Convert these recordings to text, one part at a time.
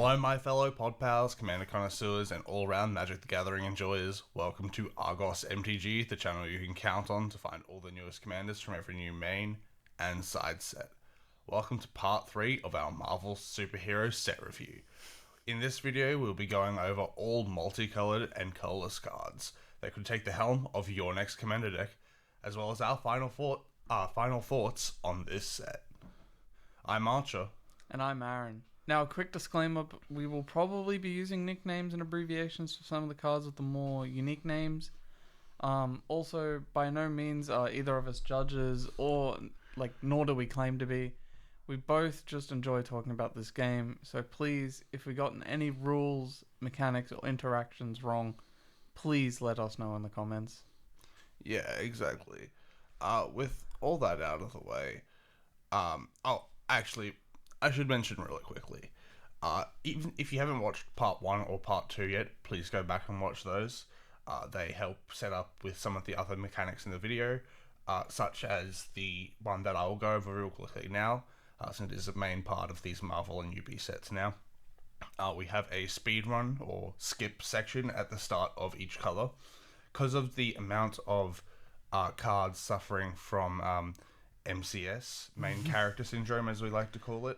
Hello, my fellow pod pals, commander connoisseurs, and all-round Magic the Gathering enjoyers. Welcome to Argos MTG, the channel you can count on to find all the newest commanders from every new main and side set. Welcome to part 3 of our Marvel Superhero set review. In this video, we'll be going over all multicolored and colorless cards that could take the helm of your next commander deck, as well as our final thoughts on this set. I'm Archer. And I'm Aaron. Now, a quick disclaimer, we will probably be using nicknames and abbreviations for some of the cards with the more unique names. Also, by no means are either of us judges or, nor do we claim to be. We both just enjoy talking about this game, so please, if we gotten any rules, mechanics, or interactions wrong, please let us know in the comments. Yeah, exactly. With all that out of the way, actually, I should mention really quickly, even if you haven't watched part 1 or part 2 yet, please go back and watch those. They help set up with some of the other mechanics in the video, such as the one that I will go over real quickly now, since it is a main part of these Marvel and UB sets now. We have a speed run or skip section at the start of each color. Because of the amount of cards suffering from MCS, main character syndrome as we like to call it,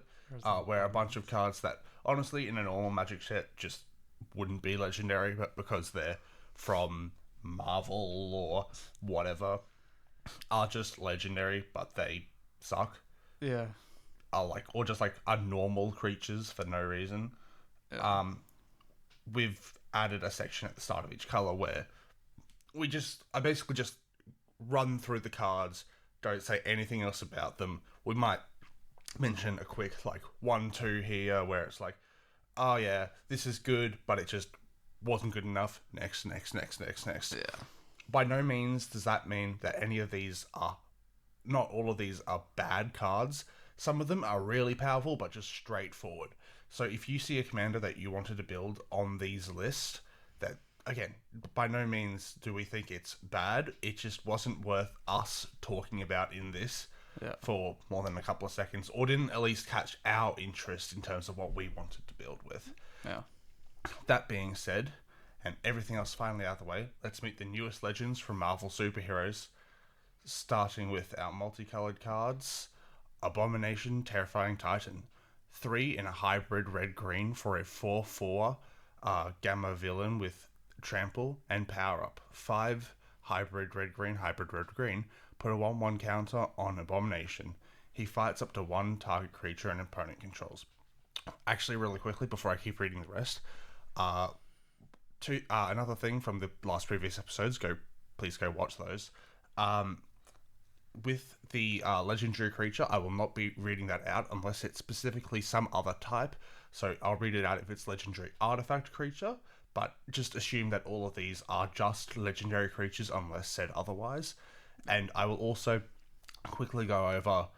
where a bunch of cards that honestly in a normal Magic set just wouldn't be legendary, but because they're from Marvel or whatever, are just legendary, but they suck. Yeah. Or just are normal creatures for no reason. Yeah. We've added a section at the start of each color where I basically just run through the cards, don't say anything else about them. We might mention a quick 1-2 here where it's oh yeah, this is good, but it just wasn't good enough. Next. Yeah. By no means does that mean that not all of these are bad cards. Some of them are really powerful, but just straightforward. So if you see a commander that you wanted to build on these lists, that, again, by no means do we think it's bad. It just wasn't worth us talking about in this for more than a couple of seconds, or didn't at least catch our interest in terms of what we wanted to build with. Yeah. That being said, and everything else finally out of the way, let's meet the newest legends from Marvel Superheroes, starting with our multicolored cards. Abomination, Terrifying Titan. 3 in a hybrid red-green for a 4/4 gamma villain with trample and power up. 5 hybrid red-green, put a 1/1 counter on Abomination. He fights up to 1 target creature an opponent controls. Actually, really quickly, before I keep reading the rest, another thing from the previous episodes, please go watch those. With the legendary creature, I will not be reading that out unless it's specifically some other type. So I'll read it out if it's legendary artifact creature, but just assume that all of these are just legendary creatures unless said otherwise. And I will also quickly go over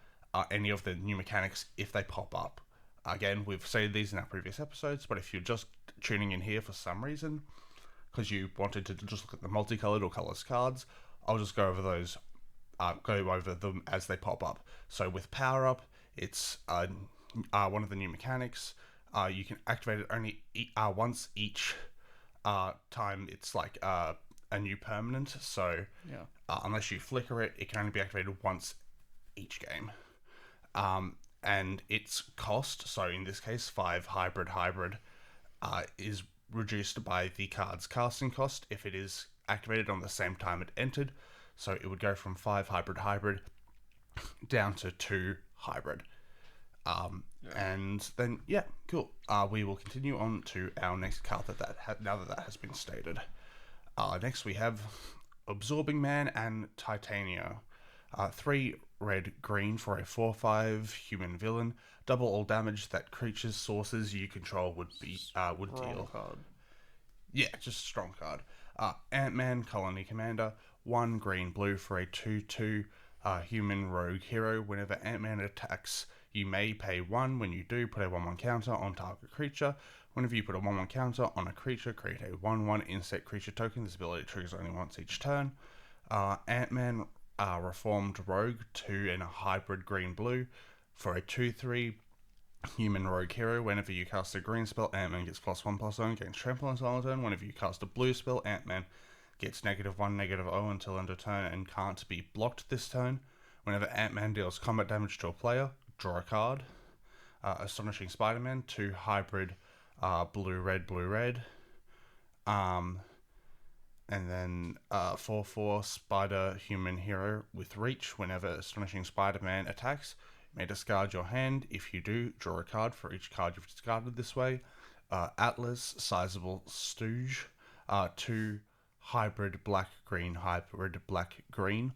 any of the new mechanics if they pop up. Again, we've said these in our previous episodes, but if you're just tuning in here for some reason, because you wanted to just look at the multicolored or colorless cards, I'll just go over those. Go over them as they pop up. So with power up, it's one of the new mechanics. You can activate it only once each time. It's a new permanent. So unless you flicker it, it can only be activated once each game. And its cost, so in this case 5 hybrid, is reduced by the card's casting cost if it is activated on the same time it entered. So it would go from 5 hybrid down to 2 hybrid. And then, cool. We will continue on to our next card now that has been stated. Next we have Absorbing Man and Titania. 3 red-green for a 4/5 human villain. Double all damage that creatures sources you control would deal. Card. Yeah, just a strong card. Ant-Man Colony Commander. 1 green-blue for a 2/2 human rogue hero. Whenever Ant-Man attacks, you may pay 1. When you do, put a 1/1 counter on target creature. Whenever you put a 1/1 counter on a creature, create a 1/1 insect creature token. This ability triggers only once each turn. Ant-Man Reformed Rogue. 2 in a hybrid green-blue for a 2/3 human rogue hero. Whenever you cast a green spell, Ant-Man gets +1/+0, gains trample until end of turn. Whenever you cast a blue spell, Ant-Man gets -1, -0 until end of turn and can't be blocked this turn. Whenever Ant-Man deals combat damage to a player, draw a card. Astonishing Spider-Man, 2 hybrid blue-red, blue-red. And then 4/4 Spider Human Hero with Reach. Whenever Astonishing Spider-Man attacks, you may discard your hand. If you do, draw a card for each card you've discarded this way. Atlas, Sizable Stooge, 2 hybrid black-green, hybrid black-green.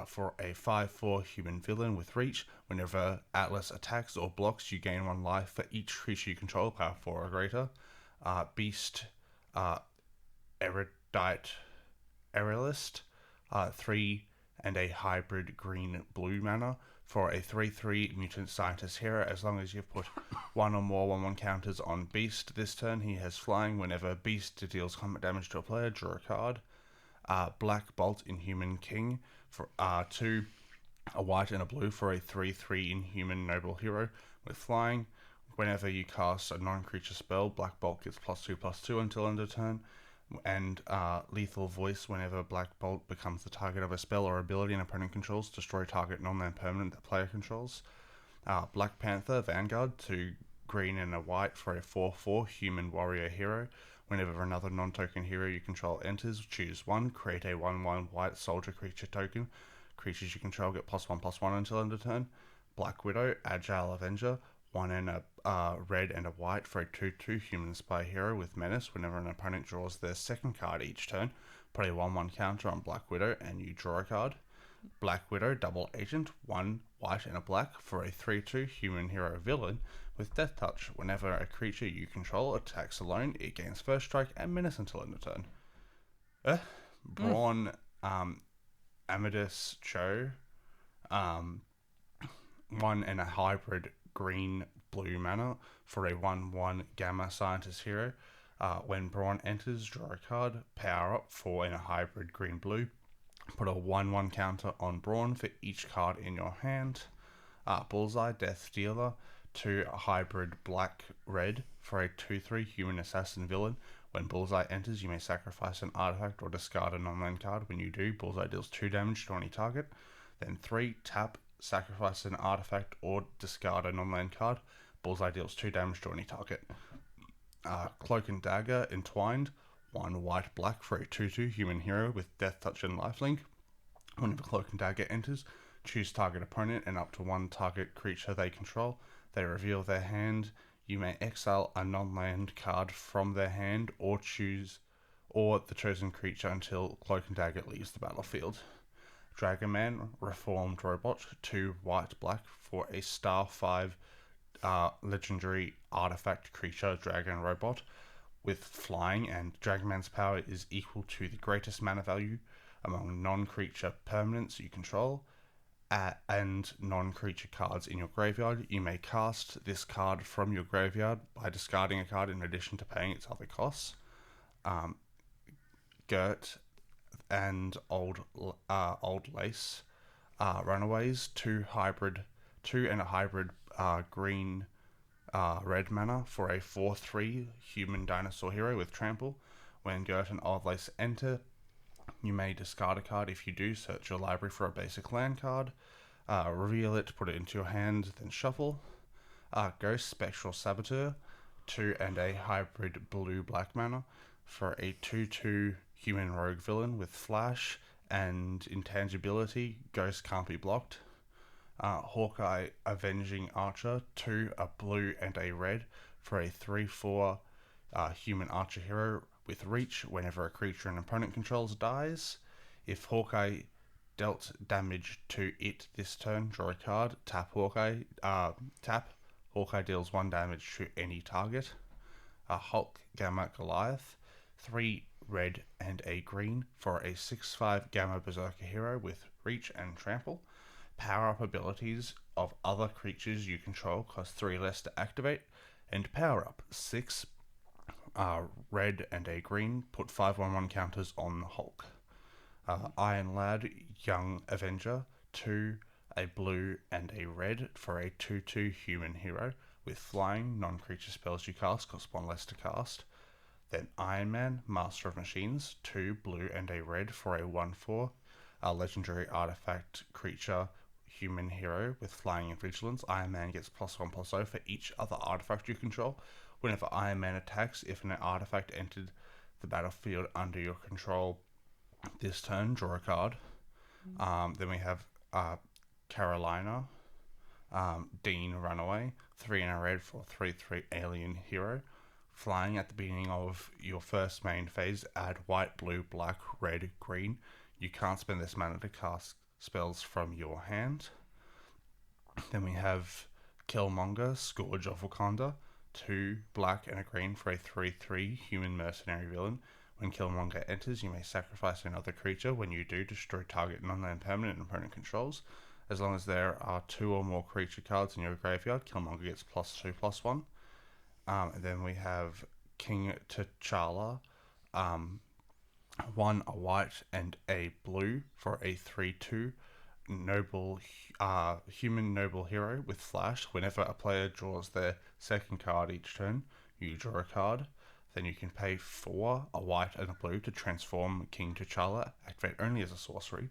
For a 5/4 human villain with Reach. Whenever Atlas attacks or blocks, you gain 1 life for each creature you control, power 4 or greater. Beast, Erudite Aerialist, 3 and a hybrid green-blue mana for a 3/3 mutant scientist hero. As long as you've put 1 or more 1/1 counters on Beast this turn, he has flying. Whenever Beast deals combat damage to a player, draw a card. Black Bolt Inhuman King for 2, a white and a blue for a 3/3 Inhuman Noble Hero with flying. Whenever you cast a non-creature spell, Black Bolt gets +2/+2 until end of turn. And Lethal Voice, whenever Black Bolt becomes the target of a spell or ability an opponent controls, destroy target non-land permanent that player controls. Black Panther Vanguard, 2 green and a white for a 4/4 human warrior hero. Whenever another non-token hero you control enters, choose 1, create a 1/1 white soldier creature token. Creatures you control get +1/+1 until end of turn. Black Widow, Agile Avenger, 1 and a red and a white for a 2/2 human spy hero with menace. Whenever an opponent draws their second card each turn, put a 1/1 counter on Black Widow and you draw a card. Black Widow, Double Agent, 1 white and a black for a 3/2 human hero villain with Death Touch. Whenever a creature you control attacks alone, it gains first strike and menace until end of turn. Brawn, Amadeus Cho, 1 and a hybrid green-blue mana for a 1/1 Gamma Scientist hero. When Brawn enters, draw a card, power up 4 and a hybrid green-blue. Put a 1/1 counter on Brawn for each card in your hand. Bullseye, Death Dealer, 2 hybrid black-red for a 2/3 human assassin villain. When Bullseye enters, you may sacrifice an artifact or discard a non-land card. When you do, Bullseye deals 2 damage to any target. Then 3, tap, sacrifice an artifact or discard a non-land card. Bullseye deals 2 damage to any target. Cloak and Dagger, Entwined, 1 white-black for a 2/2 human hero with Death Touch and Lifelink. Whenever Cloak and Dagger enters, choose target opponent and up to 1 target creature they control. They reveal their hand. You may exile a non-land card from their hand or the chosen creature until Cloak and Dagger leaves the battlefield. Dragonman, Reformed Robot, 2 white-black for a star 5 legendary artifact creature dragon robot with flying, and Dragonman's power is equal to the greatest mana value among non-creature permanents you control and non-creature cards in your graveyard. You may cast this card from your graveyard by discarding a card in addition to paying its other costs. Gert and Old Lace, Runaways, 2 and a hybrid green red mana for a 4/3 human dinosaur hero with trample. When Gert and Old Lace enter, you may discard a card. If you do, search your library for a basic land card, reveal it, put it into your hand, then shuffle. Ghost, Spectral Saboteur, 2 and a hybrid blue-black mana for a 2/2 human rogue villain with flash and intangibility. Ghost can't be blocked. Hawkeye, Avenging Archer, 2 a blue and a red for a 3/4 human archer hero with reach. Whenever a creature an opponent controls dies, if Hawkeye dealt damage to it this turn, draw a card, tap Hawkeye. Hawkeye deals 1 damage to any target. Hulk, Gamma Goliath, 3 red and a green for a 6/5 Gamma Berserker hero with reach and trample. Power-up abilities of other creatures you control cost 3 less to activate, and power-up 6 red and a green, put 5/1/1 counters on the Hulk. Iron Lad, Young Avenger, 2 a blue and a red for a 2/2 human hero with flying. Non-creature spells you cast cost 1 less to cast. Then Iron Man, Master of Machines, 2 blue and a red for a 1/4. A legendary artifact creature, human hero with flying and vigilance. Iron Man gets +1/+0 for each other artifact you control. Whenever Iron Man attacks, if an artifact entered the battlefield under your control this turn, draw a card. Then we have Carolina, Dean Runaway, 3 and a red for 3/3 alien hero. Flying at the beginning of your first main phase, add white, blue, black, red, green. You can't spend this mana to cast spells from your hand. Then we have Killmonger, Scourge of Wakanda, 2 black and a green for a 3/3 human mercenary villain. When Killmonger enters, you may sacrifice another creature. When you do, destroy target non-land permanent and opponent controls. As long as there are 2 or more creature cards in your graveyard, Killmonger gets +2/+1. And then we have King T'Challa, 1 a white and a blue for a 3/2 human noble hero with flash. Whenever a player draws their second card each turn, you draw a card. Then you can pay 4 a white and a blue to transform King T'Challa, activate only as a sorcery.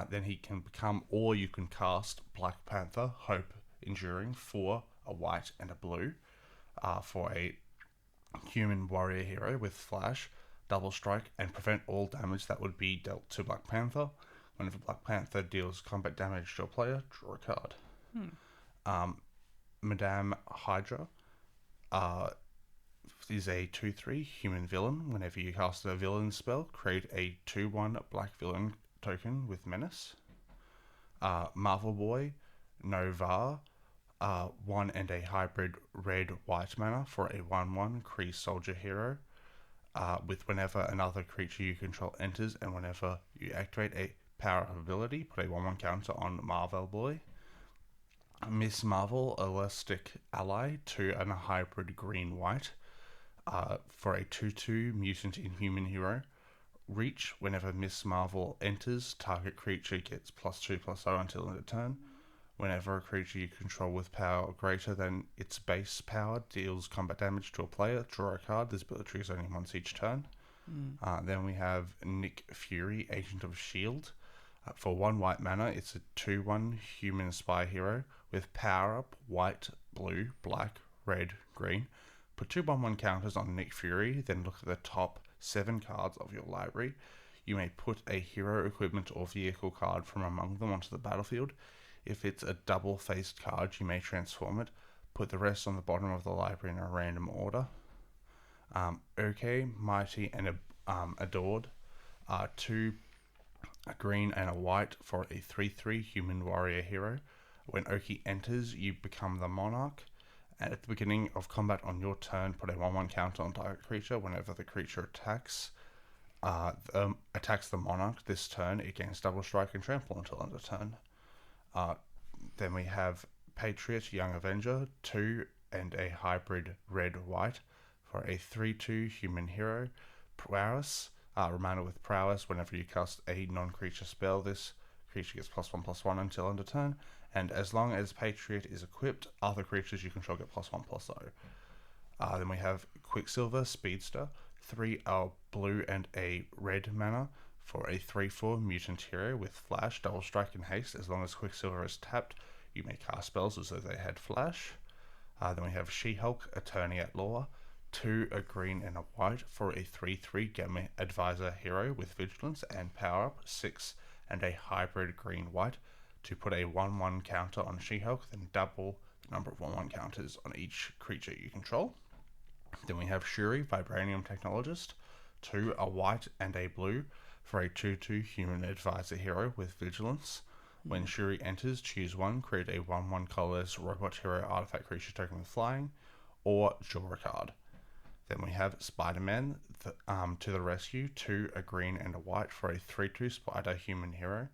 Then he can become, or you can cast Black Panther, Hope Enduring, 4 a white and a blue for a human warrior hero with flash, double strike, and prevent all damage that would be dealt to Black Panther. Whenever Black Panther deals combat damage to a player, draw a card. Madame Hydra is a 2/3 human villain. Whenever you cast a villain spell, create a 2/1 black villain token with menace. Marvel Boy, Nova, 1 and a hybrid red-white mana for a 1/1 Kree soldier hero. With whenever another creature you control enters and whenever you activate a power ability, put a 1/1 counter on Marvel Boy. Miss Marvel, Elastic Ally, 2 and a hybrid green-white for a 2/2 mutant inhuman hero. Reach, whenever Miss Marvel enters, target creature gets +2/+0 until end of turn. Whenever a creature you control with power greater than its base power deals combat damage to a player, draw a card. This ability is only once each turn. Then we have Nick Fury, Agent of S.H.I.E.L.D. For 1 white mana, it's a 2/1 human spy hero with power up, white, blue, black, red, green. Put 2 1/1 counters on Nick Fury, then look at the top 7 cards of your library. You may put a hero, equipment, or vehicle card from among them onto the battlefield. If it's a double-faced card, you may transform it. Put the rest on the bottom of the library in a random order. Okay, Mighty, and Adored. 2 a green and a white for a 3/3 human warrior hero. When Oki enters, you become the monarch. And at the beginning of combat on your turn, put a 1/1 counter on target creature. Whenever the creature attacks the monarch this turn, it gains double strike and trample until end of turn. Then we have Patriot, Young Avenger, 2 and a hybrid red-white for a 3/2 human hero. Prowess, Romana with Prowess. Whenever you cast a non-creature spell, this creature gets +1/+1 until end of turn. And as long as Patriot is equipped, other creatures you control get +1/+0. Then we have Quicksilver, Speedster, 3 blue and a red mana for a 3/4 mutant hero with flash, double strike, and haste. As long as Quicksilver is tapped, you may cast spells as though they had flash. Then we have She-Hulk, Attorney at Law, 2 a green and a white for a 3/3 Gamma Advisor hero with vigilance and power up, 6 and a hybrid green-white to put a 1/1 counter on She-Hulk, then double the number of 1/1 counters on each creature you control. Then we have Shuri, Vibranium Technologist, 2 a white and a blue for a 2/2 human advisor hero with vigilance. When Shuri enters, choose 1, create a 1/1 colourless robot hero artifact creature token with flying, or draw a card. Then we have Spider-Man, to the rescue, 2 a green and a white for a 3/2 spider human hero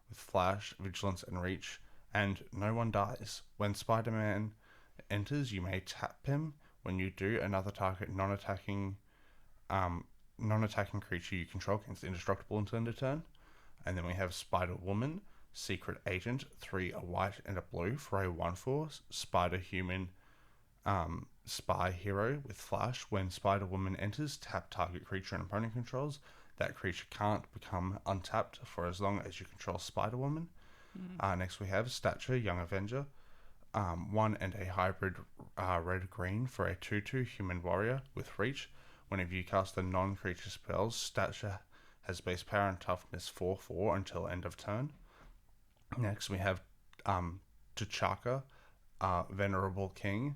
with flash, vigilance, and reach, and no one dies. When Spider-Man enters, you may tap him. When you do, another target non-attacking creature you control gains indestructible until end of turn. And then we have Spider-Woman, Secret Agent, 3 a white and a blue for a 1/4 spider human Spy hero with flash. When Spider Woman enters, tap target creature and opponent controls. That creature can't become untapped for as long as you control Spider Woman. Next we have Stature Young Avenger. One and a hybrid red-green for a 2/2 human warrior with reach. Whenever you cast a non-creature spell, Stature has base power and toughness 4/4 until end of turn. Next we have T'Chaka, Venerable King,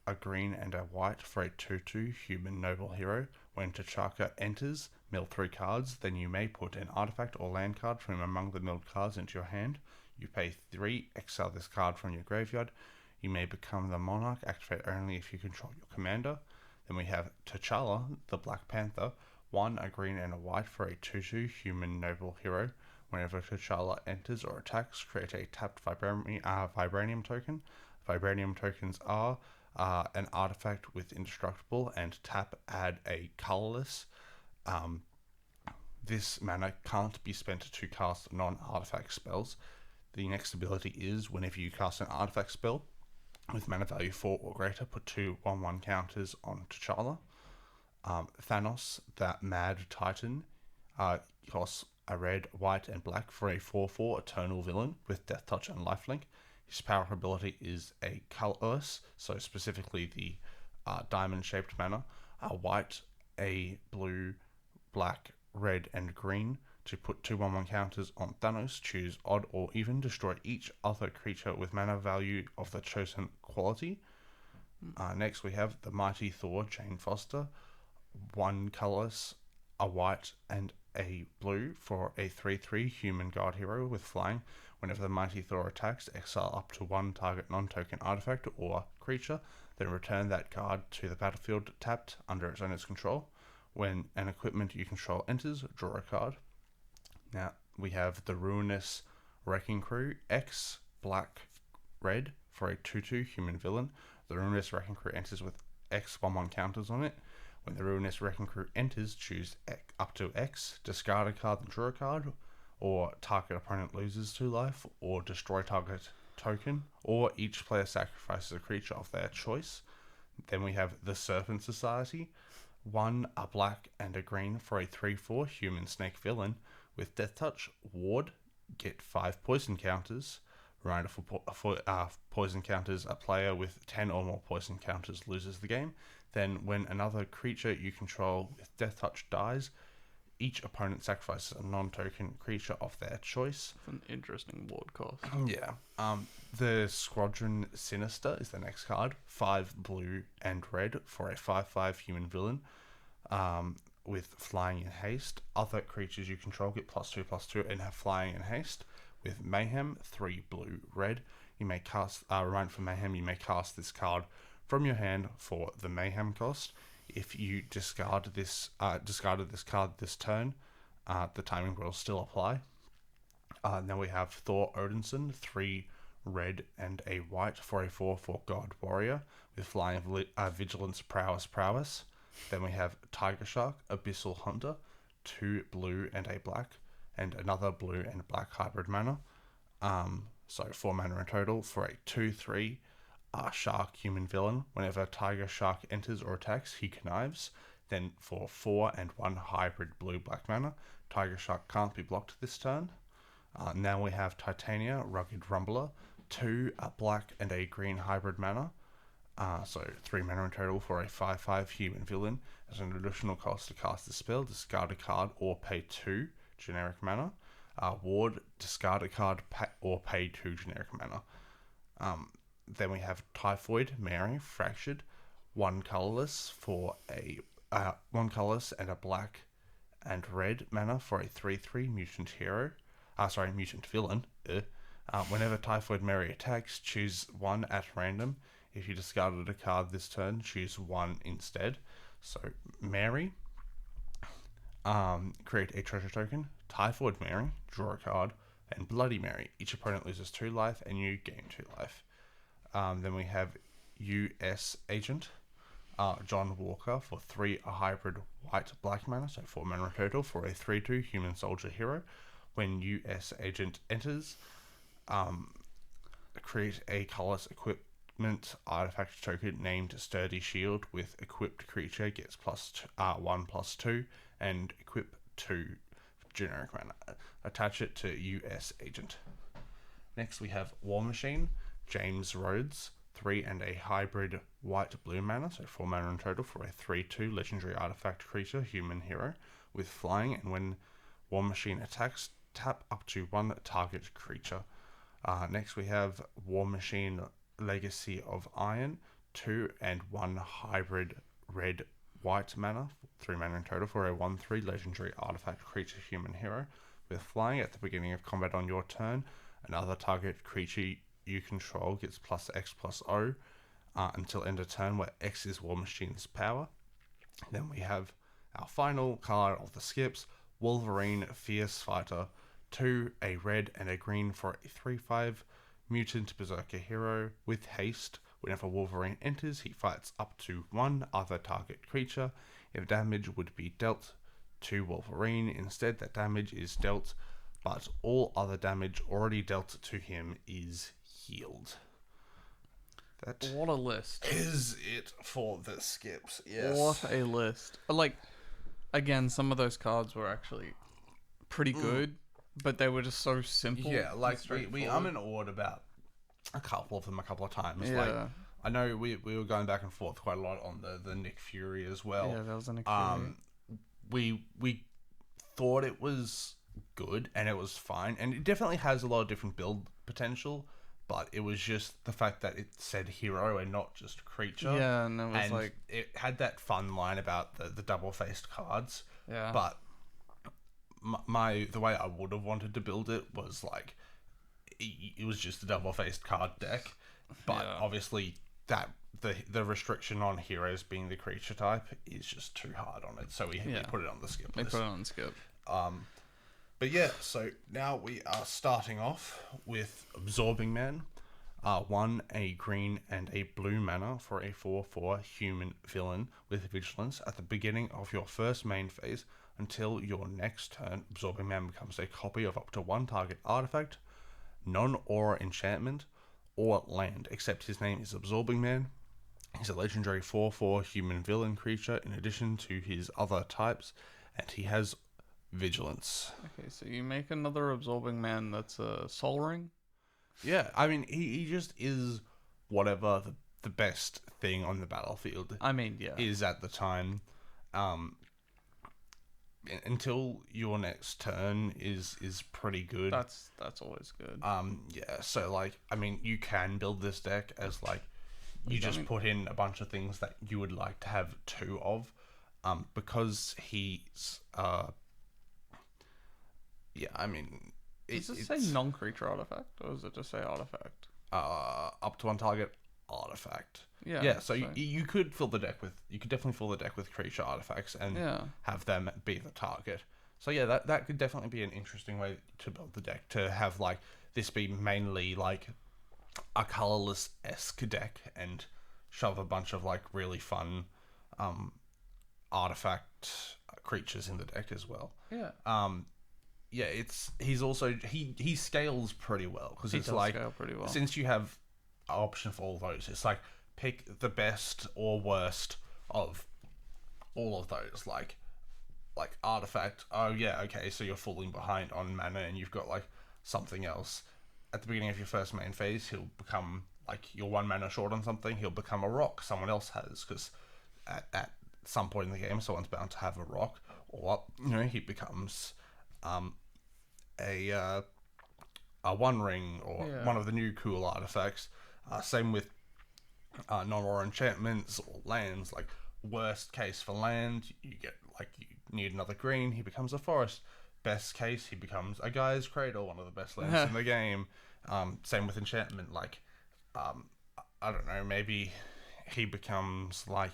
a green and a white for a 2/2 human noble hero. When T'Chaka enters, mill 3 cards, then you may put an artifact or land card from among the milled cards into your hand. You pay 3, exile this card from your graveyard. You may become the monarch, activate only if you control your commander. Then we have T'Challa, the Black Panther, 1, a green and a white for a 2/2 human noble hero. Whenever T'Challa enters or attacks, create a tapped vibranium token. Vibranium tokens are an artifact with indestructible and tap, add a colourless. This mana can't be spent to cast non-artifact spells. The next ability is whenever you cast an artifact spell with mana value 4 or greater, put 2 1/1 counters on T'Challa. Thanos, that Mad Titan, costs a red, white, and black for a 4/4 Eternal Villain with Death Touch and Lifelink. His power ability is a colourless, so specifically the diamond-shaped mana. White, a blue, black, red, and green to put 2 1/1 counters on Thanos. Choose odd or even. Destroy each other creature with mana value of the chosen quality. Next, we have the Mighty Thor, Jane Foster. 1 colourless, a white, and a blue for a 3/3 human guard hero with flying. Whenever the Mighty Thor attacks, exile up to 1 target non-token artifact or creature, then return that card to the battlefield tapped under its owner's control. When an equipment you control enters, draw a card. Now we have the Ruinous Wrecking Crew, X, black, red for a 2/2 human villain. The Ruinous Wrecking Crew enters with X 1/1 counters on it. When the Ruinous Wrecking Crew enters, choose up to X, discard a card and draw a card, or target opponent loses 2 life, or destroy target token, or each player sacrifices a creature of their choice. Then we have the Serpent Society, 1, a black and a green for a 3/4 human snake villain with Death Touch, Ward, get 5 poison counters. Remember, for poison counters, a player with 10 or more poison counters loses the game. Then when another creature you control with Death Touch dies, each opponent sacrifices a non-token creature of their choice. It's an interesting ward cost. Yeah. The Squadron Sinister is the next card. 5 blue and red for a 5/5 human villain with flying and haste. Other creatures you control get +2/+2 and have flying and haste. With Mayhem, 3 blue, red. You may cast, remind for Mayhem, you may cast this card from your hand for the Mayhem cost. If you discarded this card this turn, the timing will still apply. Then we have Thor Odinson, 3 red and a white for a 4/4 God Warrior with flying, vigilance, prowess. Then we have Tiger Shark, Abyssal Hunter, 2 blue and a black, and another blue and black hybrid mana. So 4 mana in total for a 2/3 shark human villain. Whenever Tiger Shark enters or attacks, he connives. Then for 4 and 1 hybrid blue-black mana, Tiger Shark can't be blocked this turn. Now we have Titania, Rugged Rumbler, 2 a black and a green hybrid mana. So 3 mana in total for a 5/5 human villain. As an additional cost to cast the spell, discard a card or pay 2 generic mana. Ward, discard a card or pay 2 generic mana. Then we have Typhoid Mary, Fractured, 1 colourless for a 1 colourless and a black and red mana for a 3/3 mutant villain. Whenever Typhoid Mary attacks, choose 1 at random. If you discarded a card this turn, choose 1 instead. So Mary, create a treasure token. Typhoid Mary, draw a card, and Bloody Mary. Each opponent loses 2 life, and you gain 2 life. Then we have US Agent, John Walker for 3 a hybrid white-black mana, so 4 mana in total for a 3/2 human soldier hero. When US Agent enters, create a colorless enchantment artifact token named Sturdy Shield with equipped creature gets +1/+2 and equip 2 generic mana. Attach it to US Agent. Next we have War Machine, James Rhodes, 3 and a hybrid white-blue mana, so 4 mana in total for a 3/2 legendary artifact creature, human hero, with flying, and when War Machine attacks, tap up to 1 target creature. Next we have War Machine Legacy of Iron, 2 and 1 hybrid red-white mana, 3 mana in total for a 1/3 legendary artifact creature, human hero, with flying. At the beginning of combat on your turn, another target creature you control gets +X/+O until end of turn, where X is War Machine's power. Then we have our final card of the skips, Wolverine Fierce Fighter, 2, a red and a green for a 3/5 mutant berserker hero with haste. Whenever Wolverine enters, he fights up to 1 other target creature. If damage would be dealt to Wolverine, instead that damage is dealt, but all other damage already dealt to him is healed. That What a list. is it for the skips. Yes. What a list. Like, again, some of those cards were actually pretty good, but they were just so simple. Yeah, like we straightforward. and awed about a couple of them a couple of times. Yeah. Like I know we were going back and forth quite a lot on the Nick Fury as well. Yeah, that was an experience. We thought it was good and it was fine, and it definitely has a lot of different build potential, but it was just the fact that it said hero and not just creature. Yeah, and it was and like, it had that fun line about the double-faced cards. yeah. But the way I would have wanted to build it was like it was just a double-faced card deck, but Yeah. obviously that the restriction on heroes being the creature type is just too hard on it, so we put it on the skip They list. put it on skip. But yeah, so now we are starting off with Absorbing Man. 1, a green and a blue mana for a 4/4 human villain with vigilance. At the beginning of your first main phase until your next turn, Absorbing Man becomes a copy of up to 1 target artifact, non-aura enchantment, or land, except his name is Absorbing Man. He's a legendary 4/4 human villain creature in addition to his other types, and he has vigilance. Okay, so you make another Absorbing Man that's a Soul Ring? Yeah, I mean, he just is whatever the best thing on the battlefield I mean, yeah. is at the time. Until your next turn is pretty good. That's always good. Yeah, so like, I mean, you can build this deck as like, you just put in a bunch of things that you would like to have 2 of, because he's, yeah, I mean, Does it say non-creature artifact, or does it just say artifact? up to 1 target artifact. Yeah. Yeah, so you could fill the deck with, you could definitely fill the deck with creature artifacts and have them be the target. So yeah, that could definitely be an interesting way to build the deck, to have like this be mainly like a colourless-esque deck and shove a bunch of like really fun artifact creatures in the deck as well. Yeah. Yeah, he's also he scales pretty well, because it's like, scale pretty well. since you have an option for all those, it's like pick the best or worst of all of those. Like artifact. Oh yeah, okay. So you're falling behind on mana, and you've got like something else. At the beginning of your first main phase, he'll become like, you're 1 mana short on something. He'll become a rock someone else has, because at some point in the game, someone's bound to have a rock, or he becomes a 1 ring, or one of the new cool artifacts. Same with non-aura enchantments or lands. Like, worst case for land, you get like, you need another green, he becomes a forest. Best case, he becomes a Guy's Cradle, one of the best lands in the game. Same with enchantment, like I don't know, maybe he becomes like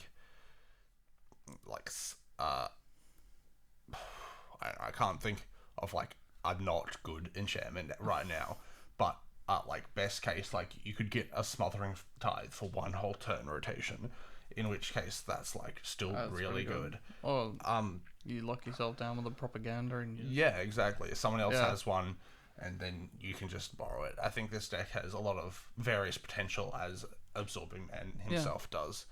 I can't think of like a not good enchantment right now, but like best case, like you could get a Smothering Tithe for 1 whole turn rotation, in which case that's like still really good. Or you lock yourself down with a propaganda and yeah, exactly. Someone else has one, and then you can just borrow it. I think this deck has a lot of various potential as Absorbing Man himself does.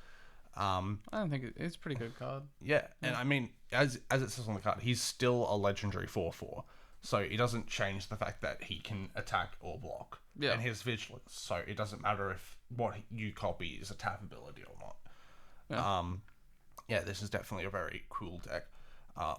I don't think it's a pretty good card. Yeah, and I mean, as it says on the card, he's still a legendary 4/4, so it doesn't change the fact that he can attack or block. Yeah. And his vigilance, so it doesn't matter if what you copy is a tap ability or not. Yeah. This is definitely a very cool deck.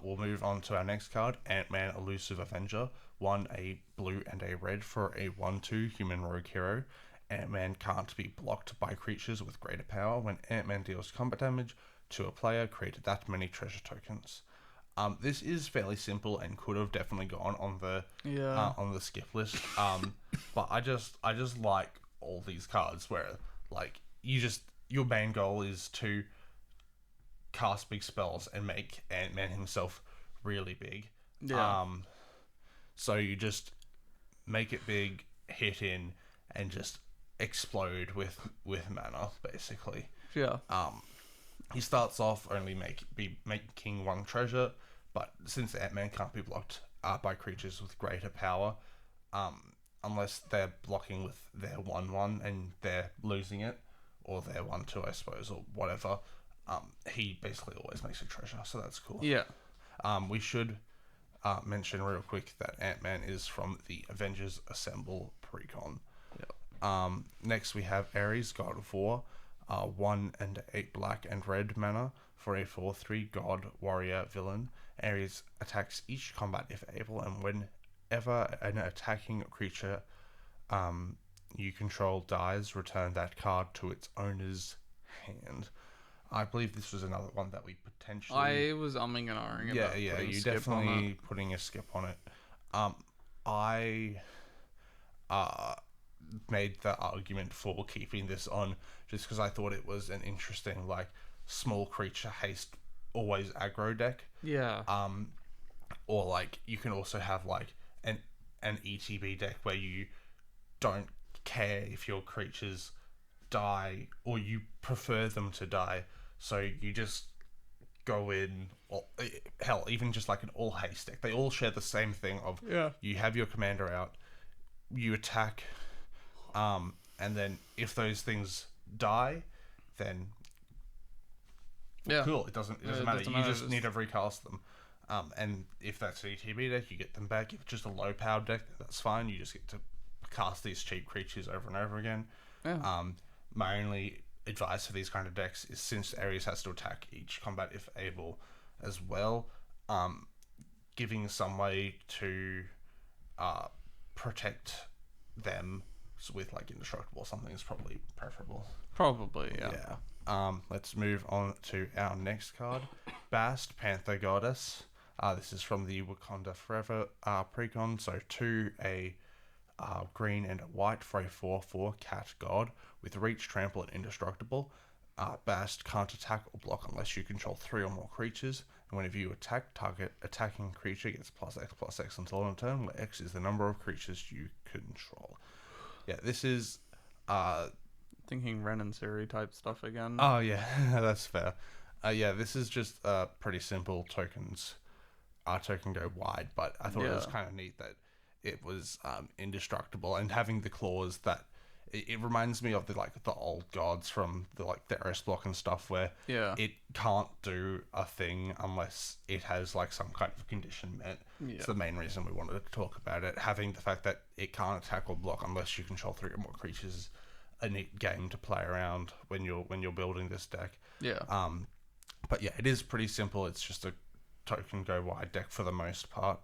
We'll move on to our next card, Ant-Man Elusive Avenger. 1 a blue and a red for a 1/2 human rogue hero. Ant-Man can't be blocked by creatures with greater power. When Ant-Man deals combat damage to a player, create that many treasure tokens. This is fairly simple and could have definitely gone on the skip list. But I just like all these cards where like your main goal is to cast big spells and make Ant-Man himself really big. Yeah. So you just make it big, hit in, and just explode with mana, basically. Yeah. He starts off only making 1 treasure, but since Ant-Man can't be blocked by creatures with greater power, unless they're blocking with their 1/1 and they're losing it, or their 1/2, I suppose, or whatever, he basically always makes a treasure, so that's cool. Yeah. We should mention real quick that Ant-Man is from the Avengers Assemble precon. Yep. Next we have Ares, God of War, 1 and 8 black and red mana for a 4/3 God Warrior villain. Ares attacks each combat if able, and whenever an attacking creature you control dies, return that card to its owner's hand. I believe this was another one that we potentially... I was umming and ahhing about Yeah, putting a you skip on definitely it. putting a skip on it. I made the argument for keeping this on just because I thought it was an interesting, like, small creature haste, always aggro deck. Yeah. Or, like, you can also have, like, an ETB deck where you don't care if your creatures die or you prefer them to die, so you just go in, or hell, even just like an all haste deck. They all share the same thing of you have your commander out, you attack, and then if those things die, then cool. It doesn't matter. You just need to recast them. And if that's an ETB deck, you get them back. If it's just a low powered deck, that's fine. You just get to cast these cheap creatures over and over again. Yeah. My only advice for these kind of decks is, since Ares has to attack each combat if able as well, giving some way to protect them with like indestructible or something is probably preferable. Probably, yeah. Let's move on to our next card, Bast, Panther Goddess. This is from the Wakanda Forever precon, so 2 a green and a white for a 4/4 cat god with reach, trample, and indestructible. Bast can't attack or block unless you control 3 or more creatures, and whenever you attack, target attacking creature gets +X until end of turn, where X is the number of creatures you control. Yeah, this is Thinking Ren and Siri type stuff again. Oh yeah, that's fair. This is just pretty simple tokens. Token go wide, but I thought it was kind of neat that it was indestructible, and having the claws that it reminds me of the old gods from the Eris block and stuff, where it can't do a thing unless it has like some kind of condition met. It's the main reason we wanted to talk about it. Having the fact that it can't attack or block unless you control 3 or more creatures is a neat game to play around when you're building this deck. But yeah, it is pretty simple. It's just a token go wide deck for the most part.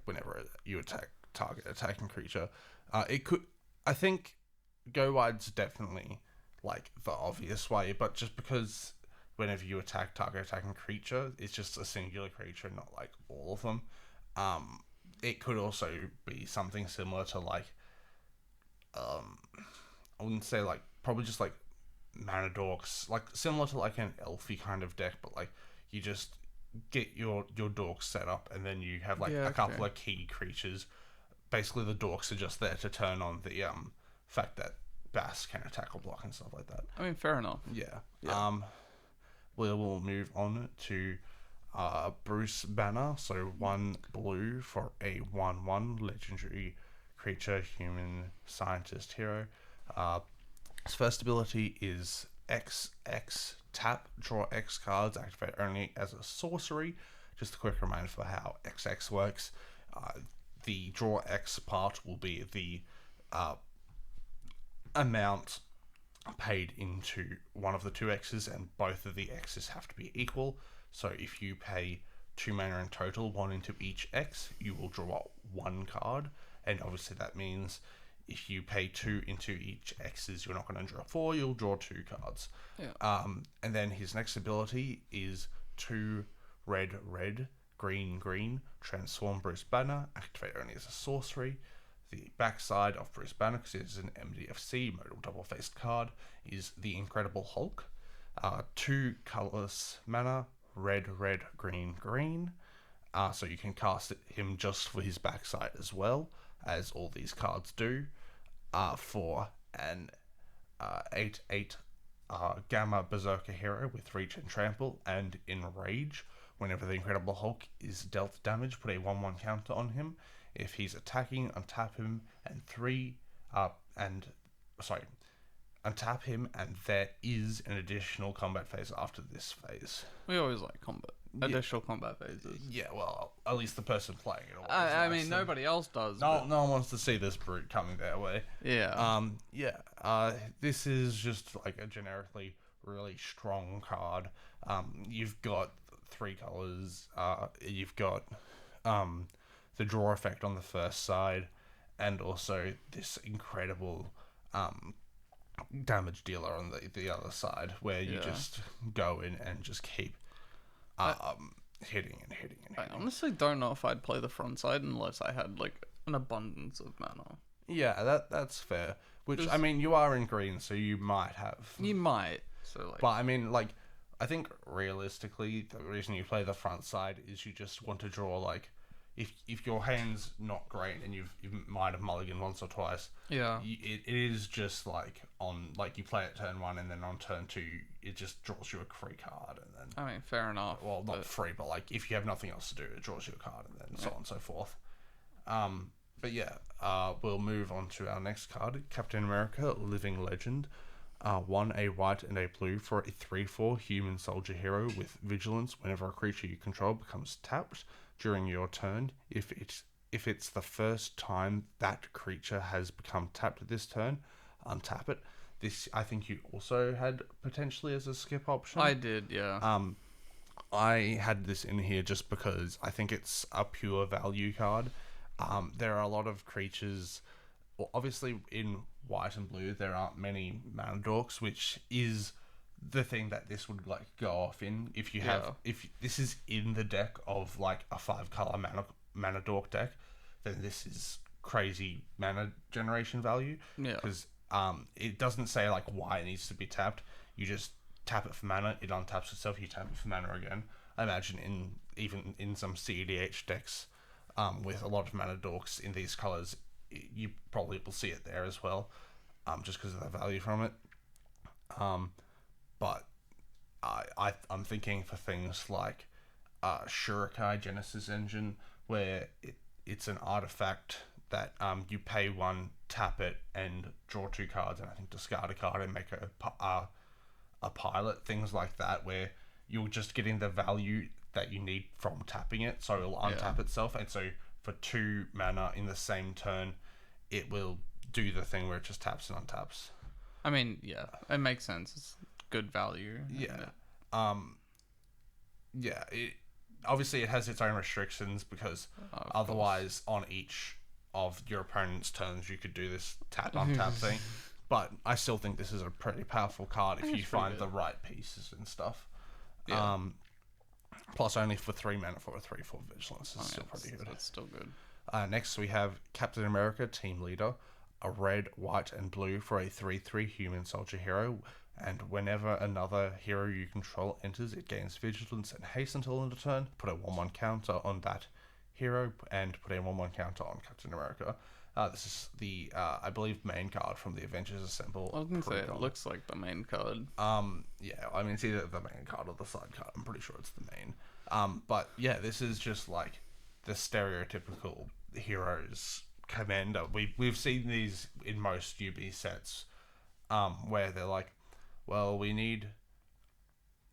Whenever you target attacking creature, I think go wide's definitely like the obvious way, but just because whenever you target attacking creature, it's just a singular creature, not like all of them. It could also be something similar to like I wouldn't say like, probably just like mana dorks, like similar to like an elfy kind of deck, but like you just get your dorks set up and then you have like a couple of key creatures. Basically the dorks are just there to turn on the fact that Bast can attack or block and stuff like that. I mean, fair enough. We'll move on to Bruce Banner. So 1 blue for a 1/1 legendary creature, human scientist hero. His first ability is XX tap, draw X cards, activate only as a sorcery. Just a quick reminder for how XX works. The draw X part will be the amount paid into one of the two X's, and both of the X's have to be equal. So if you pay 2 mana in total, one into each X, you will draw one card, and obviously that means if you pay 2 into each X's, you're not going to draw 4, you'll draw 2 cards. Yeah. And then his next ability is 2 red, red, green, green, transform Bruce Banner, activate only as a sorcery. The backside of Bruce Banner, because it is an MDFC, modal double-faced card, is the Incredible Hulk. 2 colourless mana, red, red, green, green. So you can cast him just for his backside as well, as all these cards do. For an 8/8 Gamma Berserker hero with Reach and Trample and Enrage. Whenever the Incredible Hulk is dealt damage, put a 1/1 counter on him. If he's attacking, untap him untap him, and there is an additional combat phase after this phase. We always like additional combat phases. Yeah, well, at least the person playing it. I mean, nobody else does. No one wants to see this brute coming their way. Yeah. This is just like a generically really strong card. You've got 3 colors. You've got the draw effect on the first side, and also this incredible damage dealer on the other side, where you just go in and just keep hitting and hitting and hitting. I honestly don't know if I'd play the front side unless I had like an abundance of mana. Yeah, that's fair. Which, I mean, you are in green, so you might have. You might. So like, But I mean, like, I think realistically, the reason you play the front side is you just want to draw like, if your hand's not great and you might have mulliganed once or twice. yeah. It is just like on like you play it turn 1 and then on turn 2 it just draws you a free card and then. I mean, fair enough. Well, not free, but like if you have nothing else to do, it draws you a card and then so on and so forth. But yeah, we'll move on to our next card, Captain America, Living Legend. 1 a white and a blue for a 3/4 human soldier hero with vigilance. Whenever a creature you control becomes tapped during your turn, if it's the first time that creature has become tapped this turn, untap it. This I think you also had potentially as a skip option. I did, yeah. I had this in here just because I think it's a pure value card. There are a lot of creatures. Well, obviously in white and blue there aren't many mana dorks, which is the thing that this would like go off in. If you have, if this is in the deck of like a 5-color mana dork deck, then this is crazy mana generation value. Yeah. Because it doesn't say like why it needs to be tapped. You just tap it for mana, it untaps itself, you tap it for mana again. I imagine even in some CEDH decks with a lot of mana dorks in these colors, you probably will see it there as well, just because of the value from it. But I'm thinking for things like Shurikai Genesis Engine, where it's an artifact that you pay 1, tap it, and draw 2 cards, and I think discard a card and make a pilot, things like that, where you're just getting the value that you need from tapping it, so it'll untap itself, and so for 2 mana in the same turn, it will do the thing where it just taps and untaps. I mean, yeah, it makes sense. It's good value. Yeah. It obviously it has its own restrictions because otherwise on each of your opponent's turns you could do this tap untap thing. But I still think this is a pretty powerful card if you find the right pieces and stuff. Yeah. Plus only for 3 mana for a 3/4 vigilance is still pretty good. That's still good. Next we have Captain America, Team Leader, a red, white, and blue for a 3/3 human soldier hero, and whenever another hero you control enters, it gains vigilance and haste until end of turn. Put a 1/1 counter on that hero, and put a 1/1 counter on Captain America. This is the, I believe, main card from the Avengers Assemble. I was going to say, it looks like the main card. Yeah, I mean, it's either the main card or the side card. I'm pretty sure it's the main. But yeah, this is just like the stereotypical heroes commander. We've seen these in most UB sets where they're like, well, we need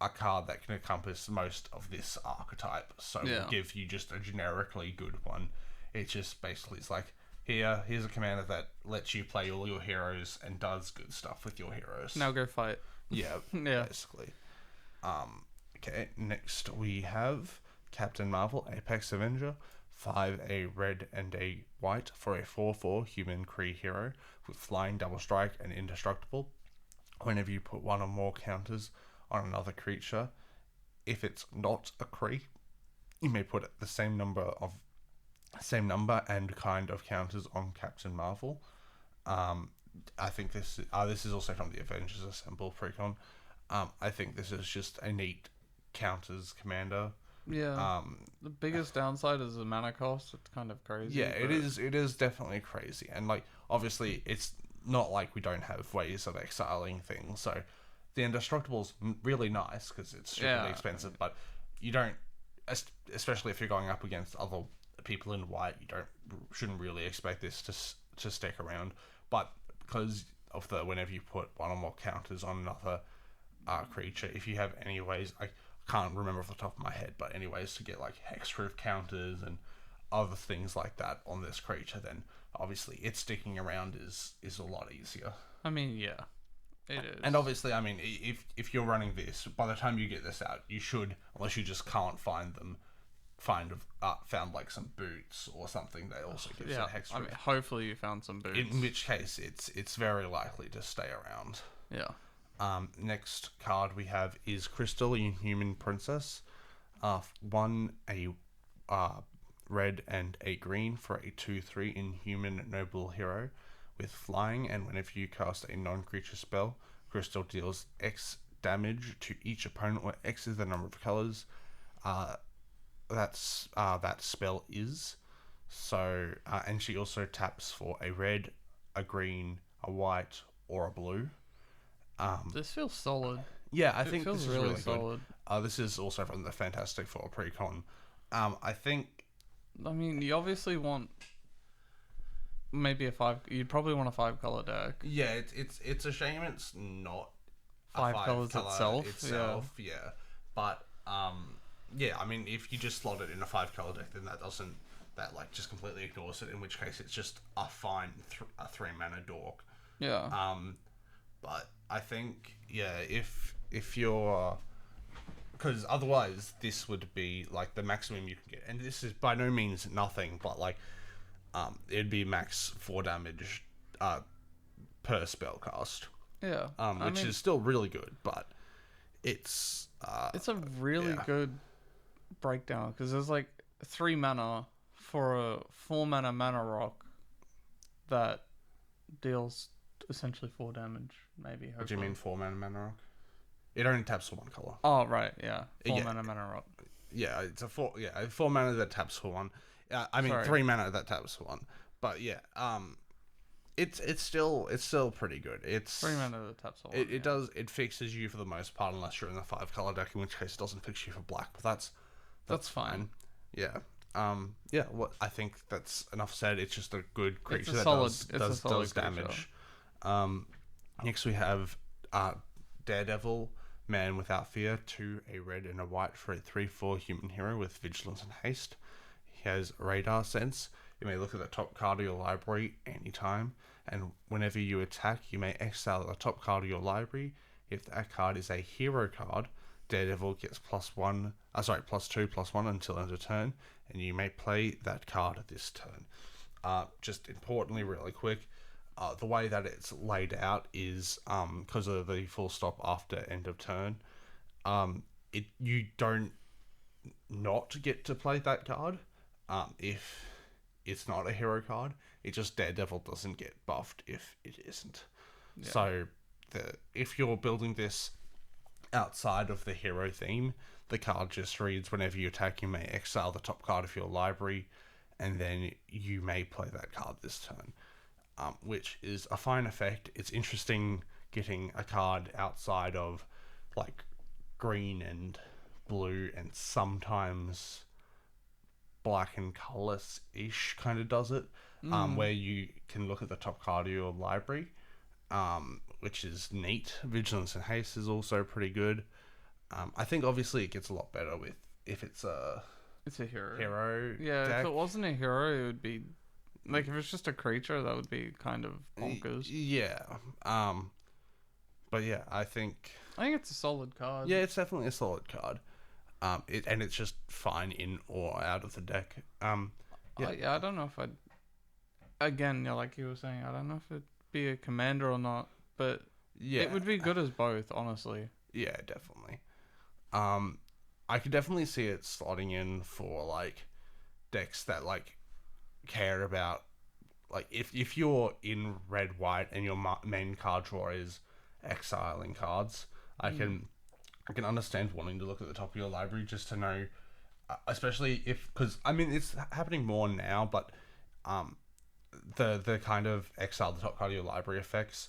a card that can encompass most of this archetype, so we'll give you just a generically good one. It just basically is like, here's a commander that lets you play all your heroes and does good stuff with your heroes. Now go fight. Yeah, Yeah. basically. Okay, next we have Captain Marvel, Apex Avenger. 5 a red and a white for a 4/4 human Kree hero with flying, double strike, and indestructible. Whenever you put one or more counters on another creature, if it's not a Kree, you may put the same number and kind of counters on Captain Marvel. I think this is also from the Avengers Assemble precon. I think this is just a neat counters commander. Yeah. The biggest downside is the mana cost. It's kind of crazy. Yeah, it is. It is definitely crazy, and like obviously, it's not like we don't have ways of exiling things. So the indestructible's really nice because it's super expensive, but you don't, especially if you're going up against other people in white, shouldn't really expect this to stick around. But because of whenever you put one or more counters on another creature, if you have any ways, I can't remember off the top of my head, but anyways to get like hexproof counters and other things like that on this creature, then obviously it sticking around is a lot easier. I mean, yeah, it is. And obviously, I mean, if you're running this, by the time you get this out, you should, unless you just can't find them, found like some boots or something. They also give you hexproof. I mean, hopefully you found some boots. In which case, it's very likely to stay around. Yeah. Next card we have is Crystal, Inhuman Princess. 1 a red and a green for a 2/3 Inhuman Noble Hero with flying, and whenever you cast a non-creature spell, Crystal deals X damage to each opponent, where X is the number of colors that spell is. So, and she also taps for a red, a green, a white, or a blue. This feels solid. Yeah, I think this is really solid. Good. This is also from the Fantastic Four precon. I think. I mean, you obviously want maybe a 5. You'd probably want a 5-color deck. Yeah, it's a shame it's not 5 colors itself. Yeah. But yeah, I mean, if you just slot it in a 5-color deck, then that just completely ignores it. In which case, it's just a fine a 3-mana dork. Yeah. But I think, yeah, if you're... Because otherwise, this would be, like, the maximum you can get. And this is by no means nothing, but, like, it'd be max 4 damage per spell cast. Yeah. Which is still really good, but it's... it's a really good breakdown, because there's, like, 3 mana for a 4-mana mana rock that deals essentially 4 damage, maybe. Hopefully. What do you mean 4-mana mana rock? It only taps for 1 color. Oh right, yeah, 4-mana mana rock. Yeah, it's a 4 mana that taps for 1. I mean 3 mana that taps for 1. But yeah, it's still pretty good. It's 3 mana that taps for 1. It fixes you for the most part, unless you're in the 5-color deck, in which case it doesn't fix you for black. But that's fine. Yeah. Yeah. What I think that's enough said. It's just a good creature that does damage. Next we have Daredevil, Man Without Fear, 2 a red and a white for a 3/4 human hero with vigilance and haste. He has radar sense. You may look at the top card of your library anytime, and whenever you attack, you may exile the top card of your library. If that card is a hero card, Daredevil gets +2/+1 until end of turn, and you may play that card this turn. Just importantly, really quick, the way that it's laid out is because of the full stop after end of turn. You don't not get to play that card if it's not a hero card. It just Daredevil doesn't get buffed if it isn't. Yeah. So if you're building this outside of the hero theme, the card just reads, whenever you attack, you may exile the top card of your library, and then you may play that card this turn. Which is a fine effect. It's interesting getting a card outside of like green and blue and sometimes black and colorless-ish kind of does it, where you can look at the top card of your library which is neat. Vigilance and Haste is also pretty good. I think obviously it gets a lot better with if it's a It's a hero. hero Yeah, deck. if it wasn't a hero, it would be like if it's just a creature, that would be kind of bonkers. Yeah. But yeah, I think I think it's a solid card. yeah, it's definitely a solid card. It's just fine in or out of the deck. Yeah, I don't know if I'd. Again, yeah, like you were saying, I don't know if it'd be a commander or not, but Yeah, it would be good as both, honestly. yeah, definitely. I could definitely see it slotting in for like decks that like care about like if you're in red white and your main card draw is exiling cards. I can understand wanting to look at the top of your library just to know, especially if because I mean it's happening more now, but um the kind of exile the top card of your library effects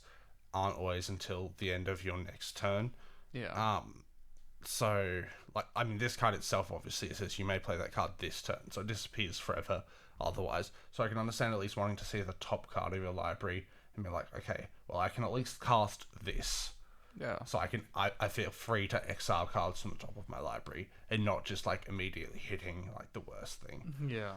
aren't always until the end of your next turn. Yeah. So, like, I mean, this card itself obviously it says you may play that card this turn, so it disappears forever otherwise. So I can understand at least wanting to see the top card of your library and be like, okay, well, I can at least cast this. Yeah. So I feel free to exile cards from the top of my library and not just like immediately hitting like the worst thing. Yeah.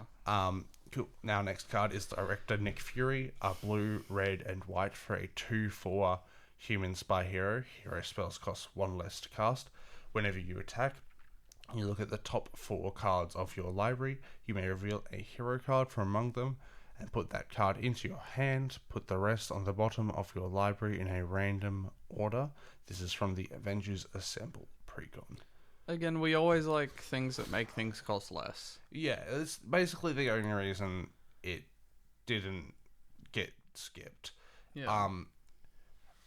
Cool. Now next card is Director Nick Fury, a blue, red, and white for a 2/4 human spy hero. Hero spells cost 1 less to cast. Whenever you attack, you look at the top 4 cards of your library. You may reveal a hero card from among them and put that card into your hand. Put the rest on the bottom of your library in a random order. This is from the Avengers Assemble precon. Again, we always like things that make things cost less. Yeah, it's basically the only reason it didn't get skipped. Yeah.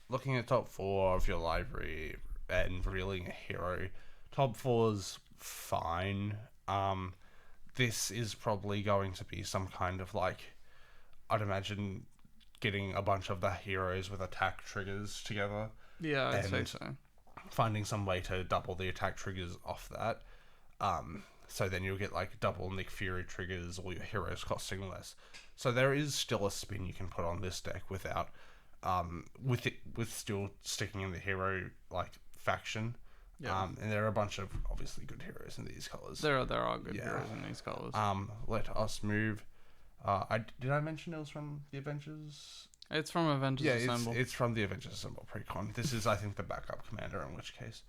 Looking at top 4 of your library and revealing a hero, top 4's fine. This is probably going to be some kind of like, I'd imagine getting a bunch of the heroes with attack triggers together, Yeah, I'd say and so. finding some way to double the attack triggers off that. So then you'll get like double Nick Fury triggers, all your heroes costing less. So there is still a spin you can put on this deck without, with still sticking in the hero like faction. Yeah. And there are a bunch of obviously good heroes in these colors. There are good Yeah. heroes in these colors. Let us move. Did I mention it was from the Avengers? It's from Avengers Yeah, Assemble. it's from the Avengers Assemble precon. This is, I think, the backup commander. In which case,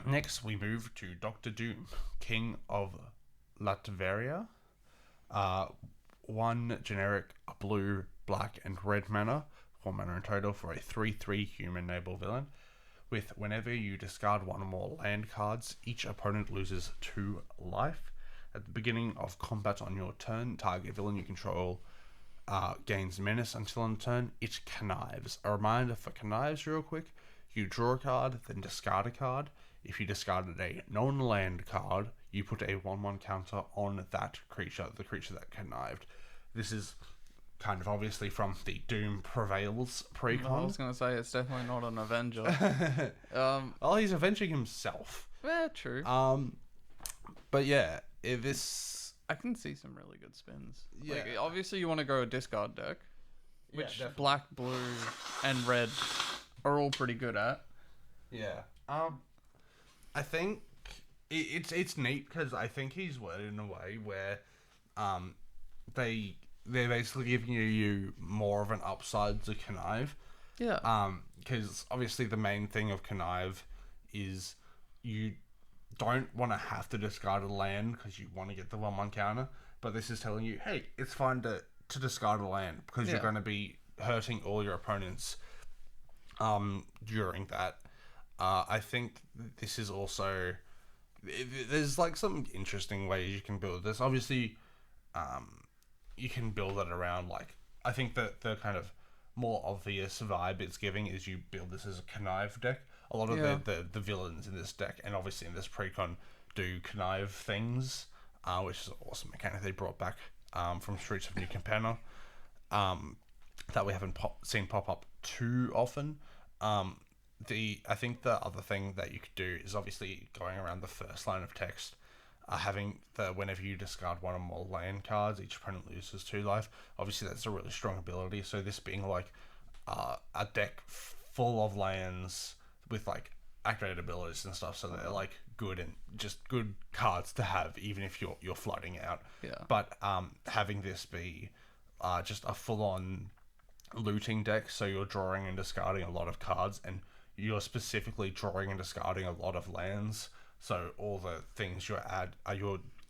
next we move to Doctor Doom, King of Latveria. 1 generic blue, black, and red mana, 4 mana in total for a 3/3 human naval villain. With whenever you discard 1 or more land cards, each opponent loses 2 life. At the beginning of combat on your turn, target villain you control gains menace until end turn. It connives. A reminder for connives real quick. You draw a card, then discard a card. If you discarded a non-land card, you put a 1/1 counter on that creature, the creature that connived. This is kind of obviously from the Doom Prevails I precon. was gonna say it's definitely not an Avenger. Oh, he's avenging himself. Yeah, true. But yeah, this I can see some really good spins. Yeah. Like, obviously you want to go a discard deck, Yeah, which definitely. black, blue, and red are all pretty good at. Yeah. I think it's neat because I think he's worded in a way where, they're basically giving you more of an upside to connive. Yeah. Because obviously the main thing of connive is you don't want to have to discard a land because you want to get the 1/1 counter. But this is telling you, hey, it's fine to discard a land because you're Yeah. going to be hurting all your opponents during that. I think this is also there's like some interesting ways you can build this. Obviously, you can build it around like I think that the kind of more obvious vibe it's giving is you build this as a connive deck. A lot of Yeah. the villains in this deck and obviously in this precon do connive things, which is an awesome mechanic they brought back from Streets of New Capenna, that we haven't seen pop up too often. I think the other thing that you could do is obviously going around the first line of text, having the whenever you discard 1 or more land cards, each opponent loses 2 life. Obviously, that's a really strong ability. So this being like a deck full of lands with like activated abilities and stuff, so they're like good and just good cards to have, even if you're flooding out. Yeah. But having this be just a full on looting deck, so you're drawing and discarding a lot of cards, and you're specifically drawing and discarding a lot of lands. So all the things you're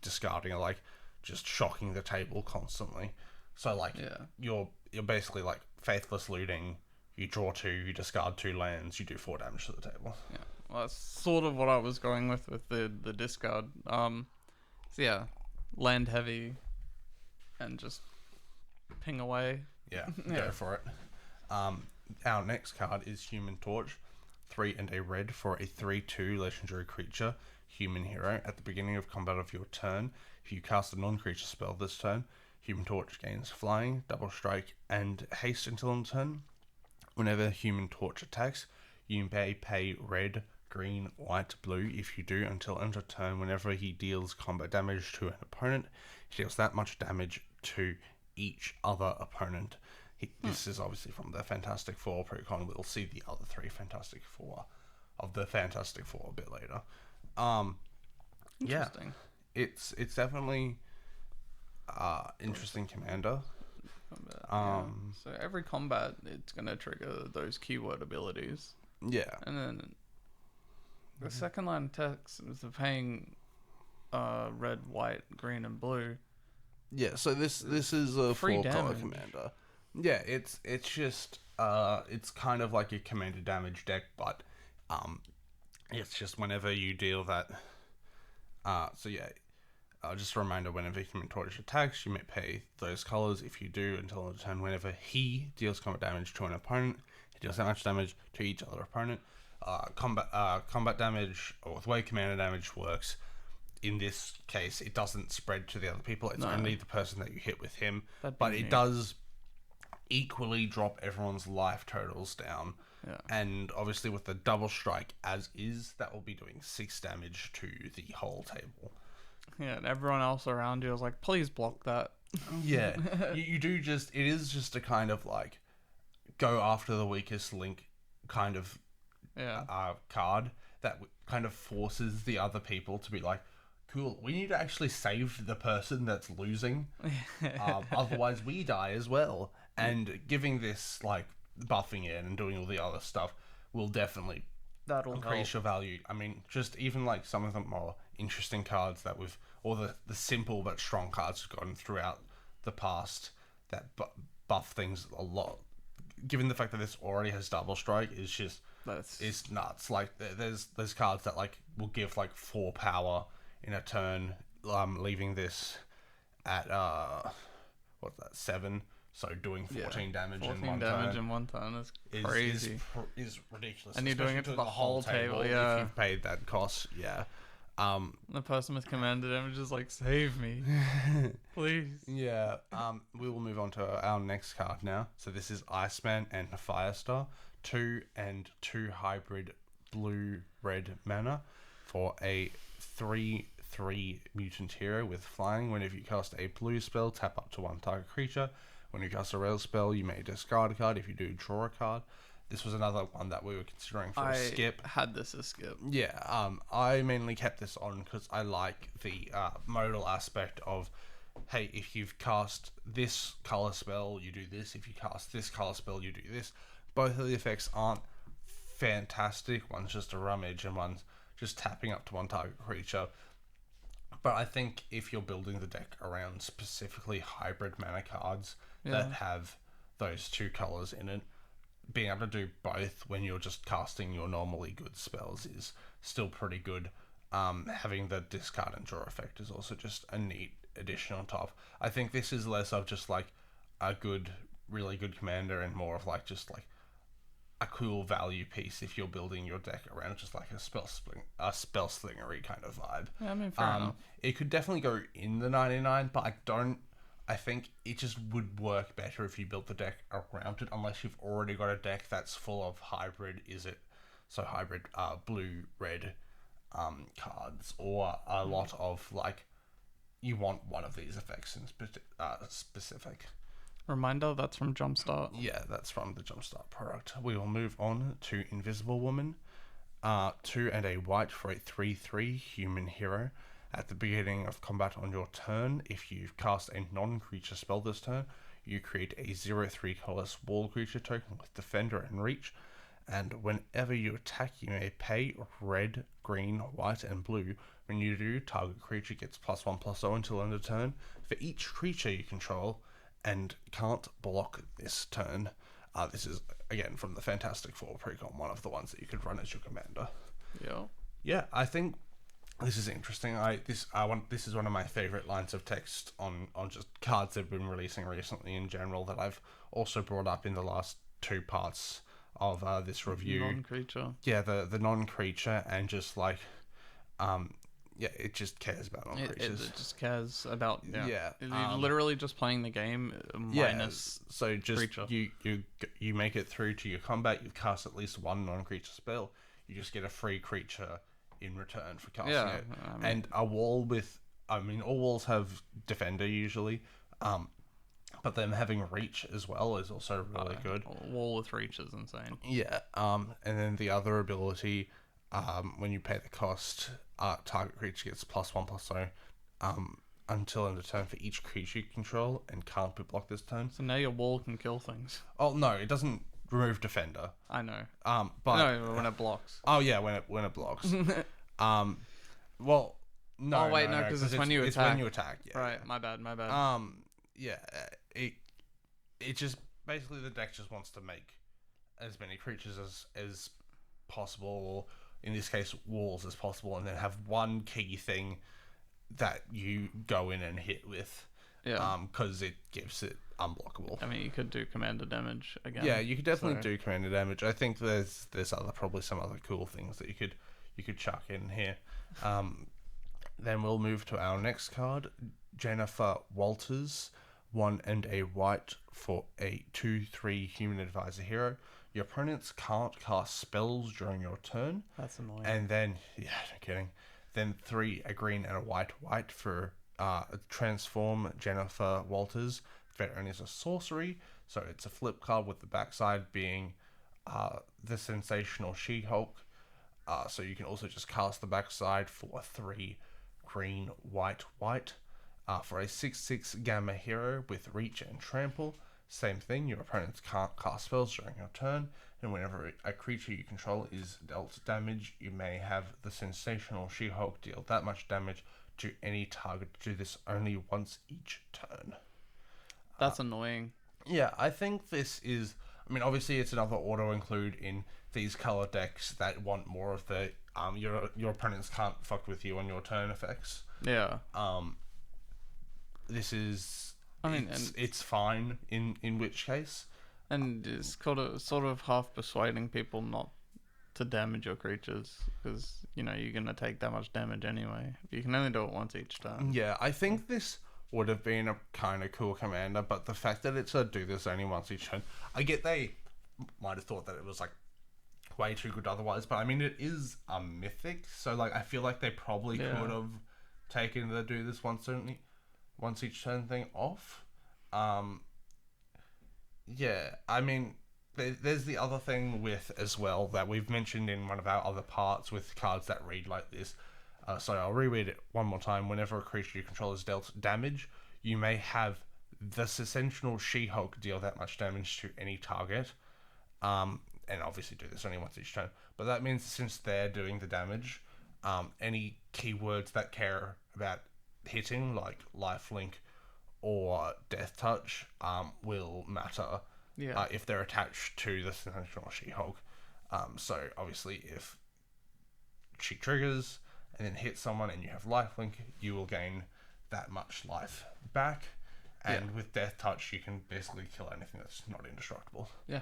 discarding are like just shocking the table constantly. So like you're basically like faithless looting. You draw 2, you discard 2 lands, you do 4 damage to the table. Yeah, well, that's sort of what I was going with the discard. So yeah, land heavy, and just ping away. Yeah, go for it. Our next card is Human Torch. 3 and a red for a 3/2 legendary creature, human hero. At the beginning of combat of your turn, if you cast a non-creature spell this turn, Human Torch gains flying, double strike, and haste until end turn. Whenever Human Torch attacks, you may pay red, green, white, blue. If you do, until end of turn, whenever he deals combat damage to an opponent, he deals that much damage to each other opponent. This is obviously from the Fantastic Four precon. We'll see the other 3 Fantastic Four of the Fantastic Four a bit later. Interesting. Yeah, it's definitely interesting commander. So every combat, it's gonna trigger those keyword abilities. Yeah, And then the second line of text is the paying red, white, green, and blue. yeah. So this is a Free 4-color damage. commander. Yeah, it's just it's kind of like a commander damage deck, but it's just whenever you deal that. So yeah. Just a reminder, whenever Human Torch attacks, you may pay those colors. If you do, until end of turn, whenever he deals combat damage to an opponent, he deals that much damage to each other opponent. Combat damage, or the way commander damage works, in this case, it doesn't spread to the other people. It's only the person that you hit with him. But it does equally drop everyone's life totals down. Yeah. And obviously with the double strike as is, that will be doing 6 damage to the whole table. Yeah, and everyone else around you is like, please block that. Yeah, you do just, it is just a kind of like go after the weakest link kind of card that kind of forces the other people to be like, cool, we need to actually save the person that's losing, otherwise we die as well. And giving this like buffing in and doing all the other stuff will definitely That'll increase help. your value. I mean, just even like some of the more interesting cards that we've, or the simple but strong cards we've gotten throughout the past that buff things a lot. Given the fact that this already has double strike, is nuts. Like there's cards that like will give like 4 power in a turn, leaving this at what's that, 7. So doing 14 damage in one turn. in one turn is crazy. Is ridiculous. And you're doing it to the whole table, yeah. If you've paid that cost, yeah. The person with commander damage is like, save me, please. Yeah. We will move on to our next card now. So this is Iceman and Firestar, 2 and 2 hybrid blue-red mana for a 3/3 mutant hero with flying. Whenever you cast a blue spell, tap up to 1 target creature. When you cast a red spell, you may discard a card. If you do, draw a card. This was another one that we were considering for a skip. I had this as skip. Yeah, I mainly kept this on because I like the modal aspect of, hey, if you've cast this color spell, you do this. If you cast this color spell, you do this. Both of the effects aren't fantastic. One's just a rummage and one's just tapping up to 1 target creature. But I think if you're building the deck around specifically hybrid mana cards that have those 2 colors in it, being able to do both when you're just casting your normally good spells is still pretty good. Having the discard and draw effect is also just a neat addition on top. I think this is less of just like a really good commander and more of like just like a cool value piece if you're building your deck around just like a spell slingery kind of vibe. Yeah, I mean, fair enough. It could definitely go in the 99, but I think it just would work better if you built the deck around it, unless you've already got a deck that's full of hybrid blue-red cards, or a lot of like, you want one of these effects in specific. Reminder, that's from Jumpstart. Yeah, that's from the Jumpstart product. We will move on to Invisible Woman. 2 and a white for a 3/3 human hero. At the beginning of combat on your turn, if you cast a non-creature spell this turn, you create a 0/3 colorless wall creature token with Defender and Reach. And whenever you attack, you may pay red, green, white, and blue. When you do, target creature gets +1/+0 until end of turn for each creature you control and can't block this turn. This is, again, from the Fantastic Four precon, one of the ones that you could run as your commander. Yeah. Yeah, I think this is interesting. This is one of my favorite lines of text on just cards they've been releasing recently in general that I've also brought up in the last two parts of this review. Non-creature. Yeah, the non-creature and just like, yeah, it just cares about non-creatures. It just cares about Yeah, You're literally just playing the game minus so just creature. you make it through to your combat. You cast at least one non-creature spell. You just get a free creature in return for casting it. And a wall with, all walls have Defender usually, but them having Reach as well is also really good. A wall with Reach is insane. Yeah, and then the other ability, when you pay the cost, target creature gets +1/+0, until end of turn for each creature you control and can't be blocked this turn. So now your wall can kill things. Oh no, it doesn't remove Defender. I know. But No, when it blocks. oh yeah, when it blocks. Well, no. Oh wait, no, because it's when you attack. It's when you attack. Yeah. Right, my bad. Yeah. It just basically the deck just wants to make as many creatures as possible, or in this case walls as possible, and then have one key thing that you go in and hit with. Yeah. Because it gives it unblockable. I mean, you could do commander damage again. Yeah, you could definitely do commander damage. I think there's probably some other cool things that you could chuck in here. Then we'll move to our next card, Jennifer Walters, 1 and a white for a 2/3 human advisor hero. Your opponents can't cast spells during your turn. That's annoying. And then, yeah, no kidding. Then 3, a green and a white for transform Jennifer Walters. Veteran is a sorcery, so it's a flip card with the backside being the sensational She-Hulk. So you can also just cast the backside for 3 green, white. For a 6/6 Gamma hero with Reach and Trample. Same thing, your opponents can't cast spells during your turn, and whenever a creature you control is dealt damage, you may have the sensational She-Hulk deal that much damage to any target. Do this only once each turn. That's annoying. Yeah, I think this is... obviously it's another auto-include in these color decks that want more of the... your opponents can't fuck with you on your turn effects. Yeah. This is... and it's fine in which case. And it's sort of half persuading people not to damage your creatures, because, you're going to take that much damage anyway. You can only do it once each turn. Yeah, I think this would have been a kind of cool commander, but the fact that it's a do this only once each turn, I get they might have thought that it was like way too good otherwise, but it is a mythic, so like I feel like they probably could have taken the do this once each turn thing off. There's the other thing with as well that we've mentioned in one of our other parts with cards that read like this. So I'll reread it one more time. Whenever a creature you control is dealt damage, you may have the sensational She-Hulk deal that much damage to any target. And obviously do this only once each turn. But that means since they're doing the damage, any keywords that care about hitting, like lifelink or death touch, will matter if they're attached to the sensational She-Hulk. So obviously if she triggers and then hits someone and you have lifelink, you will gain that much life back. And with death touch, you can basically kill anything that's not indestructible. Yeah.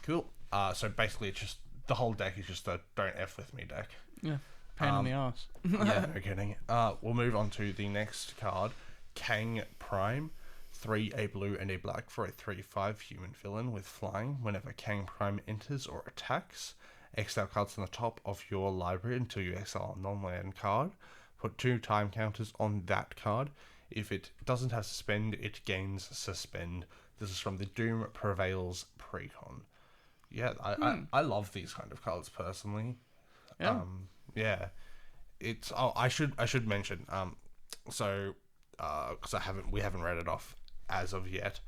Cool. So basically it's just, the whole deck is just a don't F with me deck. Yeah. Pain in the ass. Yeah, no kidding. We'll move on to the next card, Kang Prime. 3, a blue and a black for a 3/5 human villain with flying. Whenever Kang Prime enters or attacks, exile cards on the top of your library until you exile a non-land card. Put 2 time counters on that card. If it doesn't have suspend, it gains suspend. This is from the Doom Prevails Precon. Yeah, I love these kind of cards personally. Yeah. Yeah, it's I should mention so because we haven't read it off as of yet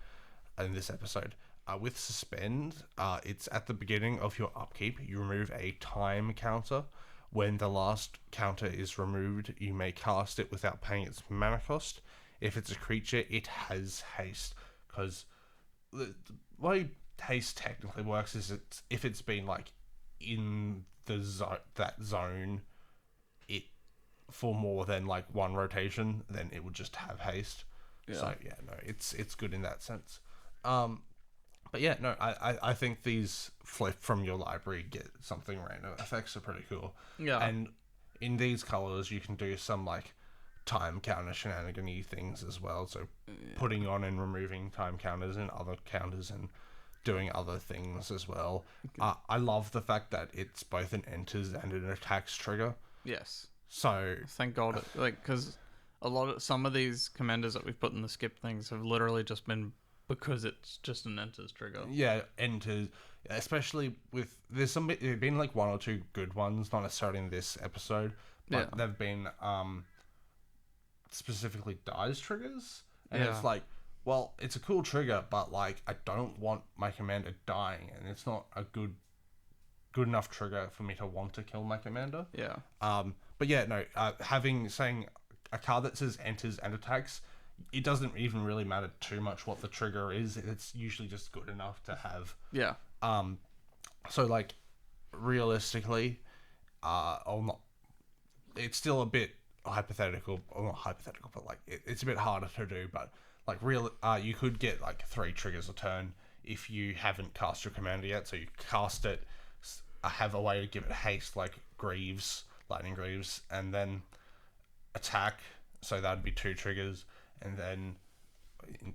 in this episode. With Suspend, it's at the beginning of your upkeep. You remove a time counter. When the last counter is removed, you may cast it without paying its mana cost. If it's a creature, it has haste. Because the way haste technically works is if it's been like in the that zone, it for more than like one rotation, then it would just have haste. Yeah. So yeah, no, it's good in that sense. But yeah, no, I think these flip from your library get something random effects are pretty cool. Yeah. And in these colors, you can do some like time counter shenanigan-y things as well. So putting on and removing time counters and other counters and doing other things as well. I love the fact that it's both an enters and an attacks trigger. Yes. So Thank God. Because some of these commanders that we've put in the skip things have literally just been because it's just an enters trigger. yeah, enters, especially with there's been like one or two good ones, not necessarily in this episode, but they've been specifically dies triggers, and it's like, well, it's a cool trigger, but like I don't want my commander dying, and it's not a good enough trigger for me to want to kill my commander. Yeah. But yeah, no, saying a card that says enters and attacks, it doesn't even really matter too much what the trigger is. It's usually just good enough to have. Yeah. So like, realistically, I'll not. It's still a bit hypothetical, or not hypothetical, but like it's a bit harder to do. But like you could get like 3 triggers a turn if you haven't cast your commander yet. So you cast it, have a way to give it haste, like Lightning Greaves, and then attack. So that'd be 2 triggers. And then,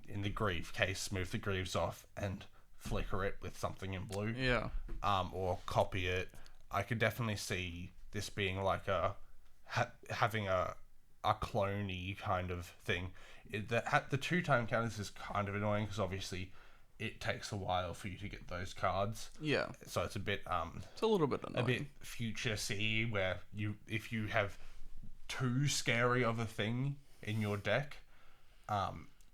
in the Grieve case, move the Greaves off and flicker it with something in blue. Yeah. Or copy it. I could definitely see this being like having a clone-y kind of thing. The 2 time counters is kind of annoying because obviously it takes a while for you to get those cards. Yeah. So it's a bit it's a little bit annoying. a bit future-y where if you have too scary of a thing in your deck,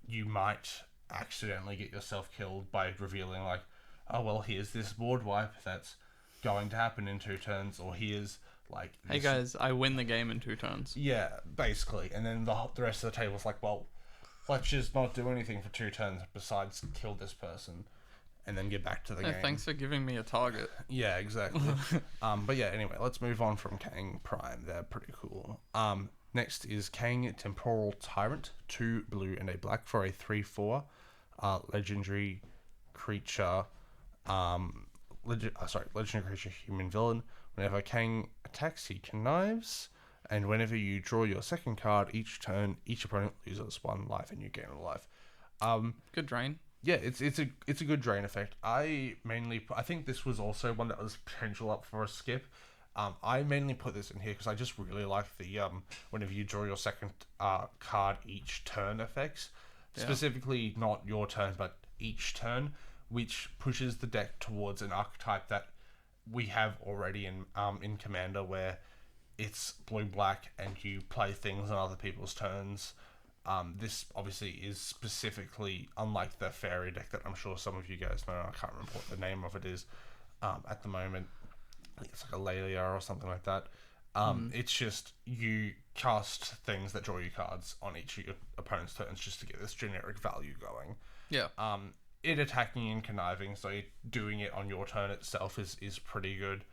you might accidentally get yourself killed by revealing like, oh well, here's this board wipe that's going to happen in 2 turns, or here's like this. Hey guys, I win the game in 2 turns. Yeah, basically, and then the rest of the table's like, well, let's just not do anything for 2 turns besides kill this person, and then get back to the game. Thanks for giving me a target. Yeah, exactly. But yeah, anyway, let's move on from Kang Prime. They're pretty cool. Next is Kang Temporal Tyrant, 2 blue and a black for a 3/4 legendary creature. Legendary creature, human villain. Whenever Kang attacks, he connives, and whenever you draw your second card each turn, each opponent loses 1 life and you gain a life. Good drain. Yeah, it's a good drain effect. I think this was also one that was potential up for a skip. I mainly put this in here because I just really like the whenever you draw your second card each turn effects. Yeah. Specifically, not your turn, but each turn, which pushes the deck towards an archetype that we have already in Commander, where it's blue-black and you play things on other people's turns. This obviously is specifically unlike the fairy deck that I'm sure some of you guys know. I can't remember what the name of it is at the moment. I think it's like a Lelia or something like that. It's just you cast things that draw you cards on each of your opponent's turns just to get this generic value going. Yeah. It attacking and conniving, so doing it on your turn itself is pretty good.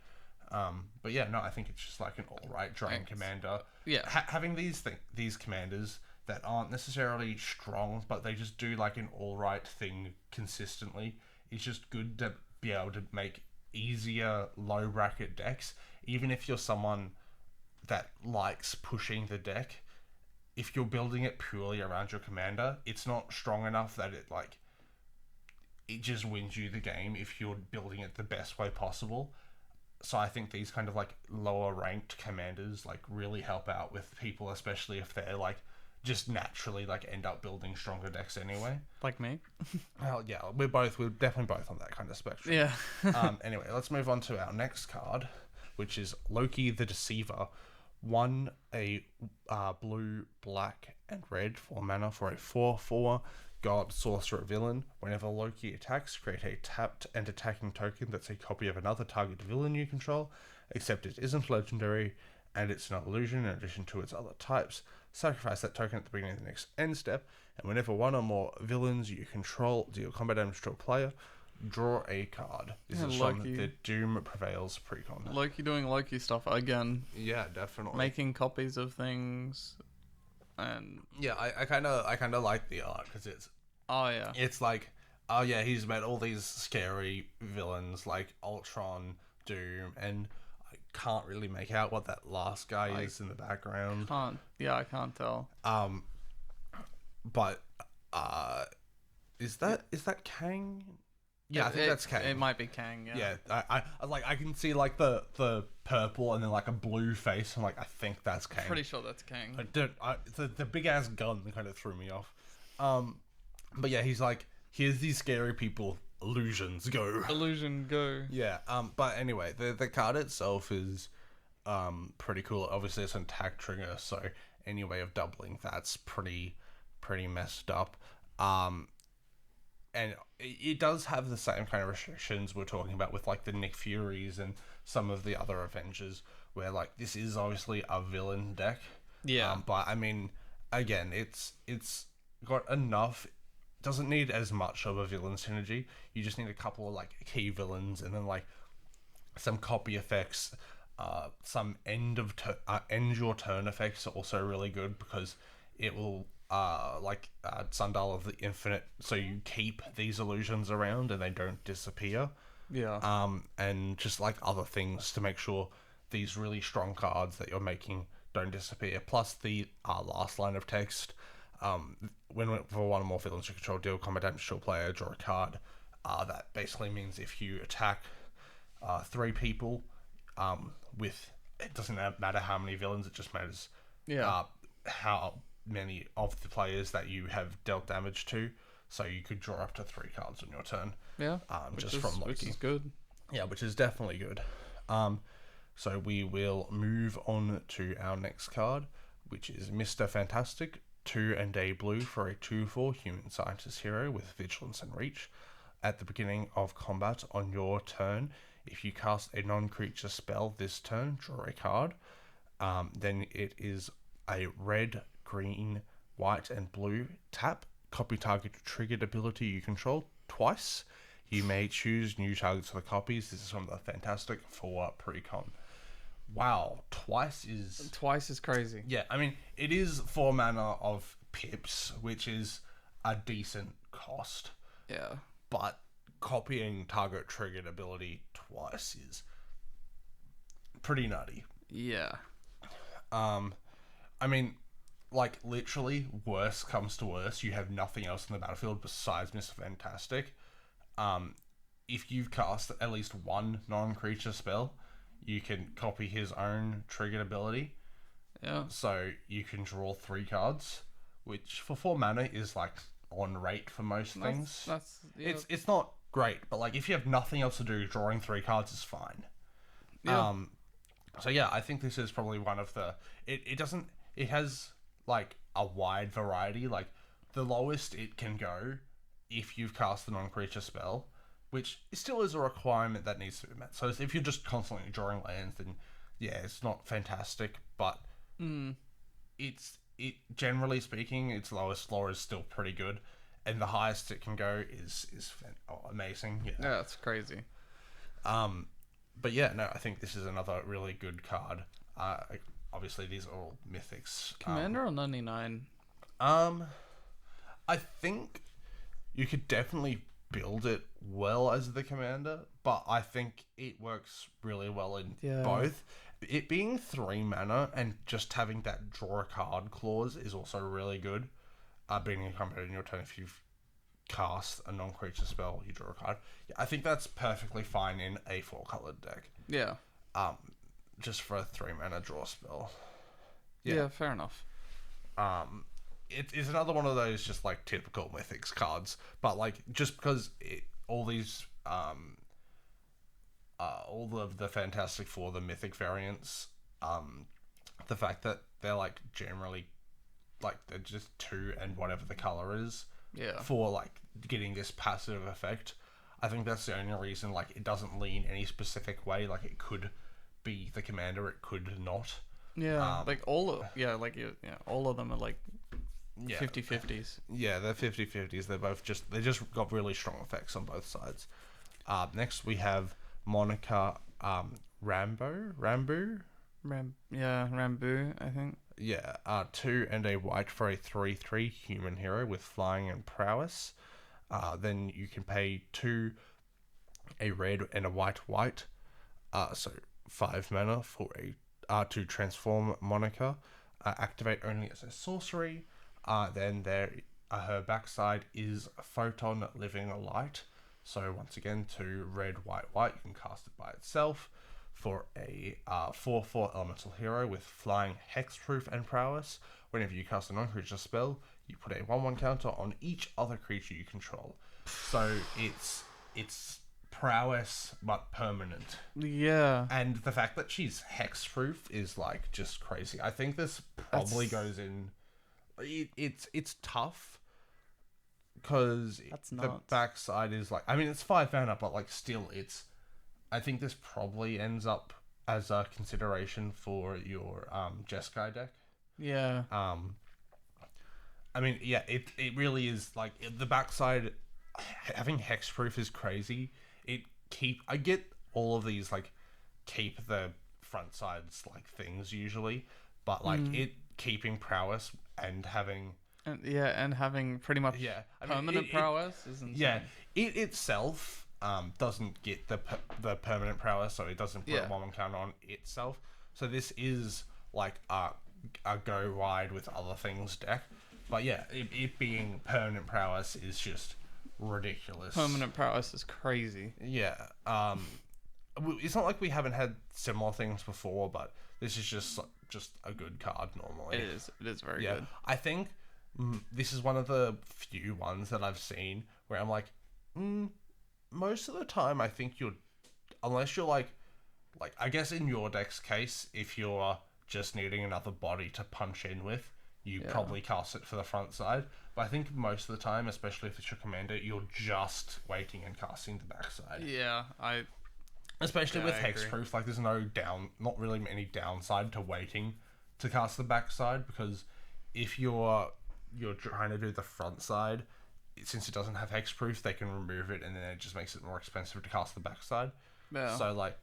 But yeah, no, I think it's just like an alright drain commander. Yeah. Having these commanders that aren't necessarily strong, but they just do like an alright thing consistently, it's just good to be able to make easier low bracket decks. Even if you're someone that likes pushing the deck, if you're building it purely around your commander, it's not strong enough that it just wins you the game if you're building it the best way possible. So I think these kind of like lower ranked commanders like really help out with people, especially if they're like just naturally like end up building stronger decks anyway. Like me. Well, yeah, we're definitely both on that kind of spectrum. Yeah. Anyway, let's move on to our next card, which is Loki the Deceiver. A blue, black, and red for mana for a 4/4 god sorcerer villain. Whenever Loki attacks, create a tapped and attacking token that's a copy of another target villain you control, except it isn't legendary and it's an illusion in addition to its other types. Sacrifice that token at the beginning of the next end step, and whenever one or more villains you control deal combat damage to a player, draw a card. This is from the Doom Prevails precon. Loki doing Loki stuff again. Yeah, definitely. Making copies of things, and yeah, I kind of like the art because it's like, oh yeah, he's met all these scary villains like Ultron, Doom, and I can't really make out what that last guy is in the background. I can't tell. But is that Kang? Yeah, I think that's Kang. It might be Kang. Yeah. Yeah, I can see like the purple and then like a blue face. I'm like, I think that's Kang. Pretty sure that's Kang. The big ass gun kind of threw me off. But yeah, he's like, here's these scary people. Illusions go. Illusion go. Yeah. But anyway, the card itself is pretty cool. Obviously, it's an attack trigger, so any way of doubling that's pretty messed up. And it does have the same kind of restrictions we're talking about with like the Nick Furies and some of the other Avengers, where like this is obviously a villain deck. Yeah. But I mean, again, it's got enough. Doesn't need as much of a villain synergy. You just need a couple of like key villains, and then like some copy effects. Some end your turn effects are also really good because it will. Sundial of the Infinite, so you keep these illusions around and they don't disappear. Yeah. And just like other things to make sure these really strong cards that you're making don't disappear. Plus the last line of text, when for one or more villains you control, deal combat damage to a player, draw a card. That basically means if you attack 3 people, with it doesn't matter how many villains, it just matters how many of the players that you have dealt damage to, so you could draw up to 3 cards on your turn. Yeah, from Loki. Which is good. Yeah, which is definitely good. So we will move on to our next card, which is Mr. Fantastic, 2 and a blue for a 2/4 human scientist hero with vigilance and reach. At the beginning of combat on your turn, if you cast a non-creature spell this turn, draw a card. Then it is a red, green, white, and blue tap. Copy target triggered ability you control twice. You may choose new targets for the copies. This is from the Fantastic for precon. Wow, twice is crazy. Yeah, I mean, it is 4 mana of pips, which is a decent cost. Yeah. But copying target triggered ability twice is pretty nutty. Yeah. I mean, like, literally, worst comes to worst, you have nothing else in the battlefield besides Mr. Fantastic. If you've cast at least one non-creature spell, you can copy his own triggered ability. Yeah. So you can draw 3 cards, which for 4 mana is like on rate for most things. It's not great, but like if you have nothing else to do, drawing 3 cards is fine. Yeah. So yeah, I think this is probably one of the. It has like a wide variety. Like the lowest it can go, if you've cast the non-creature spell, which still is a requirement that needs to be met. So if you're just constantly drawing lands, then yeah, it's not fantastic. But it generally speaking, its lowest floor is still pretty good, and the highest it can go is amazing. Yeah, that's crazy. But yeah, no, I think this is another really good card. Obviously, these are all mythics. Commander or 99? I think you could definitely build it well as the commander, but I think it works really well in both. It being 3 mana and just having that draw a card clause is also really good. Being a commander in your turn, if you've cast a non-creature spell, you draw a card. Yeah, I think that's perfectly fine in a 4-colored deck. Yeah. Just for a 3 mana draw spell. Yeah, fair enough. it's another one of those just like typical Mythics cards, but like just because all these all of the Fantastic Four, the Mythic variants, the fact that they're like generally like they're just two and whatever the color is Yeah. for like getting this passive effect. I think that's the only reason like it doesn't lean any specific way. Like it could be the commander, it could not. Yeah. Like all of them are like Yeah, 50-50s. yeah, they're 50-50s. They just got really strong effects on both sides. Next we have Monica Rambo. Rambu, I think. Yeah, 2 and a white for a 3/3 human hero with flying and prowess. Then you can pay 2, a red and a white. So 5 mana for a to transform Monica. Activate only as a sorcery. Then her backside is Photon Living Light. So once again, 2 red, white. You can cast it by itself for a 4/4 elemental hero with flying, hexproof, and prowess. Whenever you cast a non-creature spell, you put a 1/1 counter on each other creature you control. So it's prowess but permanent. Yeah. And the fact that she's hexproof is like just crazy. I think this probably goes in. It's tough because That's the nuts. backside is like, I mean, it's 5 mana, but like still, it's. I think this probably ends up as a consideration for your Jeskai deck. Yeah. I mean, yeah, it really is like the backside. Having hexproof is crazy. I get all of these like keep the front sides like things usually, but like it keeping prowess and having And having pretty much permanent prowess is insane. yeah, it itself doesn't get the permanent prowess, so it doesn't put a 1/1 counter on itself. So this is like a go wide with other things deck, but yeah, it being permanent prowess is just ridiculous. Permanent prowess is crazy. Yeah. It's not like we haven't had similar things before, but this is just a good card normally. It is. It is very Yeah, good. I think this is one of the few ones that I've seen where I'm like, most of the time I think unless you're like I guess in your deck's case, if you're just needing another body to punch in with, you probably cast it for the front side. But I think most of the time, especially if it's your commander, you're just waiting and casting the backside. Yeah, Especially with I agree. hexproof, like there's not really any downside to waiting to cast the backside, because if you're trying to do the front side, since it doesn't have hexproof, they can remove it, and then it just makes it more expensive to cast the backside. Yeah. So like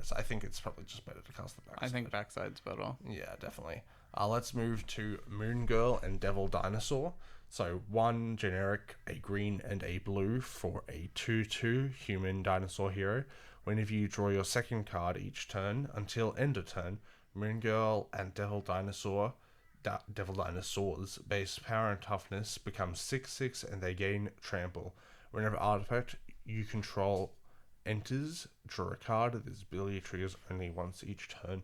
so I think it's probably just better to cast the backside. I think backside's better. Yeah, definitely. Let's move to Moon Girl and Devil Dinosaur. So 1 generic, a green and a blue for a 2/2 human dinosaur hero. Whenever you draw your second card each turn until end of turn, Moon Girl and Devil Dinosaur's base power and toughness become 6/6 and they gain trample. Whenever artifact you control enters, draw a card. This ability triggers only once each turn.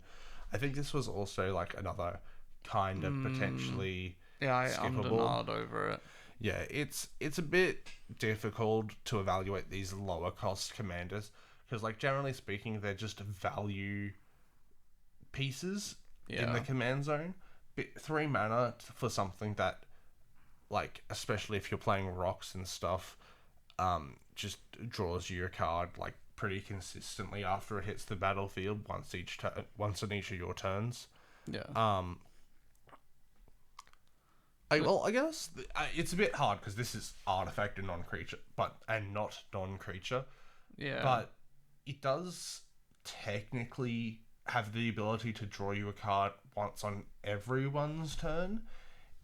I think this was also like another kind of potentially Yeah, I'm skippable. denied over it. Yeah, it's a bit difficult to evaluate these lower cost commanders because, like, generally speaking, they're just value pieces in the command zone. But 3 mana for something that, like, especially if you're playing rocks and stuff, just draws you a card like pretty consistently after it hits the battlefield once in each of your turns. Yeah. I guess it's a bit hard because this is artifact and non-creature, and not non-creature. Yeah. But it does technically have the ability to draw you a card once on everyone's turn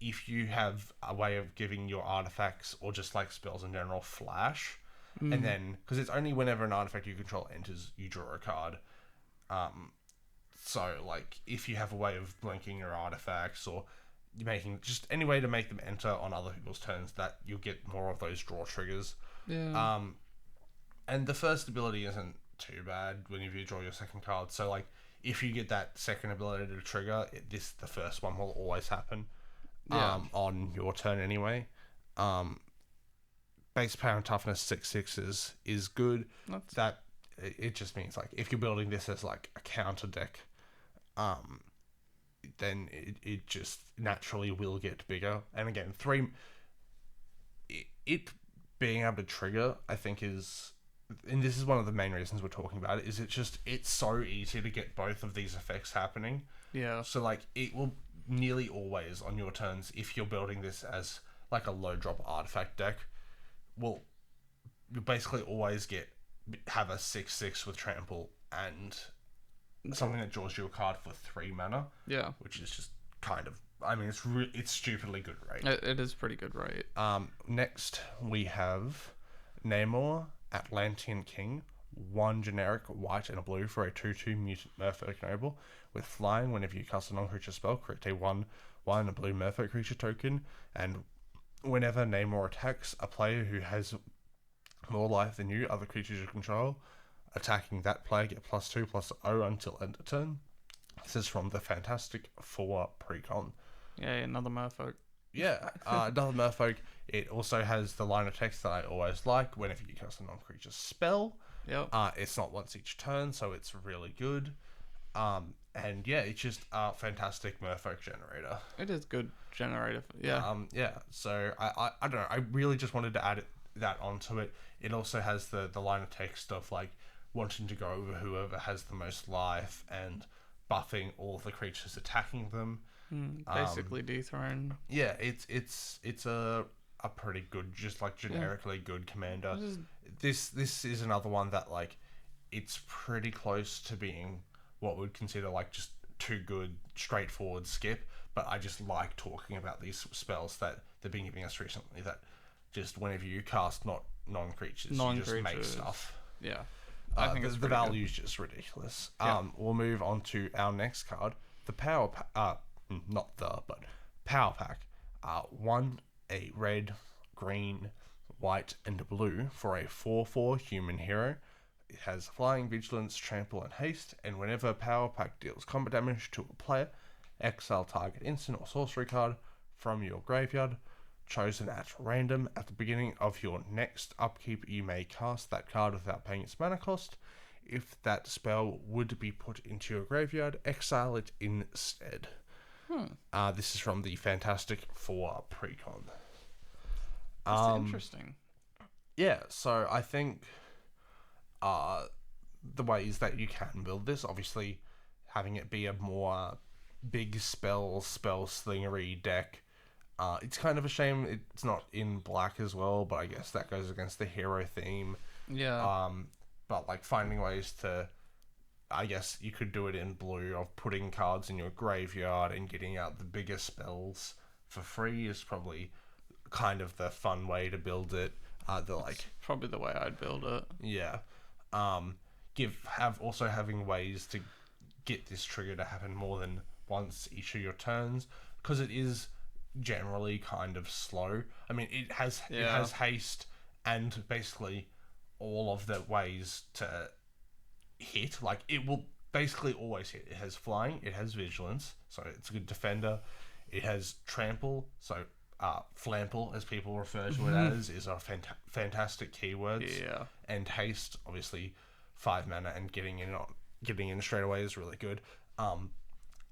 if you have a way of giving your artifacts or just like spells in general flash. And then, because it's only whenever an artifact you control enters, you draw a card. So, like, if you have a way of blinking your artifacts or making just any way to make them enter on other people's turns, that you'll get more of those draw triggers. Yeah. And the first ability isn't too bad whenever you draw your second card. So, like, if you get that second ability to trigger, the first one will always happen. Yeah. on your turn anyway. Um, Base power and toughness 6/6s is good. That's That it just means like if you're building this as like a counter deck, um, then it just naturally will get bigger. And again, it being able to trigger, I think is, and this is one of the main reasons we're talking about it, is it's so easy to get both of these effects happening. yeah. So like it will nearly always on your turns, if you're building this as like a low drop artifact deck, will you basically always have a 6/6 with trample and something that draws you a card for 3 mana, Yeah. which is just kind of, I mean, it's stupidly good, right? It is pretty good, right? Next we have Namor, Atlantean King, 1 generic white and a blue for a 2/2 mutant merfolk noble with flying. Whenever you cast a non-creature spell, create a 1/1 blue merfolk creature token, and whenever Namor attacks a player who has more life than you, other creatures you control, attacking that player get +2/+0 until end of turn. This is from the Fantastic Four precon. Yeah, another merfolk. Yeah, another merfolk. It also has the line of text that I always like. Whenever you cast a non-creature spell, Yep. it's not once each turn, so it's really good. And yeah, it's just a fantastic merfolk generator. It is good generator. Yeah. Yeah. So I don't know. I really just wanted to add that onto it. It also has the line of text of like wanting to go over whoever has the most life and buffing all the creatures attacking them. Basically dethrone. Yeah, it's a pretty good, just like generically good commander. This is another one that like it's pretty close to being what we'd consider like just too good, straightforward skip. But I just like talking about these spells that they've been giving us recently. That just whenever you cast not non-creatures, you just make stuff. Yeah. I think the value is just ridiculous. We'll move on to our next card, the power. But power pack. 1 a red, green, white, and blue for a 4/4 human hero. It has flying, vigilance, trample, and haste. And whenever power pack deals combat damage to a player, exile target instant or sorcery card from your graveyard, chosen at random. At the beginning of your next upkeep, you may cast that card without paying its mana cost. If that spell would be put into your graveyard, exile it instead. This is from the Fantastic Four precon. That's interesting. Yeah, so I think the ways that you can build this, obviously having it be a more big spell slingery deck. It's kind of a shame it's not in black as well, but I guess that goes against the hero theme. Yeah. But like finding ways to, I guess you could do it in blue, of putting cards in your graveyard and getting out the bigger spells for free is probably kind of the fun way to build it. Probably the way I'd build it. Yeah. Having ways to get this trigger to happen more than once each of your turns, because it is generally kind of slow. I mean, it has haste and basically all of the ways to hit. Like, it will basically always hit. It has flying, it has vigilance, so it's a good defender. It has trample, so flample, as people refer to it as, is a fantastic keywords. Yeah. And haste, obviously 5 mana and getting in straight away is really good.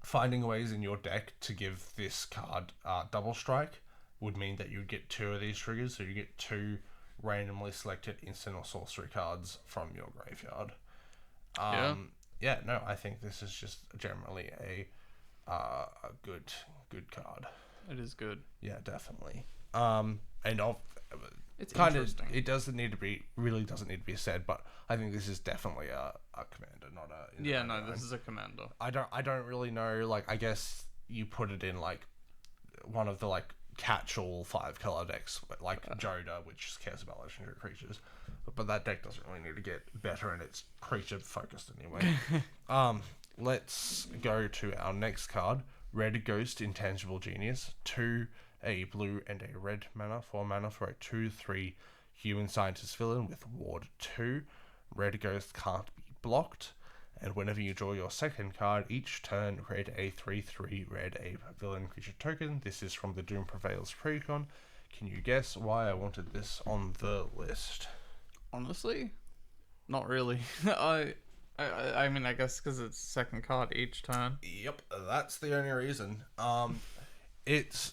Finding ways in your deck to give this card double strike would mean that you'd get 2 of these triggers, so you get 2 randomly selected instant or sorcery cards from your graveyard. I think this is just generally a good card. It is good. Yeah, definitely. It's kind of interesting. it doesn't need to be said, but I think this is definitely a commander, not a. This is a commander. I don't really know. Like, I guess you put it in like one of the like catch-all 5-color decks, like Joda, which cares about legendary creatures. But that deck doesn't really need to get better, and it's creature focused anyway. Let's go to our next card. Red Ghost, Intangible Genius. 2 a blue and a red mana, 4 mana for a 2/3 human scientist villain with ward 2. Red Ghost can't be blocked. And whenever you draw your second card, each turn create a 3/3 red ape villain creature token. This is from the Doom Prevails precon. Can you guess why I wanted this on the list? Honestly, not really. I mean, I guess because it's second card each turn. Yep, that's the only reason. It's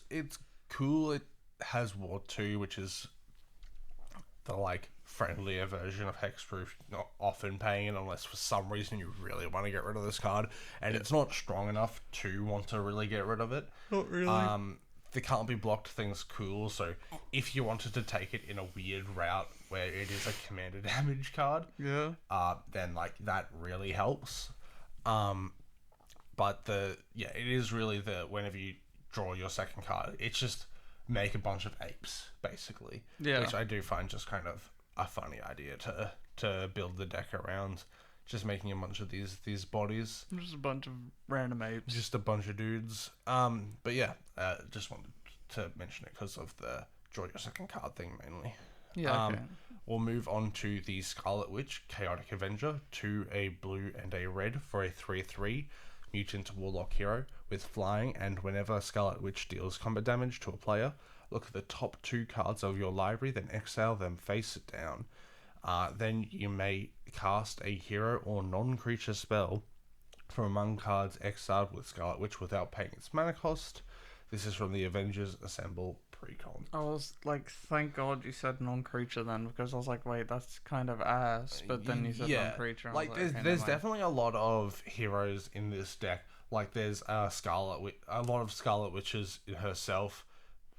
cool. It has Ward 2, which is the like friendlier version of Hexproof. Not often paying it unless for some reason you really want to get rid of this card, and it's not strong enough to want to really get rid of it. Not really. The can't be blocked thing's cool, so if you wanted to take it in a weird route where it is a commander damage card, Yeah. then like that really helps. But it is really the whenever you draw your second card, it's just make a bunch of apes basically, Yeah. which I do find just kind of a funny idea to build the deck around. Just making a bunch of these bodies, Just a bunch of random apes. just a bunch of dudes. But yeah, just wanted to mention it because of the draw your second card thing mainly. Yeah. Okay. We'll move on to the Scarlet Witch, Chaotic Avenger, 2 a blue and a red for a 3/3 mutant warlock hero with flying, and whenever Scarlet Witch deals combat damage to a player, look at the top 2 cards of your library, then exile them face down. Then you may cast a hero or non-creature spell from among cards exiled with Scarlet Witch without paying its mana cost. This is from the Avengers Assemble precon. I was like, thank God you said non-creature then, because I was like, wait, that's kind of ass. But then you said non-creature. And I Like was there's okay, there's never mind. definitely a lot of heroes in this deck. Like there's a lot of Scarlet Witches herself.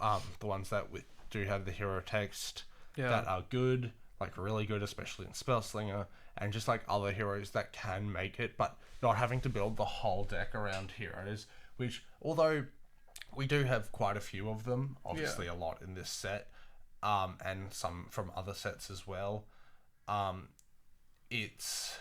The ones that do have the hero text that are good, like really good, especially in Spellslinger, and just like other heroes that can make it, but not having to build the whole deck around heroes. Which, although we do have quite a few of them, obviously a lot in this set, and some from other sets as well. It's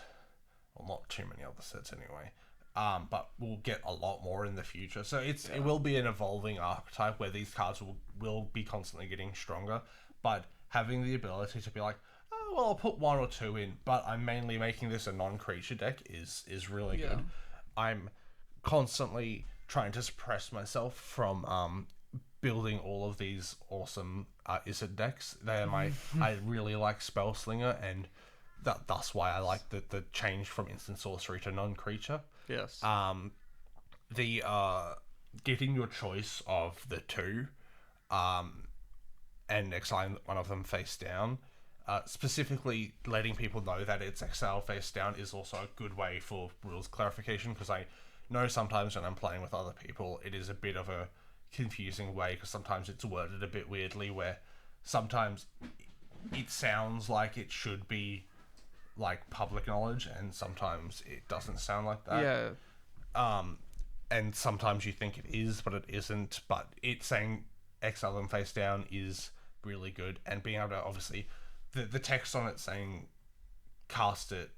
not too many other sets anyway. But we'll get a lot more in the future. So it will be an evolving archetype where these cards will be constantly getting stronger. But having the ability to be like, oh well, I'll put 1 or 2 in, but I'm mainly making this a non-creature deck is really good. I'm constantly trying to suppress myself from building all of these awesome Izzet decks. They are I really like Spellslinger, and that's why I like the change from instant sorcery to non-creature. Yes. The getting your choice of the 2, and exiling one of them face down. Specifically letting people know that it's exile face down is also a good way for rules clarification, because I know sometimes when I'm playing with other people it is a bit of a confusing way, because sometimes it's worded a bit weirdly where sometimes it sounds like it should be like public knowledge and sometimes it doesn't sound like that. Yeah. And sometimes you think it is but it isn't, but it saying exile them face down is really good, and being able to obviously the text on it saying cast it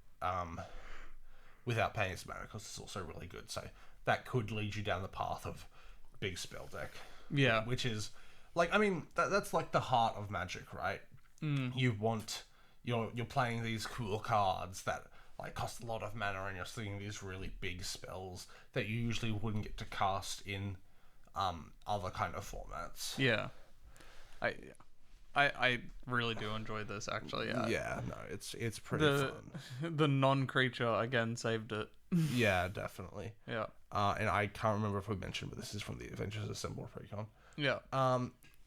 without paying its mana cost is also really good, so that could lead you down the path of big spell deck. Yeah. Which is like, I mean, that's like the heart of Magic, right? You want you're playing these cool cards that like cost a lot of mana, and you're seeing these really big spells that you usually wouldn't get to cast in other kind of formats. Yeah. I really do enjoy this actually. Yeah, no, it's pretty fun. The non-creature again saved it. Yeah, definitely. Yeah. And I can't remember if we mentioned, but this is from the Avengers Assemble precon. Yeah.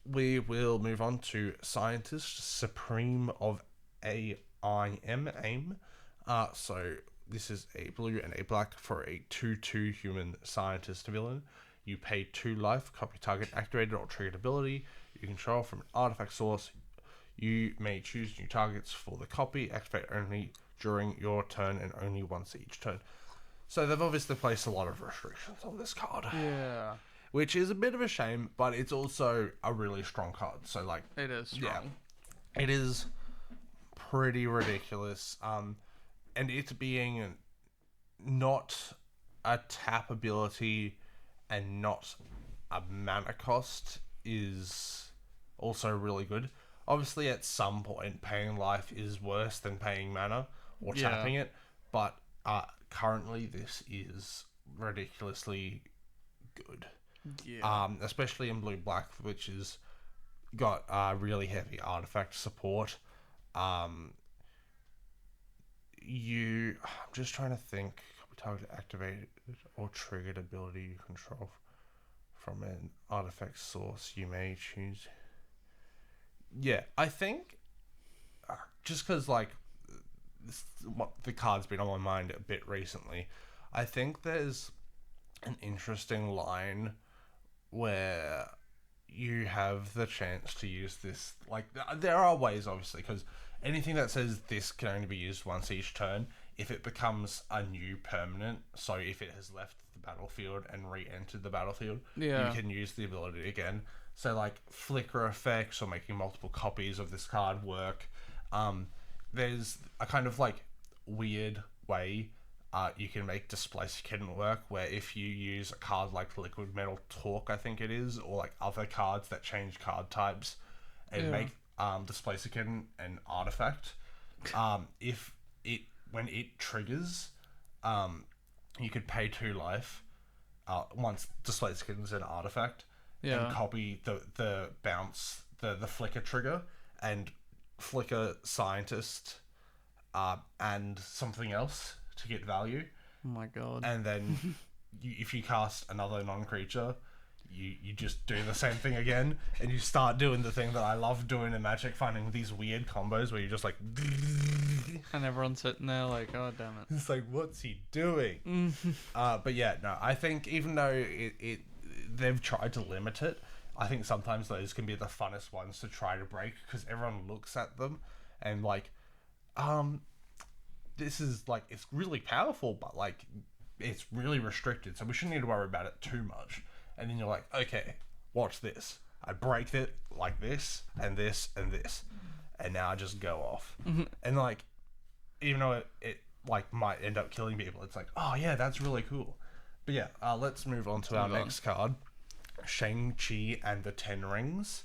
We will move on to Scientist Supreme of AIM. So this is a blue and a black for a 2/2 human scientist villain. You pay 2 life, copy target activated or triggered ability you control from an artifact source. You may choose new targets for the copy, activate only during your turn and only once each turn. So they've obviously placed a lot of restrictions on this card. Yeah. Which is a bit of a shame, but it's also a really strong card. So like, It is strong. yeah, it is pretty ridiculous. And it being not a tap ability and not a mana cost is also really good. Obviously, at some point, paying life is worse than paying mana or tapping it, but currently this is ridiculously good. Yeah. Especially in blue black, which has got really heavy artifact support. Um, I'm just trying to think. Target activated or triggered ability you control from an artifact source. You may choose. Yeah, I think just because like what the card's been on my mind a bit recently, I think there's an interesting line where you have the chance to use this. Like, there are ways, obviously, because anything that says this can only be used once each turn, if it becomes a new permanent, so if it has left the battlefield and re-entered the battlefield, Yeah. you can use the ability again. So, like, flicker effects or making multiple copies of this card work. There's a kind of, like, weird way you can make Displacer Kitten work, where if you use a card like Liquid Metal Talk, I think it is, or like other cards that change card types and make Displacer Kitten an artifact, if it when it triggers, you could pay 2 life once Displacer Kitten's an artifact, and copy the bounce the flicker trigger and flicker Scientist and something else to get value. Oh my god. And then if you cast another non-creature, you just do the same thing again, and you start doing the thing that I love doing in Magic, finding these weird combos where you're just like and everyone's sitting there like, oh damn it. It's like, what's he doing? But yeah, no, I think even though they've tried to limit it, I think sometimes those can be the funnest ones to try to break, because everyone looks at them and like, this is like, it's really powerful, but like it's really restricted, so we shouldn't need to worry about it too much. And then you're like, okay, watch this. I break it like this and this and this, and now I just go off. And like, even though it like might end up killing people, it's like, oh yeah, that's really cool. But yeah, let's move on to our next card, Shang-Chi and the Ten Rings.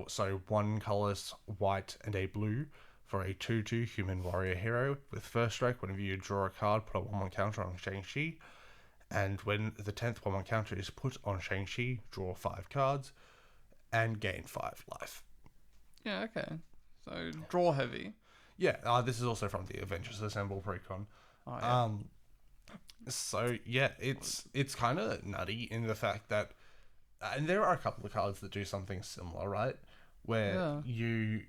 So 1 colorless, white and a blue for a 2/2 human warrior hero. With first strike, whenever you draw a card, put a 1/1 counter on Shang-Chi. And when the 10th 1/1 counter is put on Shang-Chi, draw 5 cards and gain 5 life. Yeah, okay. So draw heavy. Yeah, this is also from the Avengers Assemble precon. Oh, yeah. So yeah, it's kind of nutty in the fact that, and there are a couple of cards that do something similar, right? Where you,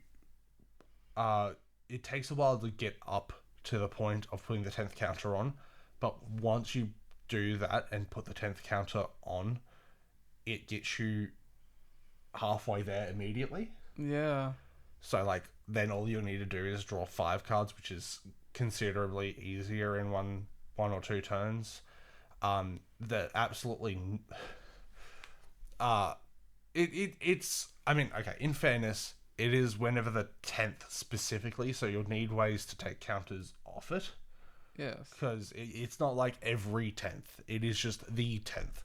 it takes a while to get up to the point of putting the 10th counter on, but once you do that and put the 10th counter on, it gets you halfway there immediately. Yeah. So like, then all you need to do is draw 5 cards, which is considerably easier in one or 2 turns. That absolutely it's, I mean, okay, in fairness, it is whenever the 10th specifically, so you'll need ways to take counters off it. Yes. Because it's not like every 10th, it is just the 10th.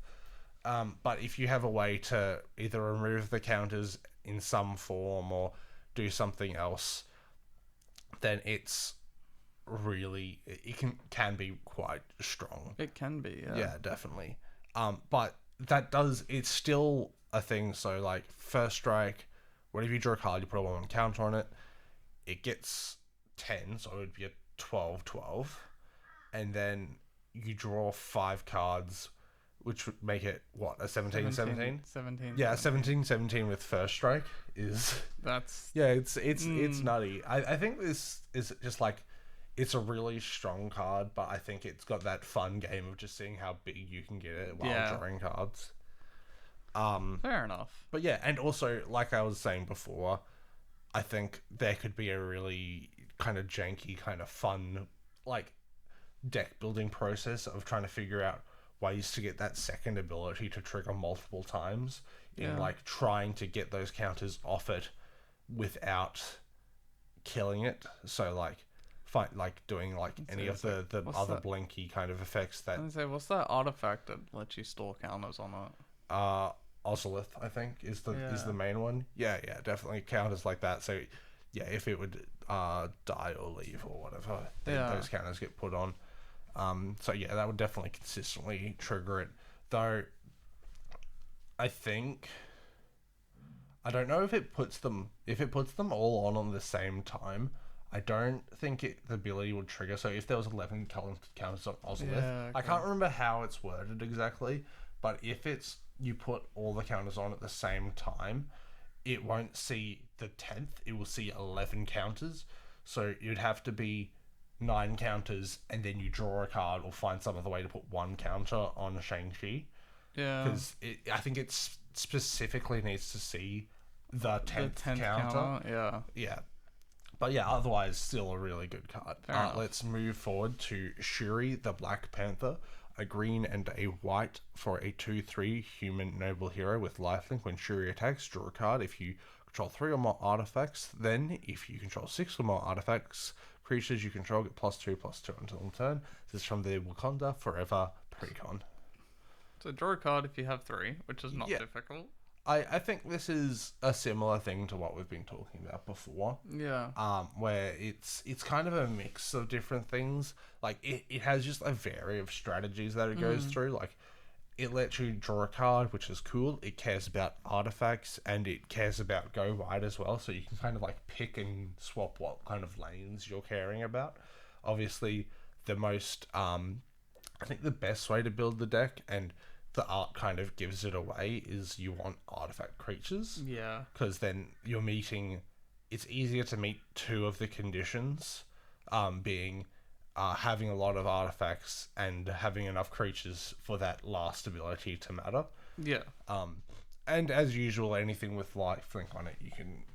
But if you have a way to either remove the counters in some form or do something else, then it's really, it can be quite strong. It can be, yeah. Yeah, definitely. But it's still a thing. So like, first strike, whenever you draw a card, you put a 1/1 counter on it. It gets 10, so it would be a 12/12. And then you draw 5 cards, which would make it, what, a 17/17? 17. Yeah, 17/17 with first strike is... That's... Yeah, it's nutty. I think this is just like, it's a really strong card, but I think it's got that fun game of just seeing how big you can get it while drawing cards. Fair enough. But yeah, and also, like I was saying before, I think there could be a really kind of janky, kind of fun, like, deck building process of trying to figure out ways to get that second ability to trigger multiple times in like trying to get those counters off it without killing it. So like doing like any of the other blinky kind of effects that... I was gonna say, what's that artifact that lets you store counters on it? Ozolith, I think, is the main one. Yeah, definitely counters like that. So yeah, if it would die or leave or whatever, then those counters get put on. So yeah, that would definitely consistently trigger it. Though, I think I don't know if it puts them all on the same time. I don't think the ability would trigger. So if there was 11 counters on Ozolith, Yeah, I okay. can't remember how it's worded exactly, but if it's you put all the counters on at the same time, it won't see the 10th. It will see 11 counters. So you'd have to be 9 counters, and then you draw a card or find some other way to put one counter on Shang-Chi. Yeah. Because I think it specifically needs to see the 10th, 10th counter. Yeah. Yeah. But yeah, otherwise, still a really good card. Fair enough. Let's move forward to Shuri, the Black Panther. A green and a white for a 2/3 human noble hero with lifelink. When Shuri attacks, draw a card. If you control 3 or more artifacts, then if you control 6 or more artifacts, creatures you control get +2/+2 until end turn. This is from the Wakanda Forever precon. So draw a card if you have 3, which is not Yeah. difficult. I think this is a similar thing to what we've been talking about before. Yeah. Where it's kind of a mix of different things. Like it has just a variety of strategies that it goes through. Like it lets you draw a card, which is cool. It cares about artifacts and it cares about go wide as well. So you can kind of like pick and swap what kind of lanes you're caring about. Obviously, the most I think the best way to build the deck, and the art kind of gives it away, is you want artifact creatures. Yeah. Because then you're meeting, it's easier to meet 2 of the conditions, being having a lot of artifacts and having enough creatures for that last ability to matter. Yeah. And as usual, anything with lifelink on it, you can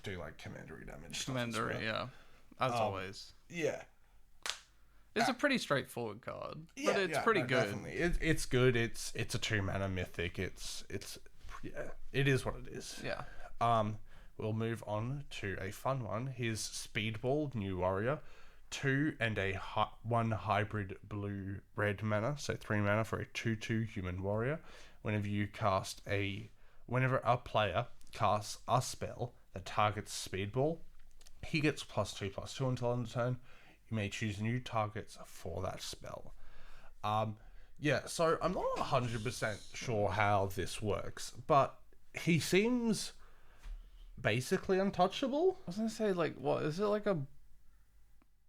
do like commandery damage. Commander, yeah. As always. Yeah. It's a pretty straightforward card, but it's yeah, pretty no, good. Definitely. It's good. It's a 2-mana mythic. It's it is what it is. Yeah. We'll move on to a fun one. Here's Speedball, New Warrior. 2 and a 1 hybrid blue-red mana, so 3 mana for a 2/2 human warrior. Whenever a player casts a spell that targets Speedball, he gets +2/+2 until end of turn. You may choose new targets for that spell. Yeah, so I'm not 100% sure how this works, but he seems basically untouchable. I was gonna say, like, what is it, like a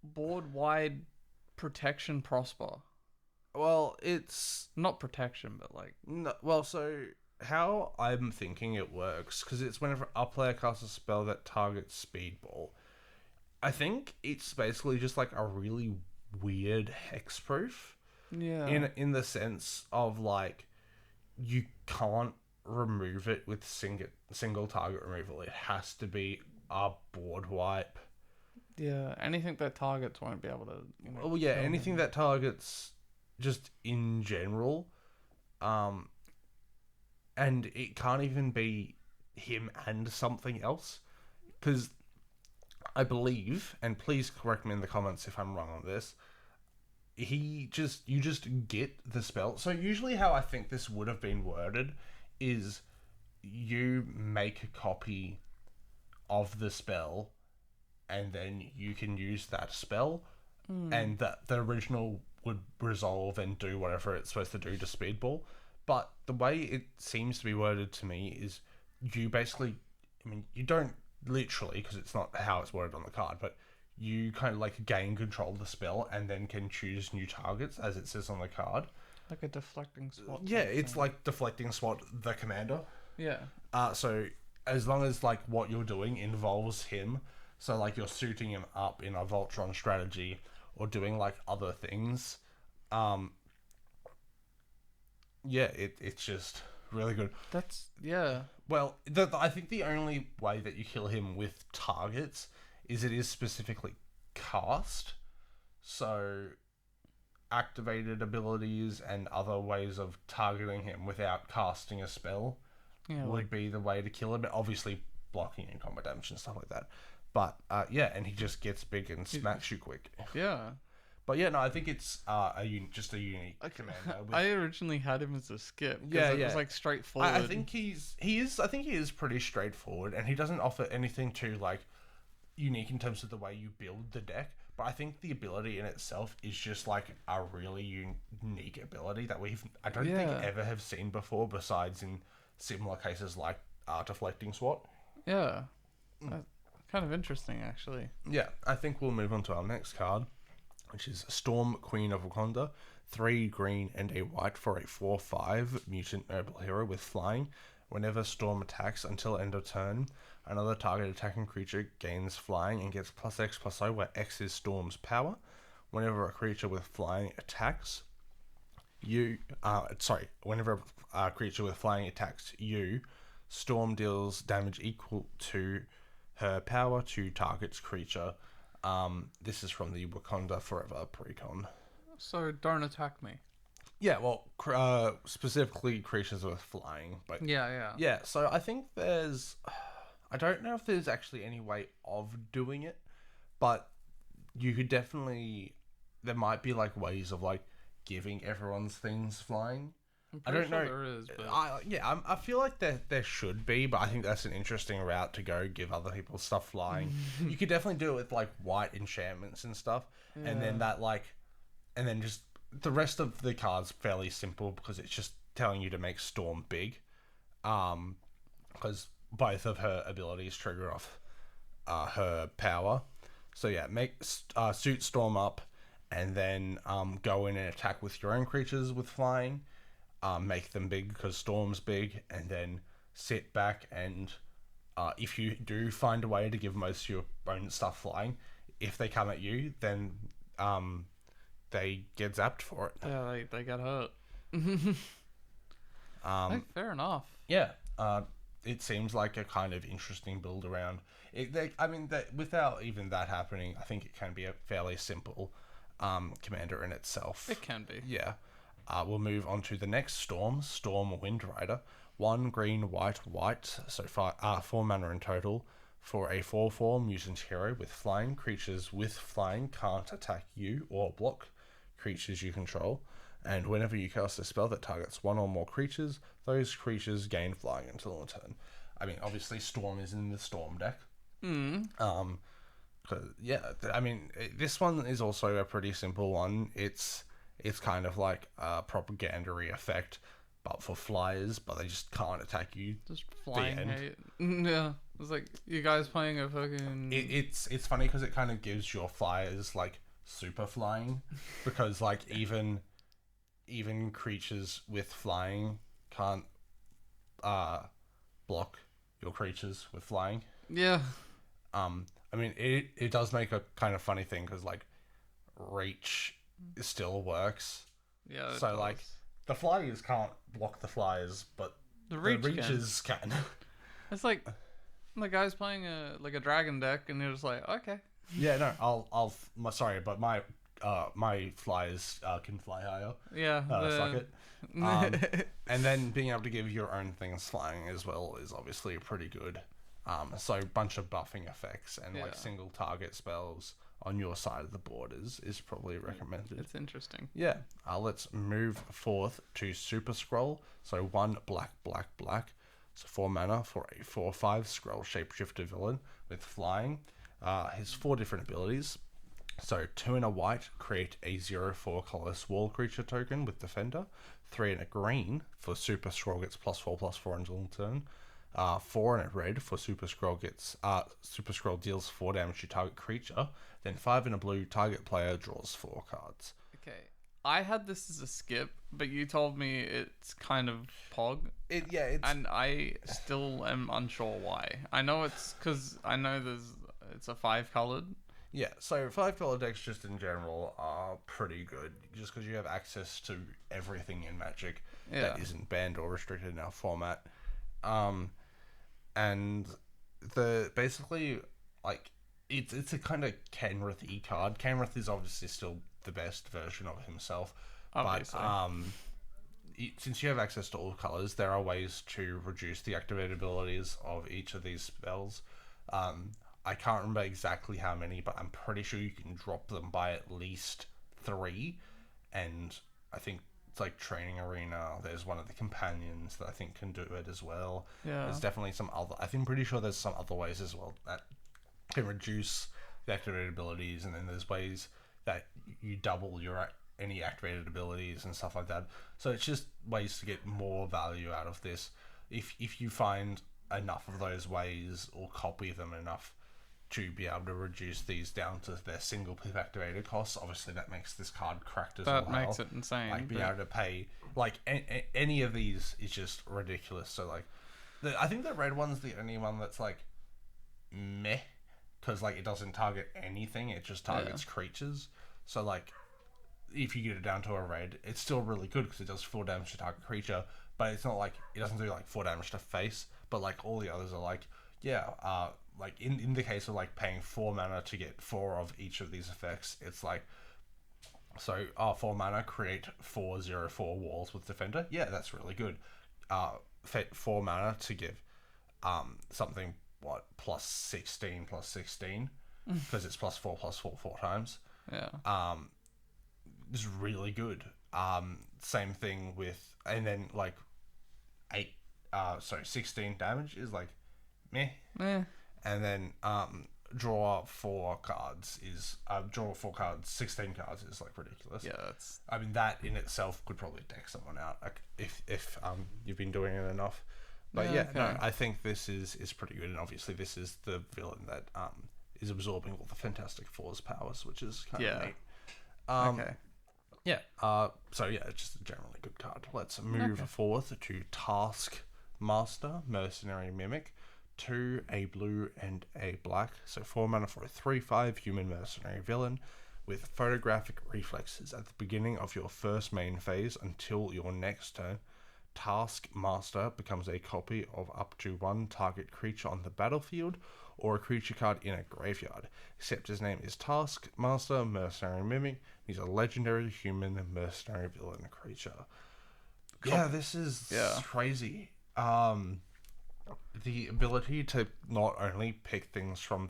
board-wide protection prosper? Well, it's Not protection, but like, no, well. So how I'm thinking it works, because it's whenever a player casts a spell that targets Speedball. I think it's basically just like a really weird hexproof. yeah, In the sense of like you can't remove it with single target removal. It has to be a board wipe. yeah. Anything that targets won't be able to. Oh yeah, kill anything him. that targets just in general, and it can't even be him and something else, because I believe, and please correct me in the comments if I'm wrong on this, you just get the spell. So usually how I think this would have been worded is you make a copy of the spell and then you can use that spell, and that the original would resolve and do whatever it's supposed to do to Speedball. But the way it seems to be worded to me is you basically, I mean, you don't literally, because it's not how it's worded on the card, but you kind of like gain control of the spell and then can choose new targets as it says on the card. Like a deflecting swat. Yeah, type it's thing. like deflecting SWAT the commander. Yeah. So as long as like what you're doing involves him, so like you're suiting him up in a Voltron strategy or doing like other things, yeah, it's just really good. That's yeah. Well, I think the only way that you kill him with targets is it is specifically cast. So activated abilities and other ways of targeting him without casting a spell Yeah. would Like be the way to kill him. Obviously blocking and combat damage and stuff like that. But yeah, and he just gets big and smacks you quick. yeah. But yeah, no, I think it's just a unique commander. With, I originally had him as a skip. 'Cause Yeah, it yeah. was like straightforward. I think he is pretty straightforward, and he doesn't offer anything too like unique in terms of the way you build the deck. But I think the ability in itself is just like a really unique ability that I don't think Yeah. ever have seen before, besides in similar cases like deflecting SWAT. Yeah. That's kind of interesting, actually. Yeah, I think we'll move on to our next card, which is Storm Queen of Wakanda. 3 green and a white for a 4/5 mutant noble hero with flying. Whenever Storm attacks until end of turn, another target attacking creature gains flying and gets +X/+O, where X is Storm's power. Whenever a creature with flying attacks whenever a creature with flying attacks you, Storm deals damage equal to her power to target's creature. This is from the Wakanda Forever precon. So don't attack me. Yeah, well, specifically creatures with flying, but Yeah. yeah. So I think I don't know if there's actually any way of doing it, but you could definitely. There might be like ways of like giving everyone's things flying. I don't know. There is, but I feel like there should be, but I think that's an interesting route to go. Give other people stuff flying. You could definitely do it with like white enchantments and stuff, and then and then just the rest of the cards fairly simple because it's just telling you to make Storm big, because both of her abilities trigger off her power. So yeah, make suit Storm up, and then go in and attack with your own creatures with flying. Make them big because Storm's big, and then sit back and if you do find a way to give most of your own stuff flying, if they come at you, then they get zapped for it. yeah, they got hurt. Fair enough. Yeah, it seems like a kind of interesting build around it. Without even that happening, I think it can be a fairly simple commander in itself. It can be. Yeah. We'll move on to the next Storm Wind Rider. 1 green, white, so 4 mana in total for a 4/4 mutant hero with flying. Creatures with flying can't attack you or block creatures you control. And whenever you cast a spell that targets one or more creatures, those creatures gain flying until a turn. I mean, obviously, Storm is in the Storm deck. This one is also a pretty simple one. It's kind of like a propaganda-y effect, but for flyers, but they just can't attack you. Just flying hate. Yeah. It's like, you guys playing a fucking... It's funny because it kind of gives your flyers, like, super flying. Because, like, even creatures with flying can't block your creatures with flying. Yeah. It does make a kind of funny thing because, like, reach still works. Yeah. So like the flyers can't block the flyers, but the reaches can. It's like the guy's playing a dragon deck, and you're just like, okay. Yeah, no, my flyers can fly higher. Yeah. Fuck it. And then being able to give your own things flying as well is obviously pretty good. So a bunch of buffing effects and like single target spells on your side of the board is probably recommended. It's interesting. Yeah. Let's move forth to Super Scroll. So 1 black. So 4 mana for a 4/5 Scroll shapeshifter villain with flying. Has 4 different abilities. So 2 and a white, create a 0/4 colorless wall creature token with Defender. 3 and a green for Super Scroll gets +4/+4 until turn. 4 and a red for Super Scroll deals 4 damage to target creature. Then 5 and a blue, target player draws 4 cards. Okay, I had this as a skip, but you told me it's kind of pog. And I still am unsure why. I know it's because it's a 5-colored. Yeah, so 5-color decks just in general are pretty good, just because you have access to everything in Magic that isn't banned or restricted in our format. And basically, like, it's a kind of Kenrith-y card. Kenrith is obviously still the best version of himself, obviously. But since you have access to all colors, there are ways to reduce the activated abilities of each of these spells. I can't remember exactly how many, but I'm pretty sure you can drop them by at least 3. And I think it's like Training Arena. There's one of the companions that I think can do it as well. Yeah. There's definitely some other... I'm pretty sure there's some other ways as well that can reduce the activated abilities, and then there's ways that you double your any activated abilities and stuff like that. So it's just ways to get more value out of this. If you find enough of those ways or copy them enough to be able to reduce these down to their single pip activated costs, obviously that makes this card cracked as well. That makes it insane. Like being able to pay like any of these is just ridiculous. So like, I think the red one's the only one that's like meh, because like it doesn't target anything, it just targets creatures. So like, if you get it down to a red, it's still really good because it does 4 damage to target creature, but it's not like it doesn't do like 4 damage to face. But like all the others are like, like in the case of like paying 4 mana to get 4 of each of these effects, it's like, so 4 mana, create 4/0/4 walls with defender. Yeah, that's really good. 4 mana to give something plus 16 because it's +4/+4 4 times. Yeah. Is really good. Same thing with, and then like 16 damage is like meh. And then draw 4 cards is 16 cards is like ridiculous. Yeah, that's. I mean, that in itself could probably deck someone out, like if you've been doing it enough. But no, I think this is pretty good, and obviously this is the villain that is absorbing all the Fantastic Four's powers, which is kind of neat. Okay. Yeah. So yeah, it's just a generally good card. Let's move forth to Taskmaster, Mercenary Mimic. 2, a blue and a black. So 4 mana for a 3/5 human mercenary villain with photographic reflexes. At the beginning of your first main phase until your next turn, Taskmaster becomes a copy of up to 1 target creature on the battlefield or a creature card in a graveyard, except his name is Taskmaster, Mercenary Mimic. He's a legendary human mercenary villain creature. Yeah, this is crazy. The ability to not only pick things from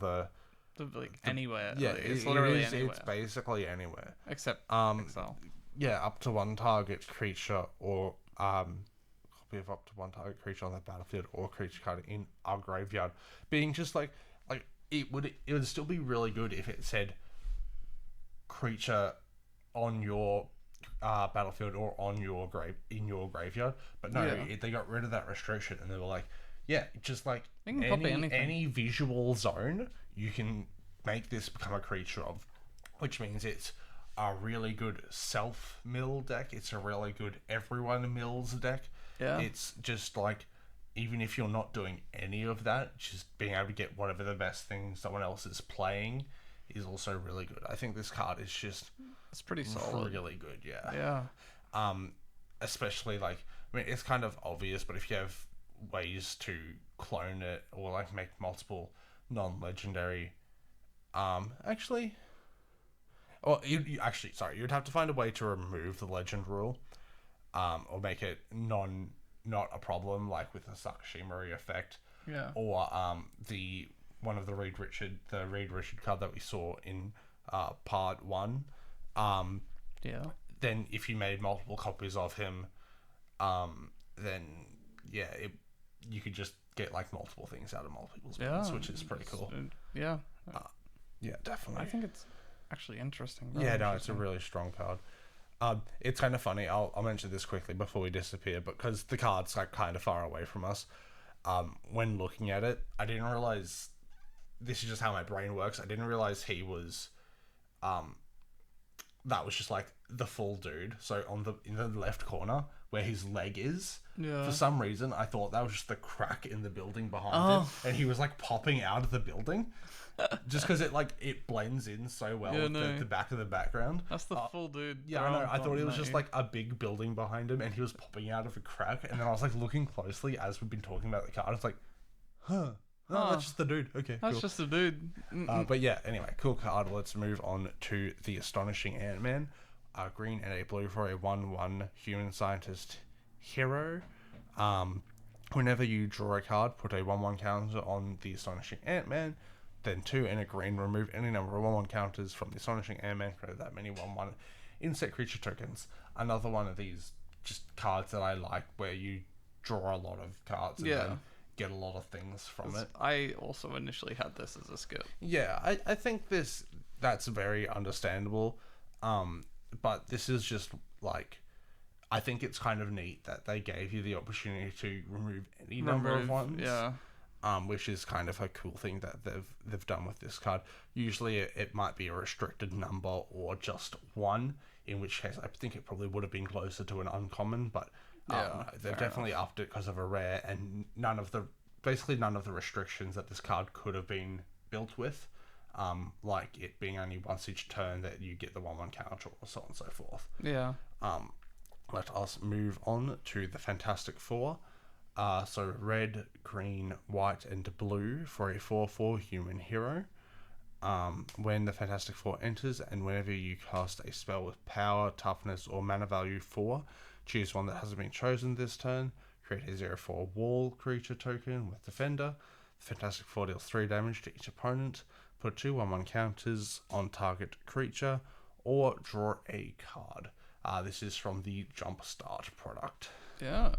anywhere. Yeah, it's literally anywhere. It's basically anywhere. Except Excel. Yeah, up to 1 target creature or copy of up to 1 target creature on the battlefield or creature card in our graveyard. Being just like it would still be really good if it said creature on your battlefield or on your graveyard. But no, they got rid of that restriction and they were like, yeah, just like any visual zone, you can make this become a creature of, which means it's a really good self-mill deck. It's a really good everyone mills deck. Yeah. It's just like, even if you're not doing any of that, just being able to get whatever the best thing someone else is playing is also really good. I think this card is just... It's pretty solid. Really good, yeah. Yeah. Especially like, I mean, it's kind of obvious, but if you have ways to clone it or like make multiple non-legendary, you'd have to find a way to remove the legend rule, or make it not a problem, like with the Sakashimori effect, or one of the Reed Richard card that we saw in part 1. Then if you made multiple copies of him, then you could just get like multiple things out of multiple spells, which is pretty cool. Yeah, definitely. I think it's actually interesting. It's a really strong card. It's kind of funny. I'll mention this quickly before we disappear, because the card's like kind of far away from us. When looking at it, I didn't realize. This is just how my brain works. I didn't realize he was, that was just like the full dude. So in the left corner where his leg is, for some reason I thought that was just the crack in the building behind him, and he was like popping out of the building, just because it blends in so well with the back of the background. That's the full dude. Yeah, I know. I thought it was just like a big building behind him, and he was popping out of a crack. And then I was like looking closely as we've been talking about the card. I was like, huh. No, that's just the dude. Okay, that's cool. just the dude. But yeah, anyway, cool card. Let's move on to the Astonishing Ant-Man. Green and a blue for a 1/1 human scientist hero. Whenever you draw a card, put a 1/1 counter on the Astonishing Ant-Man. Then 2 and a green, remove any number of 1/1 counters from the Astonishing Ant-Man. Create that many 1/1 insect creature tokens. Another one of these just cards that I like, where you draw a lot of cards and then get a lot of things from it. I also initially had this as a skip. Yeah, I think that's very understandable. But this is just like, I think it's kind of neat that they gave you the opportunity to remove any number of ones. Yeah. Which is kind of a cool thing that they've done with this card. Usually it might be a restricted number or just one, in which case I think it probably would have been closer to an uncommon, but they've definitely upped it because of a rare, and basically none of the restrictions that this card could have been built with, like it being only once each turn that you get the 1/1 counter or so on and so forth. Yeah. Let us move on to the Fantastic Four. So red, green, white, and blue for a 4/4 human hero. When the Fantastic Four enters, and whenever you cast a spell with power, toughness, or mana value 4, choose one that hasn't been chosen this turn. Create a 0/4 wall creature token with Defender. The Fantastic Four deals 3 damage to each opponent. Put 2 1/1 counters on target creature, or draw a card. This is from the Jumpstart product. Yeah.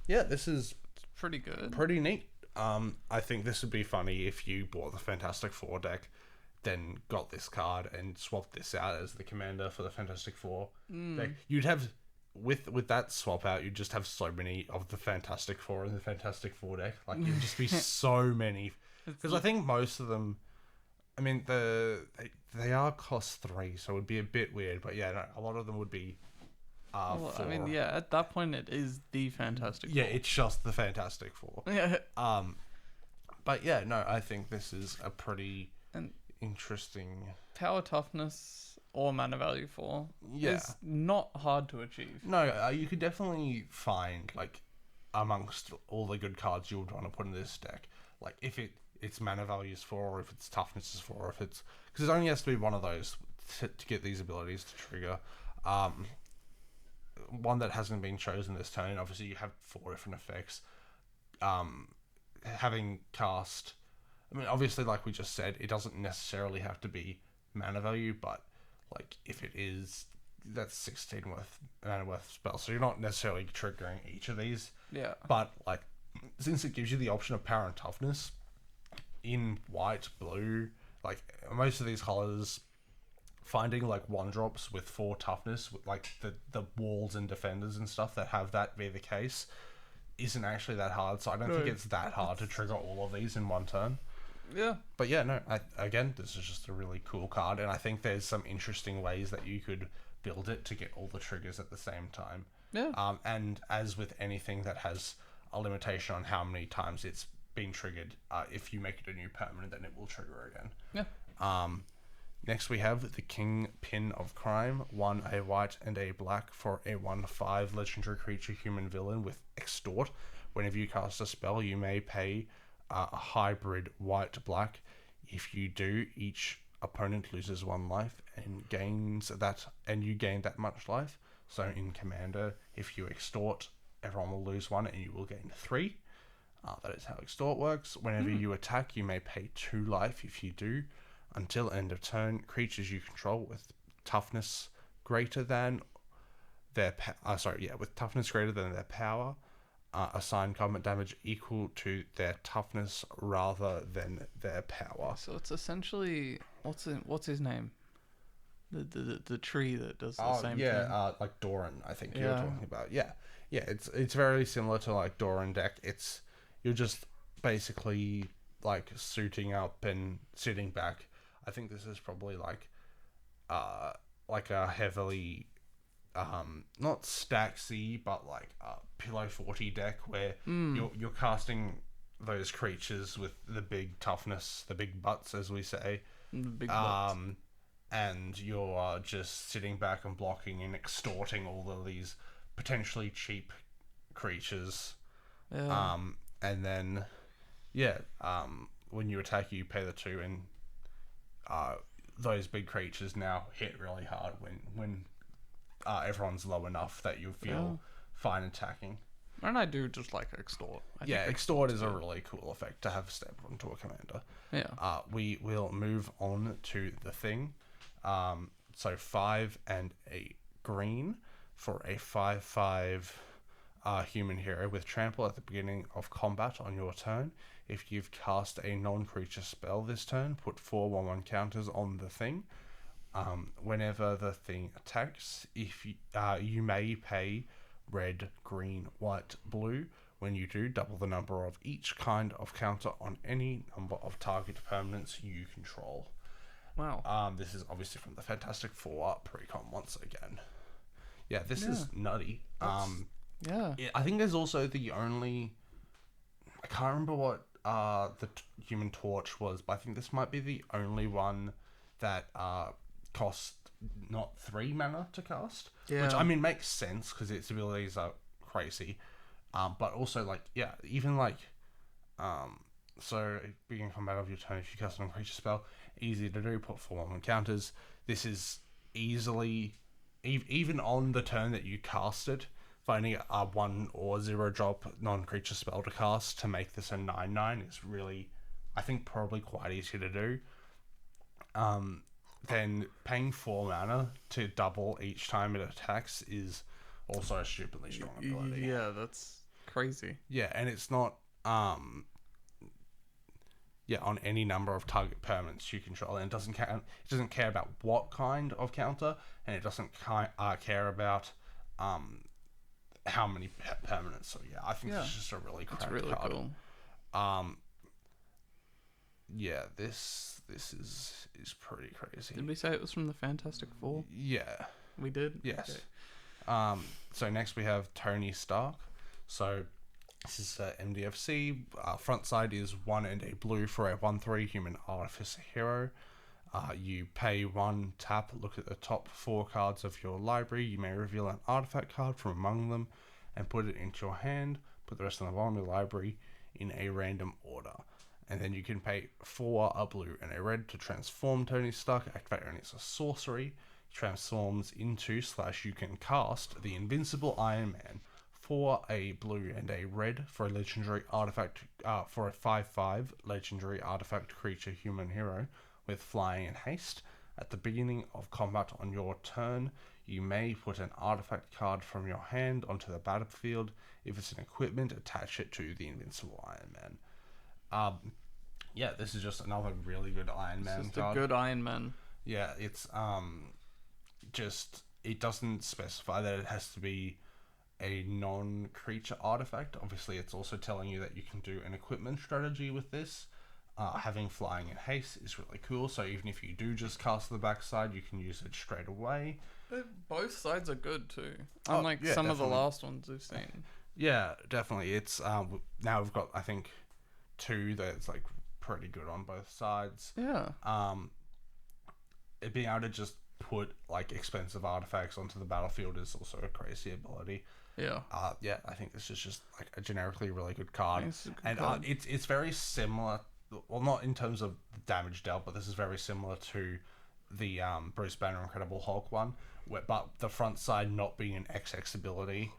Yeah, this is Pretty good. pretty neat. I think this would be funny if you bought the Fantastic Four deck, then got this card and swapped this out as the commander for the Fantastic Four deck. You'd have, with that swap out, you'd just have so many of the Fantastic Four in the Fantastic Four deck. Like, it'd just be so many. Because I think most of them, I mean, they are cost 3, so it would be a bit weird. But yeah, no, a lot of them would be. Well, I mean, yeah, at that point it is the Fantastic Four. Yeah, it's just the Fantastic Four. Yeah. But yeah, no, I think this is a pretty And interesting. power, toughness, or mana value 4 Yeah. is not hard to achieve. No, you could definitely find, like, amongst all the good cards you would want to put in this deck, like, if its mana value is 4, or if its toughness is 4, or if it's... Because it only has to be one of those to get these abilities to trigger. One that hasn't been chosen this turn, obviously you have 4 different effects. Having cast... I mean, obviously, like we just said, it doesn't necessarily have to be mana value, but, like, if it is... That's 16 mana worth spell, so you're not necessarily triggering each of these. Yeah. But, like, since it gives you the option of power and toughness in white, blue, like, most of these colors, finding, like, 1-drops with 4 toughness, with, like, the walls and defenders and stuff that have that be the case, isn't actually that hard. So I don't think it's that hard to trigger all of these in one turn. Yeah. But yeah, no, again, this is just a really cool card, and I think there's some interesting ways that you could build it to get all the triggers at the same time. Yeah. And as with anything that has a limitation on how many times it's been triggered, if you make it a new permanent, then it will trigger again. Yeah. Next we have the Kingpin of Crime, 1 a white and a black for a 1/5 legendary creature human villain with Extort. Whenever you cast a spell, you may pay a hybrid white-black. If you do, each opponent loses 1 life and you gain that much life. So in Commander, if you Extort, everyone will lose 1 and you will gain 3. That is how Extort works. Whenever you attack, you may pay 2 life. If you do, until end of turn, creatures you control with toughness greater than their with toughness greater than their power, assign combat damage equal to their toughness rather than their power. So it's essentially what's his name? The tree that does the same thing. Like Doran, I think you were talking about. Yeah, it's very similar to like Doran deck. You're just basically like suiting up and sitting back. I think this is probably like a heavily not stacksy, but like a pillow 40 deck where you're casting those creatures with the big toughness, the big butts as we say. The big butts. And you're just sitting back and blocking and extorting all of these potentially cheap creatures. Yeah. And then when you attack, you pay the 2, and those big creatures now hit really hard when everyone's low enough that you feel fine attacking. And I do just like Extort. Extort is a really cool effect to have step onto a commander. Yeah. We will move on to the Thing. So 5 and a green for a 5/5 human hero with trample at the beginning of combat on your turn. If you've cast a non-creature spell this turn, put 4/1/1 counters on the thing. Whenever the thing attacks, if you may pay red, green, white, blue. When you do, double the number of each kind of counter on any number of target permanents you control. Wow. This is obviously from the Fantastic Four precon once again. Yeah, this is nutty. Yeah. I think there's also the only. I can't remember what the Human Torch was, but I think this might be the only one that costs not 3 mana to cast. Yeah. Which, I mean, makes sense because its abilities are crazy. But also, like, yeah, even like. So, begin combat of your turn if you cast a non-creature spell. Easy to do, put 4/1 counters. This is easily. Even on the turn that you cast it, finding a 1 or 0 drop non-creature spell to cast to make this a 9/9 is really, I think, probably quite easy to do. Then paying 4 mana to double each time it attacks is also a stupidly strong ability. Yeah, that's crazy. Yeah, and it's not on any number of target permanents you control, and it doesn't care about what kind of counter, and it doesn't care about how many permanents. So yeah, I think it's just a really crack really card. Cool. Yeah, this is pretty crazy. Did we say it was from the Fantastic Four? Yeah, We did. yes. Okay. So next we have Tony Stark. So this is MDFC. Front side is 1 and a blue for a 1/3 human artificer hero. You pay 1 tap, look at the top 4 cards of your library. You may reveal an artifact card from among them and put it into your hand. Put the rest on the bottom of the library in a random order. And then you can pay 4, a blue and a red to transform Tony Stark. Activate only as a sorcery. Transforms into / you can cast the Invincible Iron Man. 4, a blue and a red for a legendary artifact, for a 5/5 legendary artifact creature human hero with flying and haste. At the beginning of combat on your turn, you may put an artifact card from your hand onto the battlefield. If it's an equipment, attach it to the Invincible Iron Man. Yeah, this is just another really good Iron Man Just card. a good Iron Man. Yeah, it's just it doesn't specify that it has to be a non-creature artifact. Obviously, it's also telling you that you can do an equipment strategy with this. Having flying and haste is really cool, so even if you do just cast the backside, you can use it straight away. Both sides are good too. Unlike some of the last ones we've seen. Yeah, definitely. It's now we've got, I think, 2 that's like pretty good on both sides. Yeah. Being able to just put like expensive artifacts onto the battlefield is also a crazy ability. Yeah. Yeah, I think this is just like a generically really good card. It's a good And card. it's very similar, well, not in terms of damage dealt, but this is very similar to the Bruce Banner Incredible Hulk one, but the front side not being an XX ability,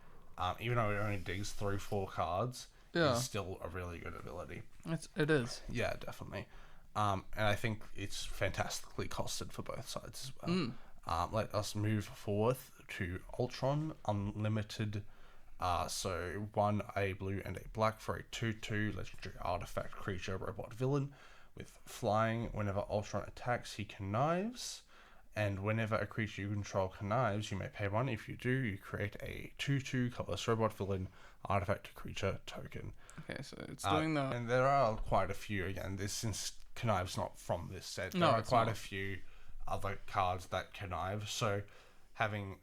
even though it only digs through 4 cards, is still a really good ability. It is. Yeah, definitely. And I think it's fantastically costed for both sides as well. Let us move forth to Ultron Unlimited. So 1, a blue and a black for a 2/2 legendary artifact creature robot villain with flying. Whenever Ultron attacks, he connives. And whenever a creature you control connives, you may pay 1. If you do, you create a 2/2 colorless robot villain artifact creature token. Okay, so it's doing that. And there are quite a few, again, this since connive's not from this set, there No, are it's quite not. a few other cards that connive, so having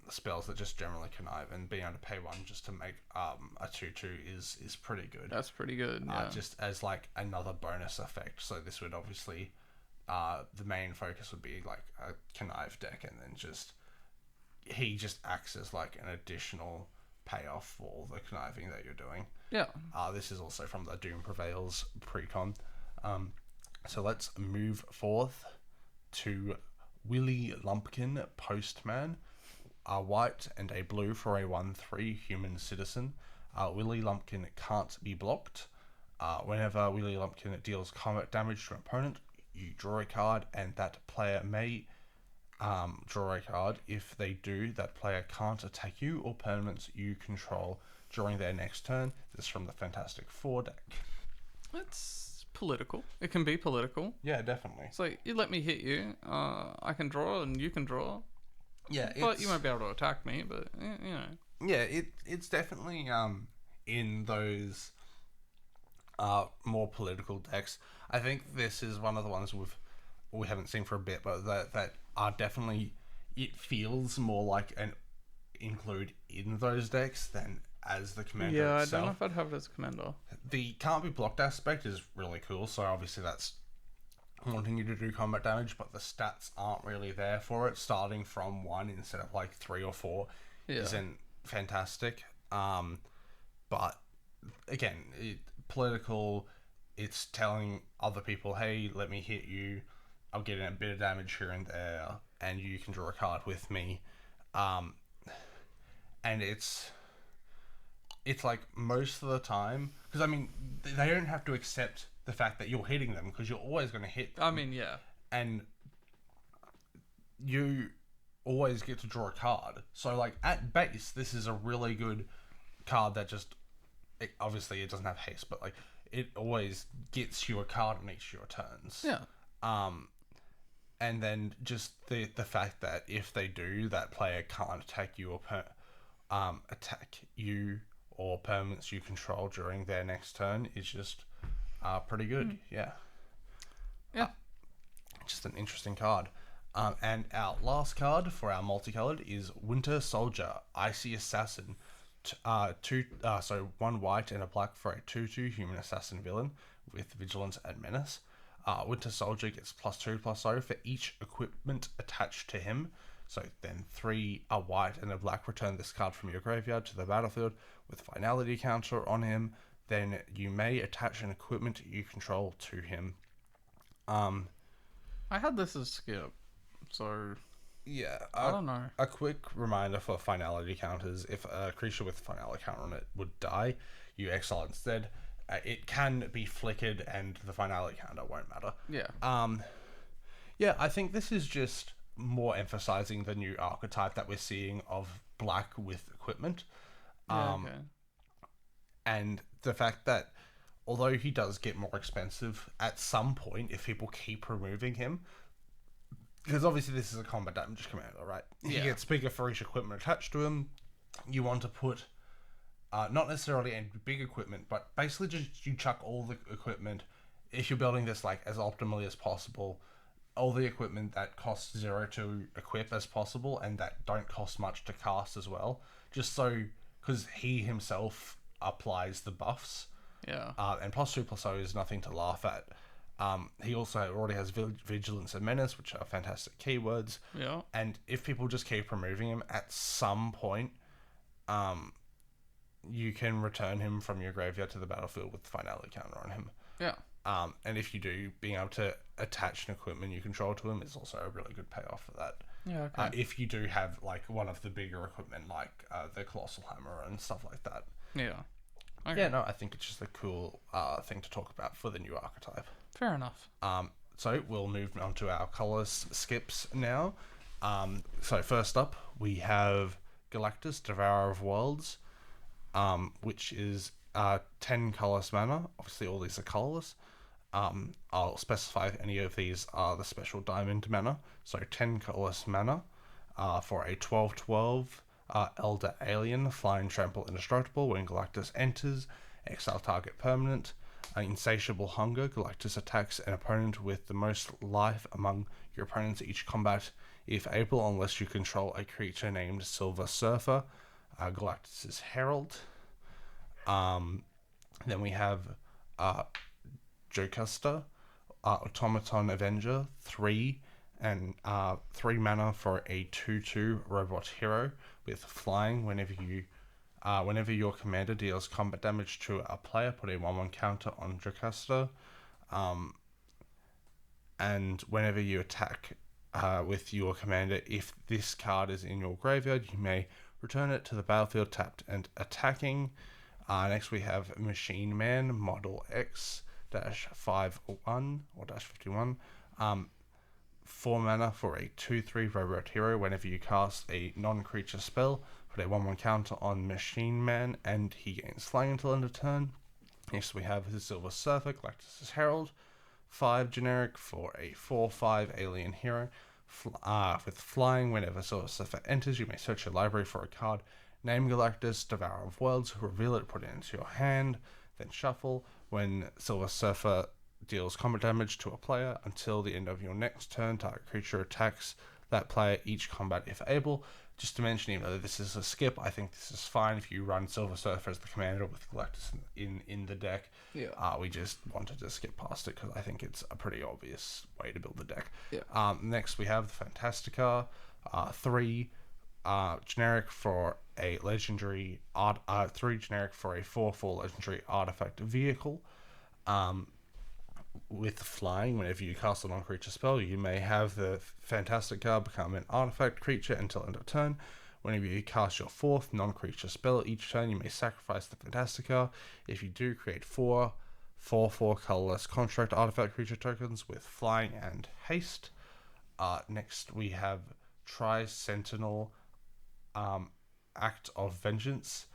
spells that just generally connive and being able to pay 1 just to make a 2/2 is pretty good. That's pretty good. Yeah. Just as like another bonus effect. So this would obviously the main focus would be like a connive deck, and then he just acts as like an additional payoff for all the conniving that you're doing. Yeah. This is also from the Doom Prevails precon. So let's move forth to Willy Lumpkin Postman. A white and a blue for a 1/3 human citizen. Willy Lumpkin can't be blocked. Whenever Willy Lumpkin deals combat damage to an opponent, you draw a card, and that player may draw a card. If they do, that player can't attack you or permanents you control during their next turn. This is from the Fantastic Four deck. It's political. It can be political. Yeah, definitely. So you let me hit you. I can draw and you can draw. Yeah, But you won't be able to attack me. But you know. Yeah, it's definitely in those more political decks. I think this is one of the ones we haven't seen for a bit, but that are definitely, it feels more like an include in those decks than as the commander Yeah, itself. I don't know if I'd have it as commander. The can't be blocked aspect is really cool, so obviously that's wanting you to do combat damage, but the stats aren't really there for it. Starting from 1 instead of like 3 or 4 isn't fantastic. But again, political, it's telling other people, hey, let me hit you, I'll get in a bit of damage here and there, and you can draw a card with me. And it's like most of the time, because I mean, they don't have to accept the fact that you're hitting them, because you're always going to hit them. I mean, yeah. And you always get to draw a card. So, like, at base, this is a really good card that just, obviously it doesn't have haste, but like, it always gets you a card on each of your turns. Yeah. And then just the fact that if they do, that player can't attack you or attack you or permanents you control during their next turn is just pretty good. Yeah. Just an interesting card. And our last card for our multicolored is Winter Soldier, Icy Assassin. 1 white and a black for a 2/2 human assassin villain with vigilance and menace. Winter Soldier gets +2/+0 for each equipment attached to him. So then 3 a white and a black, return this card from your graveyard to the battlefield with finality counter on him. Then you may attach an equipment you control to him. I had this as skip, so yeah, I don't know. A quick reminder for finality counters: if a creature with finality counter on it would die, you exile instead. It can be flickered, and the finality counter won't matter. Yeah. Yeah, I think this is just more emphasizing the new archetype that we're seeing of black with equipment. Okay. And the fact that although he does get more expensive at some point if people keep removing him, because obviously this is a combat damage commander, right? Yeah. He gets bigger for each equipment attached to him. You want to put not necessarily a big equipment, but basically just you chuck all the equipment, if you're building this like as optimally as possible, all the equipment that costs 0 to equip as possible and that don't cost much to cast as well, just so, because he himself applies the buffs. Yeah. And +2/+0 is nothing to laugh at. He also already has vigilance and menace, which are fantastic keywords. Yeah. And if people just keep removing him, at some point, you can return him from your graveyard to the battlefield with the finality counter on him. Yeah. And if you do, being able to attach an equipment you control to him is also a really good payoff for that. Yeah. Okay. If you do have like one of the bigger equipment, like the Colossal Hammer and stuff like that. Yeah. Okay. Yeah, no, I think it's just a cool thing to talk about for the new archetype. Fair enough. So we'll move on to our colours skips now. So first up, we have Galactus, Devourer of Worlds, which is 10 colourless mana. Obviously, all these are colourless. I'll specify if any of these are the special diamond mana. So 10 colourless mana for a 12/12 Elder Alien, Flying, Trample, Indestructible. When Galactus enters, exile target permanent. Insatiable Hunger, Galactus attacks an opponent with the most life among your opponents each combat, if able, unless you control a creature named Silver Surfer. Galactus' Herald. Then we have Jocasta, Automaton Avenger, 3 and 3 mana for a 2/2 robot hero with flying. Whenever your commander deals combat damage to a player, put a 1/1 counter on Jocasta. And whenever you attack with your commander, if this card is in your graveyard, you may return it to the battlefield tapped and attacking. Next we have Machine Man, Model X-51 or -51. 4 mana for a 2/3 robot hero. Whenever you cast a non-creature spell, put a 1/1 counter on Machine Man, and he gains flying until end of turn. Next, we have the Silver Surfer, Galactus' Herald. 5 generic for a 4/5 alien hero. With flying, whenever Silver Surfer enters, you may search your library for a card. Name Galactus, Devourer of Worlds, reveal it, put it into your hand, then shuffle. When Silver Surfer deals combat damage to a player until the end of your next turn, target creature attacks that player each combat if able. Just to mention, even though this is a skip, I think this is fine if you run Silver Surfer as the commander with Galactus in the deck. Yeah. We just wanted to skip past it because I think it's a pretty obvious way to build the deck. Yeah. Next, we have the Fantastica, 3 generic for a legendary art. 3 generic for a 4/4 legendary artifact vehicle. With flying, whenever you cast a non-creature spell, you may have the Fantastic card become an artifact creature until end of turn. Whenever you cast your 4th non-creature spell each turn, you may sacrifice the Fantastica. If you do, create 4/4 colorless construct artifact creature tokens with flying and haste. Next, we have Tri-Sentinel Act of Vengeance.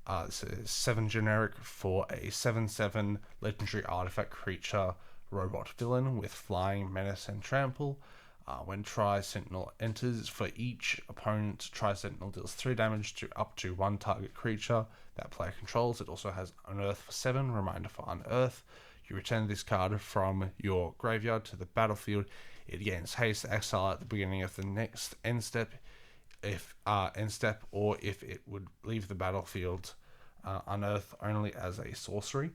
This is 7 generic for a 7/7 legendary artifact creature robot villain with flying, menace, and trample. When Tri-Sentinel enters, for each opponent, Tri-Sentinel deals 3 damage to up to 1 target creature that player controls. It also has Unearth for 7, Reminder for Unearth. You return this card from your graveyard to the battlefield. It gains haste, exile at the beginning of the next end step, or if it would leave the battlefield, Unearth only as a sorcery.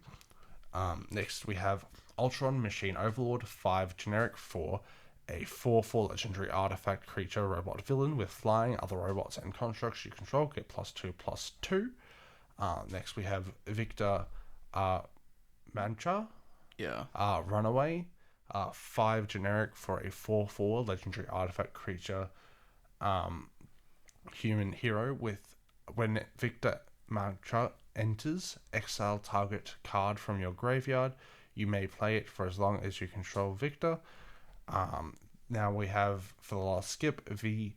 Next, we have Ultron Machine Overlord, 5 generic for a 4/4 legendary artifact creature robot villain with flying. Other robots and constructs you control get +2/+2. Next, we have Victor Mancha, Yeah. Runaway, 5 generic for a 4/4 legendary artifact creature human hero. With when Victor Mancha enters, exile target card from your graveyard. You may play it for as long as you control Victor. Now we have, for the last skip, Viv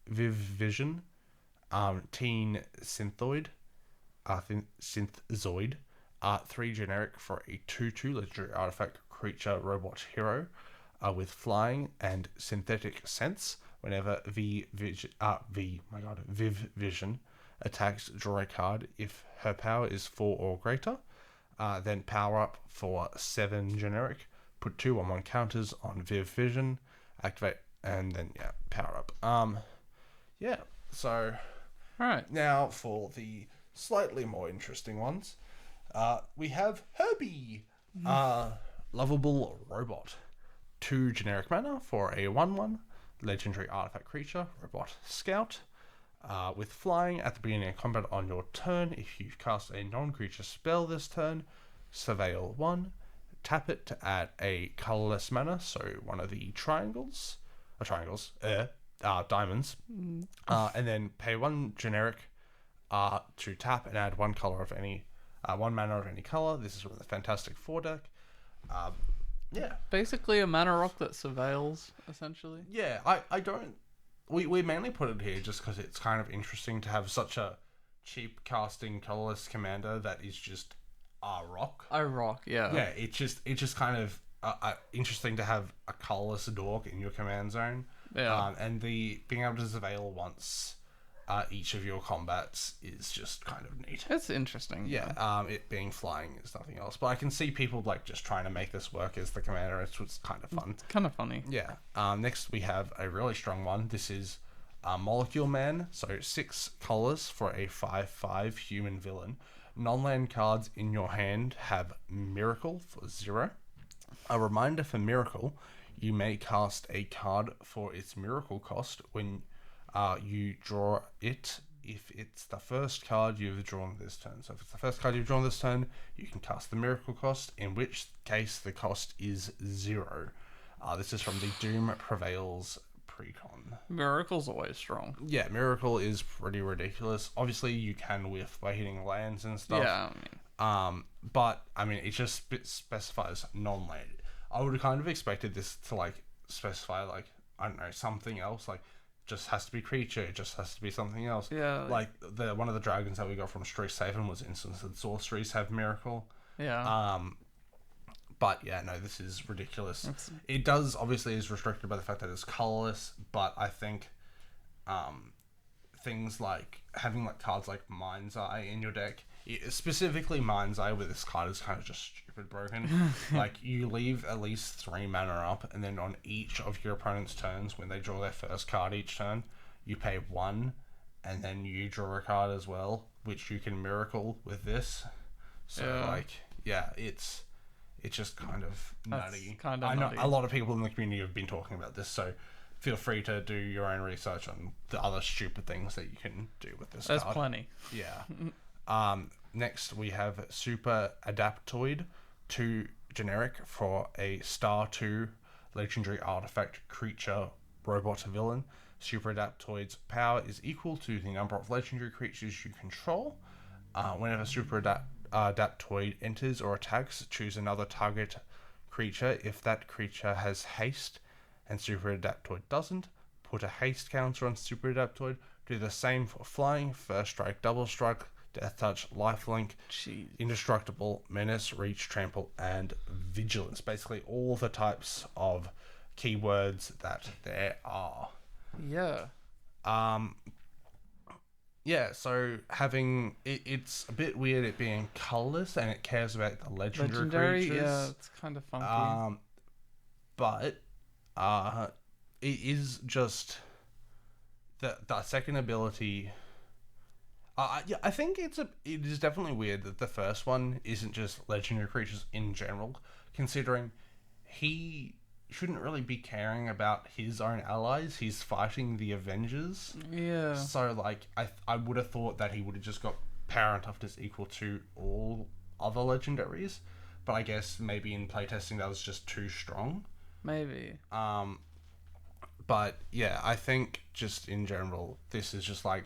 Vision, Teen Synthoid, Synthzoid, 3 generic for a 2/2 legendary artifact creature robot hero, with flying and synthetic sense. Whenever Viv Vision attacks, draw a card if her power is 4 or greater. Then power up for 7 generic. Put 2/1 counters on Viv Vision. Activate, and then power up. So Alright. now for the slightly more interesting ones. We have Herbie, lovable robot. 2 generic mana for a 1/1 legendary artifact creature, robot scout. With flying, at the beginning of combat on your turn, if you cast a non-creature spell this turn, surveil 1, tap it to add a colourless mana, so one of the diamonds, and then pay 1 generic to tap and add 1 color of any 1 mana of any color. This is from the Fantastic Four deck. Basically a mana rock that surveils, essentially. Yeah, I don't. We mainly put it here just because it's kind of interesting to have such a cheap casting colorless commander that is just a rock. A rock, yeah. Yeah, it's just kind of interesting to have a colorless dork in your command zone. Yeah. And the being able to surveil once each of your combats is just kind of neat. It's interesting. Yeah, it being flying is nothing else. But I can see people like just trying to make this work as the commander. It's kind of fun. It's kind of funny. Yeah. Next we have a really strong one. This is Molecule Man. So 6 colors for a 5/5 human villain. Non-land cards in your hand have Miracle for 0. A reminder for Miracle: you may cast a card for its Miracle cost when you draw it if it's the first card you've drawn this turn. So if it's the first card you've drawn this turn, you can cast the Miracle cost, in which case the cost is 0. This is from the Doom Prevails precon. Miracle's always strong. Yeah, Miracle is pretty ridiculous. Obviously, you can whiff by hitting lands and stuff. Yeah, But, I mean, it just specifies non-land. I would have kind of expected this to, like, specify like, I don't know, something else, like just has to be creature, it just has to be something else. Yeah. Like the one of the dragons that we got from Street 7 was instance that sorceries have miracle. Yeah. But yeah, no, this is ridiculous. It's, It does obviously is restricted by the fact that it's colorless, but I think things like having like cards like Mind's Eye in your deck, specifically Mind's Eye with this card is kind of just stupid broken. Like you leave at least 3 mana up, and then on each of your opponent's turns, when they draw their first card each turn, you pay 1, and then you draw a card as well, which you can miracle with this. So like, yeah, it's just kind of nutty. Kind of I know nutty. a lot of people in the community have been talking about this, so feel free to do your own research on the other stupid things that you can do with this There's card. plenty. Yeah. Next we have Super Adaptoid, 2 generic for a star 2 legendary artifact creature robot villain. Super Adaptoid's power is equal to the number of legendary creatures you control. Whenever Super Adaptoid enters or attacks, choose another target creature. If that creature has haste and Super Adaptoid doesn't, put a haste counter on Super Adaptoid. Do the same for flying, first strike, double strike, death touch, lifelink, indestructible, menace, reach, trample, and vigilance. Basically all the types of keywords that there are. Yeah. Yeah, so having it's a bit weird it being colorless and it cares about the legendary creatures. Yeah, it's kind of funky. But it is just the second ability. Yeah, I think it is definitely weird that the first one isn't just legendary creatures in general, considering he shouldn't really be caring about his own allies. He's fighting the Avengers. Yeah. So like I would have thought that he would have just got power and toughness equal to all other legendaries, but I guess maybe in playtesting that was just too strong. Maybe. But yeah, I think just in general, this is just like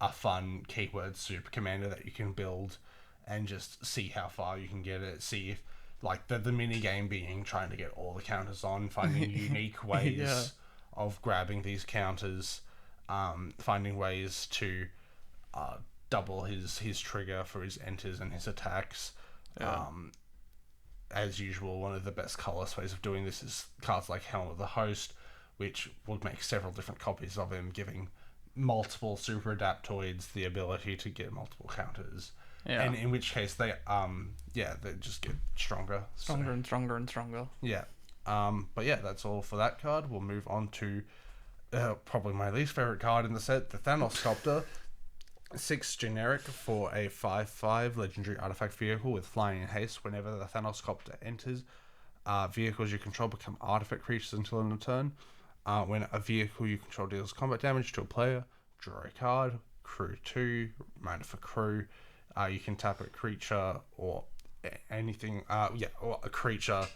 a fun keyword super commander that you can build and just see how far you can get it. See if like the mini game being trying to get all the counters on, finding unique ways of grabbing these counters, finding ways to double his trigger for his enters and his attacks. As usual, one of the best colorless ways of doing this is cards like Helm of the Host, which would make several different copies of him, giving multiple Super Adaptoids the ability to get multiple counters. Yeah. And in which case they they just get stronger. And stronger and stronger. Yeah. But yeah, that's all for that card. We'll move on to probably my least favorite card in the set, the Thanos Copter. 6 generic for a 5/5 legendary artifact vehicle with flying and haste. Whenever the Thanos Copter enters, vehicles you control become artifact creatures until end of turn. When a vehicle you control deals combat damage to a player, draw a card. Crew 2, mana for crew. You can tap a creature or anything. Or a creature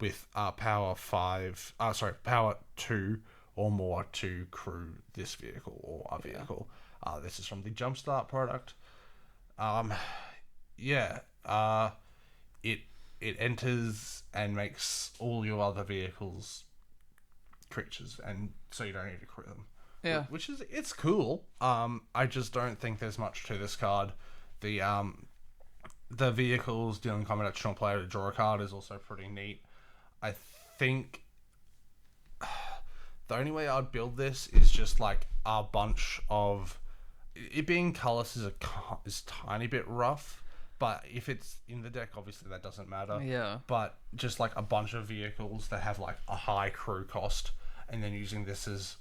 with power 2 or more to crew this vehicle or a vehicle. This is from the Jumpstart product. It enters and makes all your other vehicles creatures, and so you don't need to crew them. Yeah, which is it's cool. I just don't think there's much to this card. The vehicles dealing combat action on player to draw a card is also pretty neat. I think the only way I'd build this is just like a bunch of it being colorless is tiny bit rough, but if it's in the deck, obviously that doesn't matter. Yeah. But just like a bunch of vehicles that have like a high crew cost, and then using this as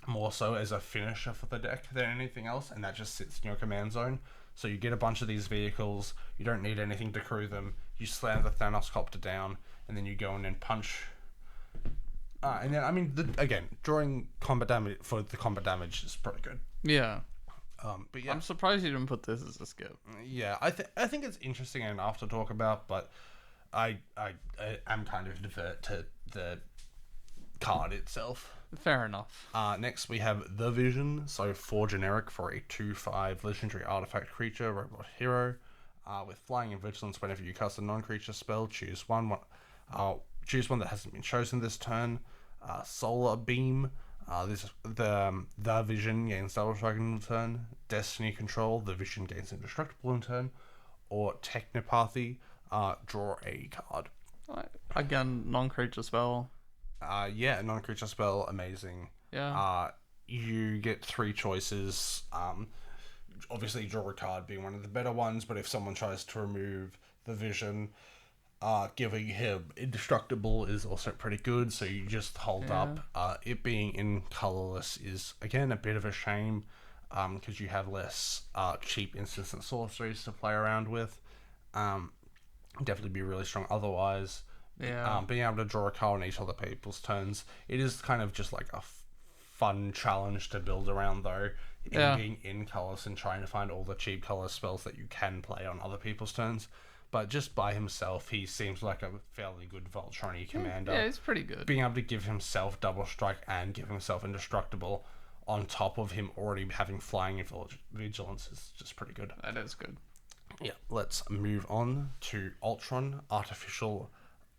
more so as a finisher for the deck than anything else, and that just sits in your command zone. So you get a bunch of these vehicles, you don't need anything to crew them, you slam the Thanos Copter down, and then you go in and punch. And then, I mean, again, drawing combat damage for the combat damage is pretty good. Yeah. But yeah, I'm surprised you didn't put this as a skip. Yeah, I think it's interesting enough to talk about, but I am kind of divert to the card itself. Fair enough. Next we have The Vision, so 4 generic for a 2/5 legendary artifact creature, robot hero, with flying and vigilance. Whenever you cast a non-creature spell, choose one that hasn't been chosen this turn. Solar Beam. The Vision gains double strike in turn. Destiny Control. The Vision gains indestructible in turn. Or Technopathy. Draw a card. Again, non-creature spell. Yeah, non-creature spell, amazing. Yeah. You get 3 choices. Obviously, draw a card being one of the better ones, but if someone tries to remove the Vision, giving him indestructible is also pretty good, so you just hold up. It being in colourless is, again, a bit of a shame, because you have less cheap instants and sorceries to play around with. Definitely be really strong otherwise. Yeah. Being able to draw a card on each other people's turns, it is kind of just like a fun challenge to build around, though, in being in colours and trying to find all the cheap colour spells that you can play on other people's turns. But just by himself, he seems like a fairly good Voltron-y commander. Yeah, he's pretty good. Being able to give himself double strike and give himself indestructible on top of him already having flying and vigilance is just pretty good. That is good. Yeah, let's move on to Ultron, Artificial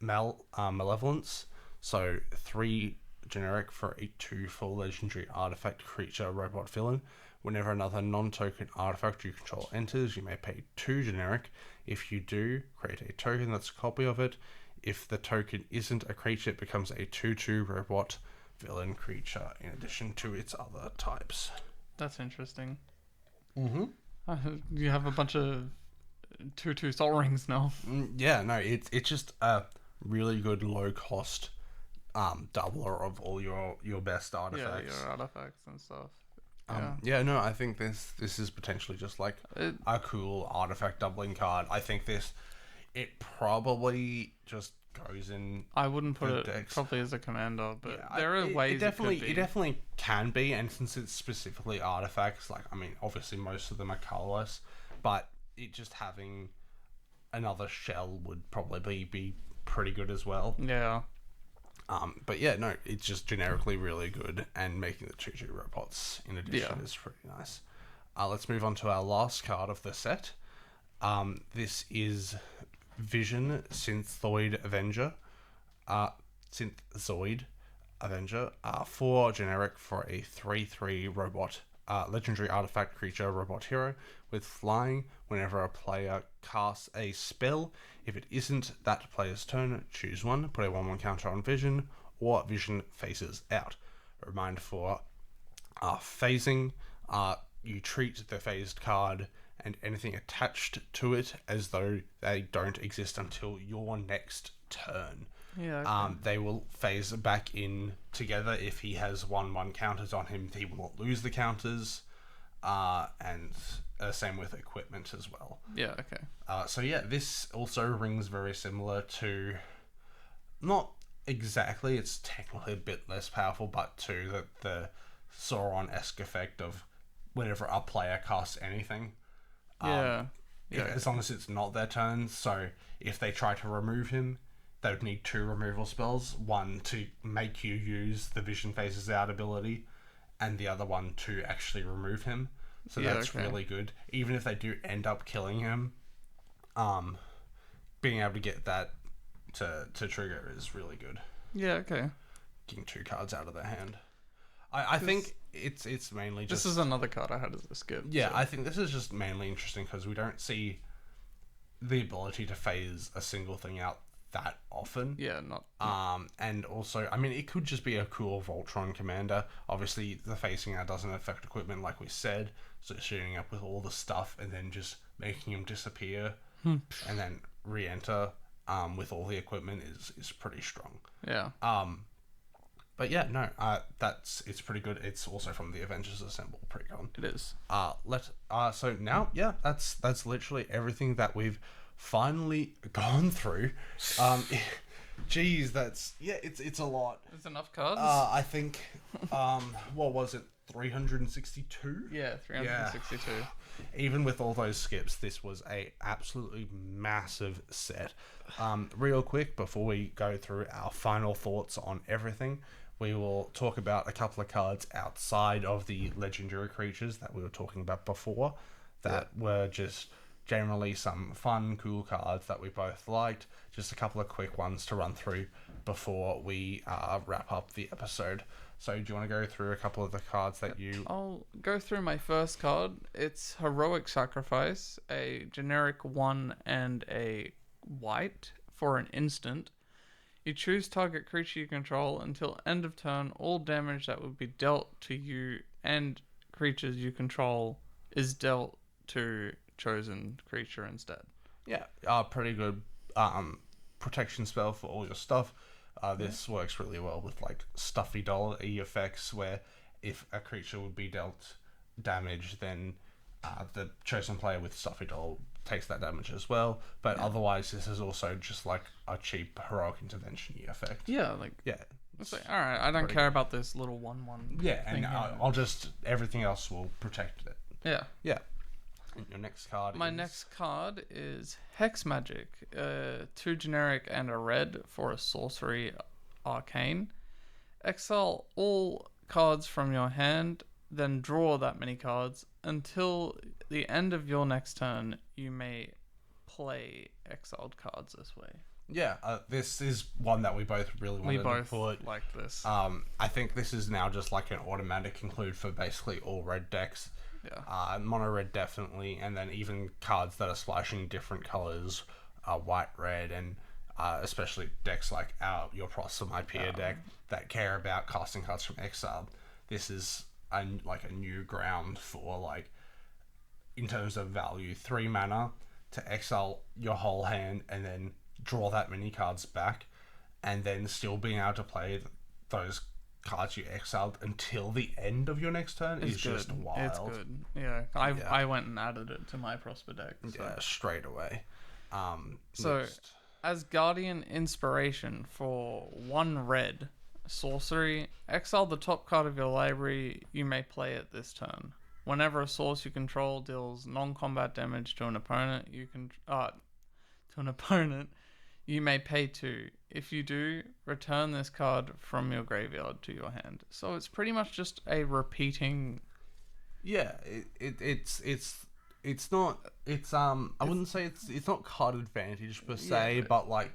Malevolence. So 3 generic for a 2 full legendary artifact creature robot villain. Whenever another non-token artifact you control enters, you may pay 2 generic. If you do, create a token that's a copy of it. If the token isn't a creature, it becomes a 2/2 robot villain creature in addition to its other types. That's interesting. Mm-hmm. You have a bunch of 2/2 Sol Rings now. Yeah, no, it's just a really good low cost doubler of all your best artifacts. Yeah, your artifacts and stuff. No, I think this is potentially just like a cool artifact doubling card. I think it probably just goes in. I wouldn't put it decks. probably as a commander, but there are ways it definitely could be. it definitely can be, and since it's specifically artifacts, like I mean, obviously most of them are colorless, but it just having another shell would probably be pretty good as well. Yeah. But yeah, no, it's just generically really good, and making the 2/2 robots in addition is pretty nice. Let's move on to our last card of the set. This is Vision Synthoid Avenger. 4 generic for a 3/3 robot legendary artifact creature robot hero with flying. Whenever a player casts a spell, if it isn't that player's turn, choose one, put a 1/1 counter on Vision, or Vision faces out. A reminder for phasing, you treat the phased card and anything attached to it as though they don't exist until your next turn. Yeah. Okay. They will phase back in together. If he has 1/1 counters on him, he will not lose the counters. And same with equipment as well. Yeah, okay. So yeah, this also rings very similar to, not exactly, it's technically a bit less powerful, but to the Sauron-esque effect of whenever a player casts anything. As long as it's not their turn. So if they try to remove him, they would need 2 removal spells. One to make you use the Vision Phases Out ability, and the other one to actually remove him. So that's really good. Even if they do end up killing him, being able to get that to trigger is really good. Yeah, okay. Getting 2 cards out of their hand. I think it's mainly just... This is another card I had as a skip. Yeah, so. I think this is just mainly interesting because we don't see the ability to phase a single thing out that often. Yeah, not... And also, I mean, it could just be a cool Voltron commander. Obviously, the phasing out doesn't affect equipment like we said, so shooting up with all the stuff and then just making him disappear and then re-enter with all the equipment is pretty strong. Yeah. But yeah, no, it's pretty good. It's also from the Avengers Assemble pre-con. It is. So now, yeah, that's literally everything that we've finally gone through. Geez, it's a lot. It's enough cards. I think, what was it, 362? Yeah, 362. Yeah. Even with all those skips, this was a absolutely massive set. Real quick, before we go through our final thoughts on everything, we will talk about a couple of cards outside of the legendary creatures that we were talking about before that were just generally some fun, cool cards that we both liked. Just a couple of quick ones to run through before we wrap up the episode. So do you want to go through a couple of the cards that you... I'll go through my first card. It's Heroic Sacrifice, a generic 1 and a white for an instant. You choose target creature you control until end of turn. All damage that would be dealt to you and creatures you control is dealt to chosen creature instead. Yeah, pretty good protection spell for all your stuff. This works really well with like Stuffy Doll effects, where if a creature would be dealt damage, then the chosen player with Stuffy Doll takes that damage as well. But otherwise, this is also just like a cheap heroic intervention effect. Yeah, like Yeah, it's like, all right, I don't care about this little 1/1. yeah, and I'll just everything else will protect it. Yeah. Yeah. And your next card. My next card is Hex Magic, 2 generic and a red for a sorcery arcane. Exile all cards from your hand, then draw that many cards. Until the end of your next turn, you may play exiled cards this way. Yeah, this is one that we both really wanted to put. Like this. I think this is now just like an automatic include for basically all red decks. Yeah. Mono red definitely, and then even cards that are splashing different colors, white, red, and especially decks like your Prosper My Peer deck that care about casting cards from exile. This is a new ground for like, in terms of value, 3 mana to exile your whole hand and then draw that many cards back, and then still being able to play those cards you exiled until the end of your next turn is just wild. It's good. Yeah, I went and added it to my Prosper deck. So. Yeah, straight away. So, as Guardian Inspiration for 1 red sorcery, exile the top card of your library. You may play it this turn. Whenever a source you control deals non-combat damage to an opponent, you may pay 2. If you do, return this card from your graveyard to your hand. So it's pretty much just a repeating. Yeah, it's not. I wouldn't say it's not card advantage per se, but like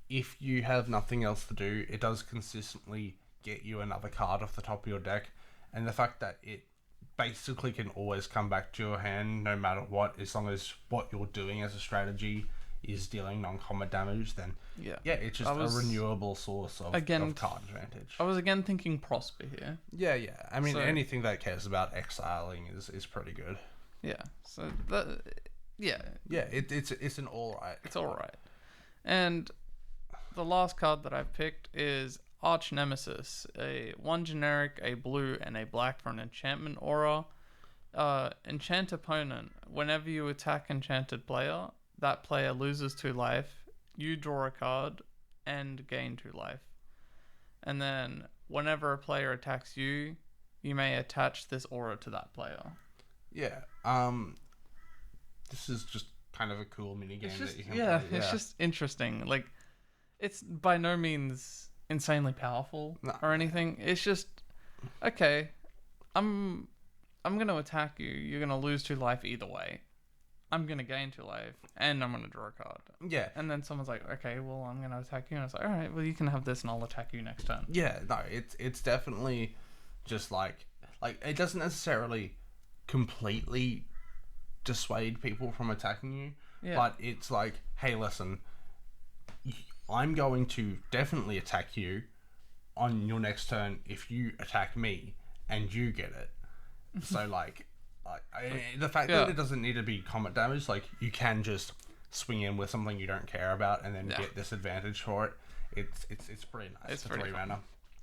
if you have nothing else to do, it does consistently get you another card off the top of your deck, and the fact that it basically can always come back to your hand no matter what, as long as what you're doing as a strategy is dealing non-combat damage, then it's just a renewable source of card advantage. I was again thinking Prosper here. Yeah. I mean, anything that cares about exiling is pretty good. Yeah. So it's an alright. It's alright. And the last card that I've picked is Arch Nemesis, a 1 generic, a blue, and a black for an enchantment aura. Enchant opponent. Whenever you attack enchanted player, that player loses 2 life, you draw a card, and gain 2 life. And then, whenever a player attacks you, you may attach this aura to that player. Yeah. This is just kind of a cool minigame that you can play. Yeah, it's just interesting. Like, it's by no means insanely powerful or anything. It's just, okay, I'm going to attack you. You're going to lose 2 life either way. I'm going to gain 2 life, and I'm going to draw a card. Yeah. And then someone's like, okay, well, I'm going to attack you. And it's like, all right, well, you can have this, and I'll attack you next turn. Yeah, no, it's definitely just like it doesn't necessarily completely dissuade people from attacking you, but it's like, hey, listen, I'm going to definitely attack you on your next turn if you attack me, and you get it. So, the fact that it doesn't need to be combat damage, like, you can just swing in with something you don't care about and then get this advantage for it. It's pretty nice. It's for 3 mana.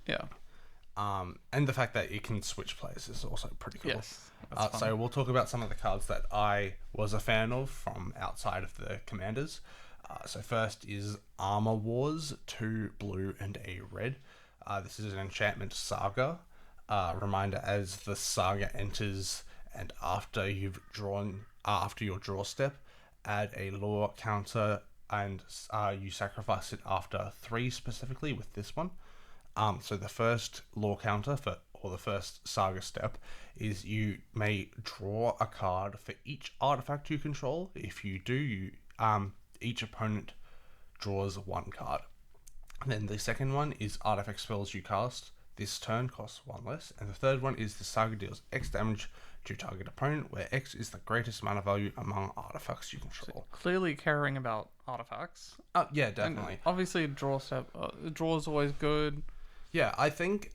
Yeah. And the fact that it can switch players is also pretty cool. Yes. So we'll talk about some of the cards that I was a fan of from outside of the commanders. So first is Armor Wars, 2 blue and a red. This is an enchantment saga. Reminder, as the saga enters and after your draw step, add a lore counter, and you sacrifice it after 3 specifically with this one. So the first lore counter for or the first saga step, is you may draw a card for each artifact you control. If you do, each opponent draws one card. And then the second one is artifact spells you cast this turn costs one less. And the third one is the saga deals X damage to target opponent, where X is the greatest mana value among artifacts you control. Clearly caring about artifacts. Yeah, definitely. And obviously, draw is always good. Yeah, I think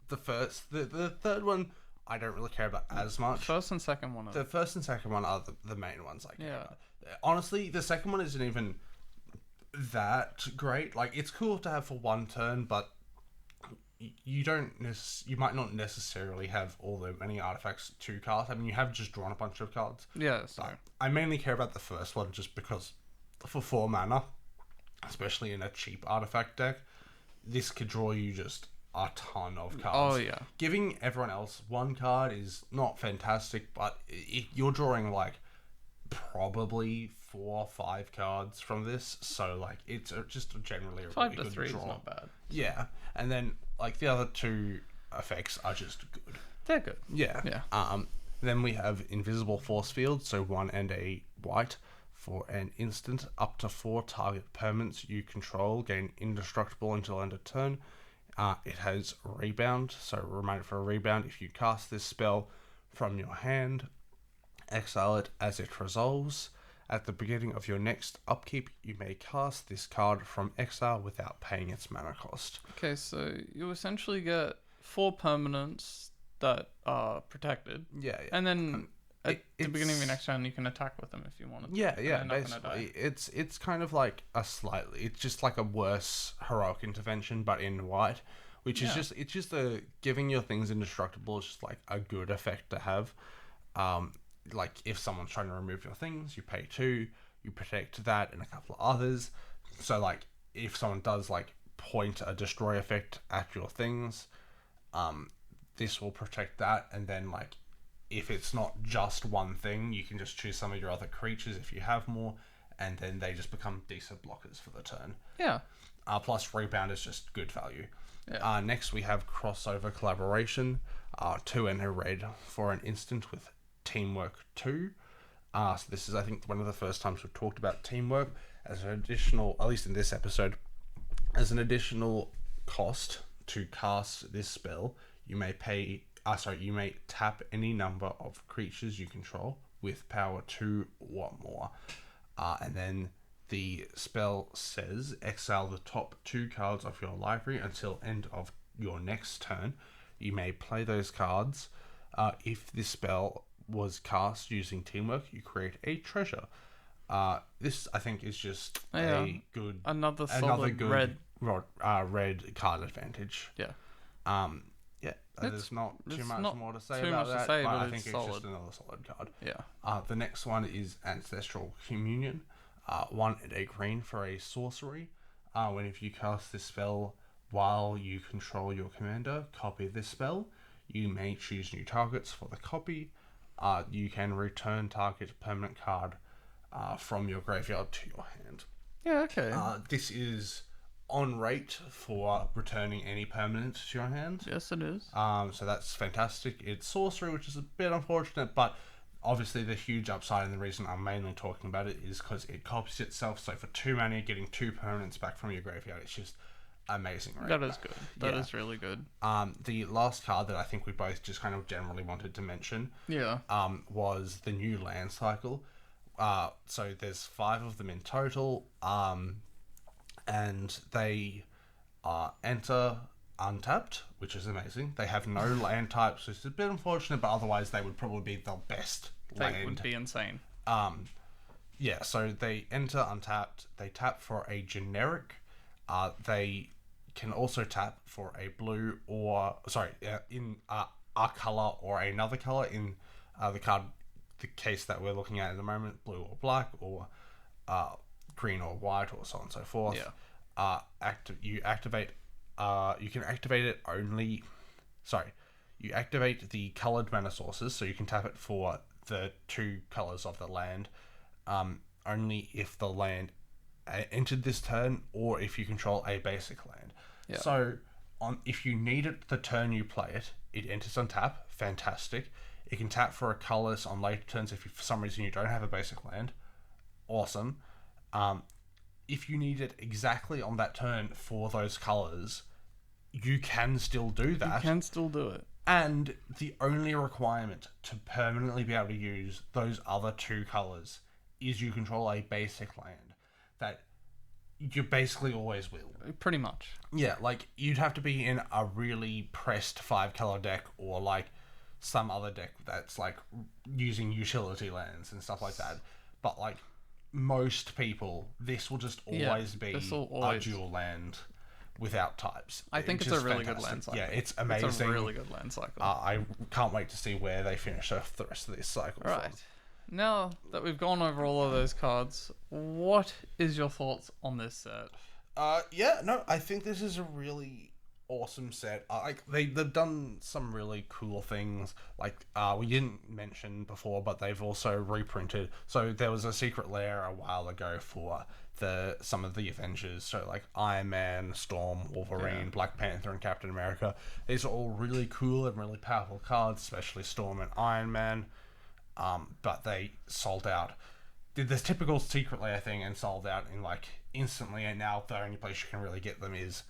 the third one I don't really care about as much. First and second one. The first and second one are the main ones I care about. Yeah. Honestly, the second one isn't even that great. Like, it's cool to have for one turn, but you might not necessarily have all the many artifacts to cast. I mean, you have just drawn a bunch of cards. Yeah, so I mainly care about the first one just because for 4 mana, especially in a cheap artifact deck, this could draw you just a ton of cards. Oh yeah. Giving everyone else one card is not fantastic, but you're drawing like probably 4 or 5 cards from this, so like it's just generally a 5 really to good 3 draw. is not bad. Yeah, and then like the other 2 effects are just good. They're good. Yeah. Then we have invisible force field, so 1 and a white for an instant. Up to 4 target permanents you control gain indestructible until end of turn. It has rebound, so remind it for a rebound. If you cast this spell from your hand, exile it as it resolves. At the beginning of your next upkeep, you may cast this card from exile without paying its mana cost. Okay, so you essentially get 4 permanents that are protected. Yeah. And then at the beginning of your next turn, you can attack with them if you wanted. Yeah, They're not gonna basically. die. It's kind of like it's just like a worse heroic intervention, but in white, which is just giving your things indestructible is just like a good effect to have. Like if someone's trying to remove your things, you pay 2, you protect that and a couple of others. So like if someone does like point a destroy effect at your things, this will protect that, and then like if it's not just one thing, you can just choose some of your other creatures if you have more, and then they just become decent blockers for the turn. Yeah. Plus rebound is just good value. Yeah. Next we have crossover collaboration, 2 and a red for an instant with teamwork 2. So this is I think one of the first times we've talked about teamwork as an additional, at least in this episode, as an additional cost to cast this spell. You may tap any number of creatures you control with power 2 or more. And then the spell says exile the top 2 cards of your library until end of your next turn. You may play those cards. If this spell was cast using teamwork, you create a treasure. This I think is just another good red card advantage. Yeah. There's not too much more to say about that, but I think it's just another solid card. Yeah. The next one is Ancestral Communion. 1 and a green for a sorcery. Whenever you cast this spell while you control your commander, copy this spell. You may choose new targets for the copy. You can return target permanent card from your graveyard to your hand. Yeah, okay. This is on rate for returning any permanent to your hand. Yes, it is. So that's fantastic. It's sorcery, which is a bit unfortunate, but obviously the huge upside and the reason I'm mainly talking about it is because it copies itself. So for 2 mana, getting 2 permanents back from your graveyard, it's just amazing, right? That is good. That is really good. The last card that I think we both just kind of generally wanted to mention was the new land cycle. So there's 5 of them in total, and they enter untapped, which is amazing. They have no land types, which is a bit unfortunate, but otherwise they would probably be the best land. They would be insane. So they enter untapped, they tap for a generic, they can also tap for a blue in a color or another color in the case that we're looking at the moment, blue or black or green or white or so on and so forth. You can activate it only. You activate the colored mana sources, so you can tap it for the 2 colors of the land, only if the land entered this turn or if you control a basic land. So if you need it the turn you play it, it enters on tap, fantastic. It can tap for a colourless on later turns if for some reason you don't have a basic land, awesome. If you need it exactly on that turn for those colours, you can still do that. You can still do it. And the only requirement to permanently be able to use those other two colours is you control a basic land that you basically always will. Pretty much. Yeah, like, you'd have to be in a really pressed 5-colour deck or, like, some other deck that's, like, using utility lands and stuff like that. But, like, most people, this will just always be a dual land without types. I think it's a really good land cycle. Yeah, it's amazing. It's a really good land cycle. I can't wait to see where they finish off the rest of this cycle. Right. Now that we've gone over all of those cards, what is your thoughts on this set? I think this is a really awesome set. They've done some really cool things. Like, we didn't mention before, but they've also reprinted. So there was a secret lair a while ago for some of the Avengers. So like Iron Man, Storm, Wolverine, Black Panther, and Captain America. These are all really cool and really powerful cards, especially Storm and Iron Man. But they sold out. Did this typical secret lair thing and sold out in like instantly, and now the only place you can really get them is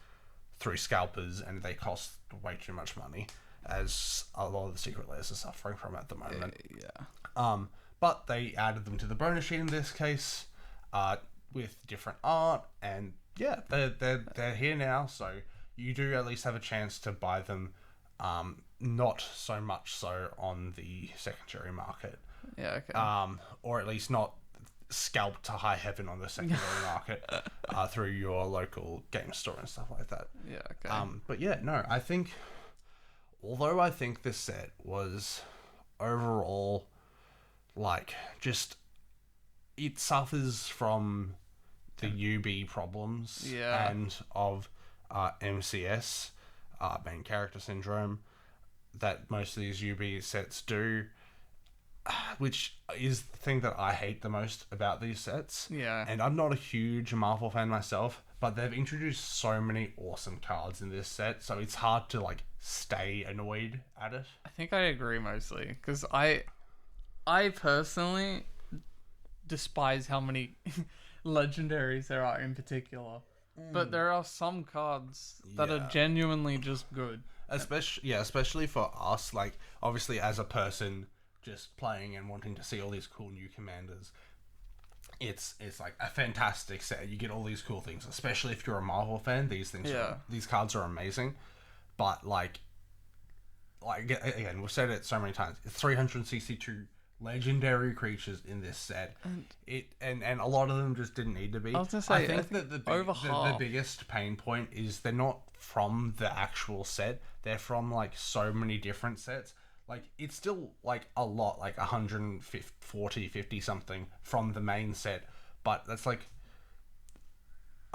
through scalpers, and they cost way too much money, as a lot of the secret lairs are suffering from at the moment. But they added them to the bonus sheet in this case, with different art, and yeah, they're here now, so you do at least have a chance to buy them. Not so much so on the secondary market. Yeah, okay. Or at least not scalped to high heaven on the secondary market through your local game store and stuff like that. Yeah, okay. But yeah, no, I think, although I think this set was overall, like, just, it suffers from the UB problems and of MCS, main character syndrome, that most of these UB sets do, which is the thing that I hate the most about these sets. Yeah. And I'm not a huge Marvel fan myself, but they've introduced so many awesome cards in this set, so it's hard to, like, stay annoyed at it. I think I agree mostly, because I personally despise how many legendaries there are in particular. But there are some cards that are genuinely just good. Especially for us, like, obviously as a person just playing and wanting to see all these cool new commanders, it's like a fantastic set. You get all these cool things, especially if you're a Marvel fan. These cards are amazing. But like again, we've said it so many times. It's 362 legendary creatures in this set. And a lot of them just didn't need to be. I was gonna say, I think that the biggest pain point is they're not from the actual set. They're from like so many different sets. Like, it's still like a lot, like 140, 50 something from the main set, but that's like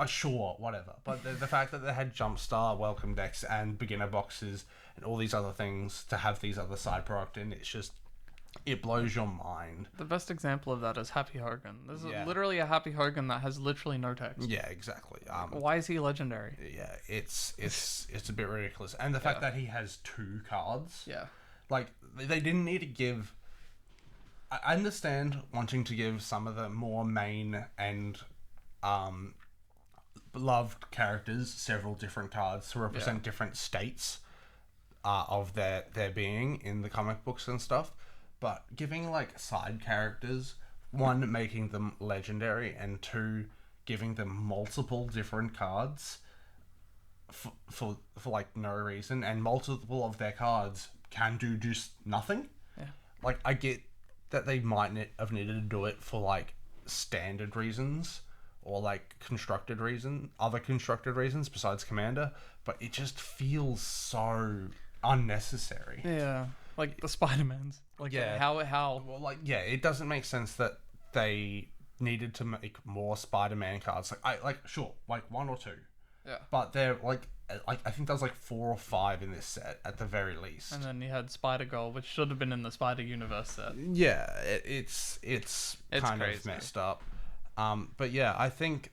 sure, whatever. But the fact that they had Jumpstar, Welcome Decks, and beginner boxes, and all these other things to have these other side product in, it's just, it blows your mind. The best example of that is Happy Hogan. There's literally a Happy Hogan that has literally no text. Yeah, exactly. Why is he legendary? Yeah, it's a bit ridiculous. And the fact that he has 2 cards. Yeah. Like, they didn't need to give... I understand wanting to give some of the more main and beloved characters several different cards to represent different states of their being in the comic books and stuff. But giving, like, side characters, 1, making them legendary, and 2, giving them multiple different cards for like, no reason, and multiple of their cards can do just nothing. Yeah. Like, I get that they might have needed to do it for, like, standard reasons, or, like, other constructed reasons besides Commander, but it just feels so unnecessary. Yeah. Like the Spider-Mans. Like, how... Well, like, yeah, it doesn't make sense that they needed to make more Spider-Man cards. Like, sure, like 1 or 2. Yeah. But they're, like I think there's, like, 4 or 5 in this set, at the very least. And then you had Spider-Girl, which should have been in the Spider-Universe set. Yeah, it's kind crazy. Of messed up. But yeah, I think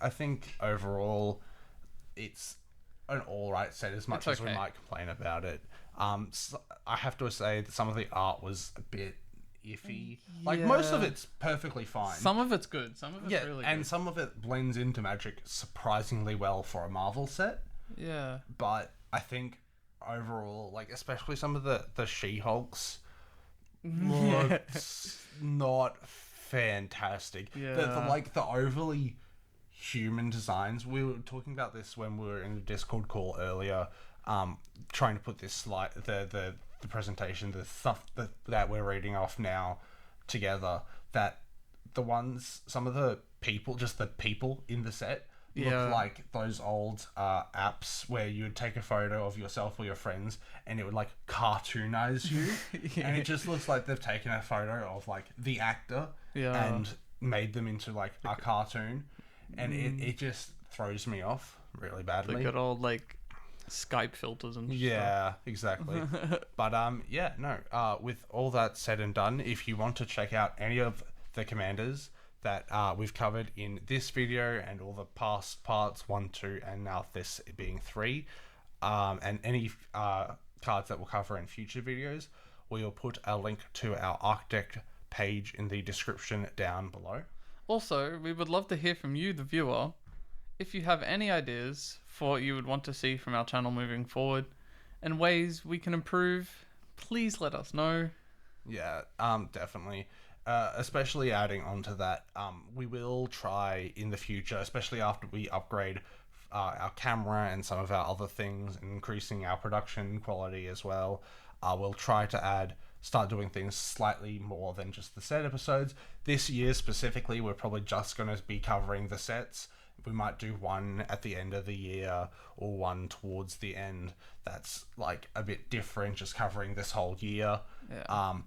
overall, it's an alright set, as much as we might complain about it. I have to say that some of the art was a bit iffy. Like, most of it's perfectly fine. Some of it's good. Some of it's really and good. some of it blends into Magic surprisingly well for a Marvel set. Yeah. But I think overall, like, especially some of the She-Hulks, looks not fantastic. Yeah. The overly human designs. We were talking about this when we were in the Discord call earlier, trying to put this slide, the presentation, the stuff that we're reading off now together, that some of the people, just the people in the set, look like those old apps where you would take a photo of yourself or your friends and it would like cartoonize you. And it just looks like they've taken a photo of like the actor and made them into like a cartoon, and it just throws me off really badly. The good old like Skype filters and stuff. Exactly. But with all that said and done, if you want to check out any of the commanders that we've covered in this video and all the past parts 1, 2, and now this being 3, and any cards that we'll cover in future videos, we will put a link to our Archidekt page in the description down below. Also, we would love to hear from you, the viewer. If you have any ideas for what you would want to see from our channel moving forward and ways we can improve, please let us know. Yeah, definitely. Especially adding on to that, we will try in the future, especially after we upgrade our camera and some of our other things, and increasing our production quality as well. We'll try to start doing things slightly more than just the set episodes. This year specifically, we're probably just going to be covering the sets. We might do one at the end of the year or one towards the end that's like a bit different, just covering this whole year.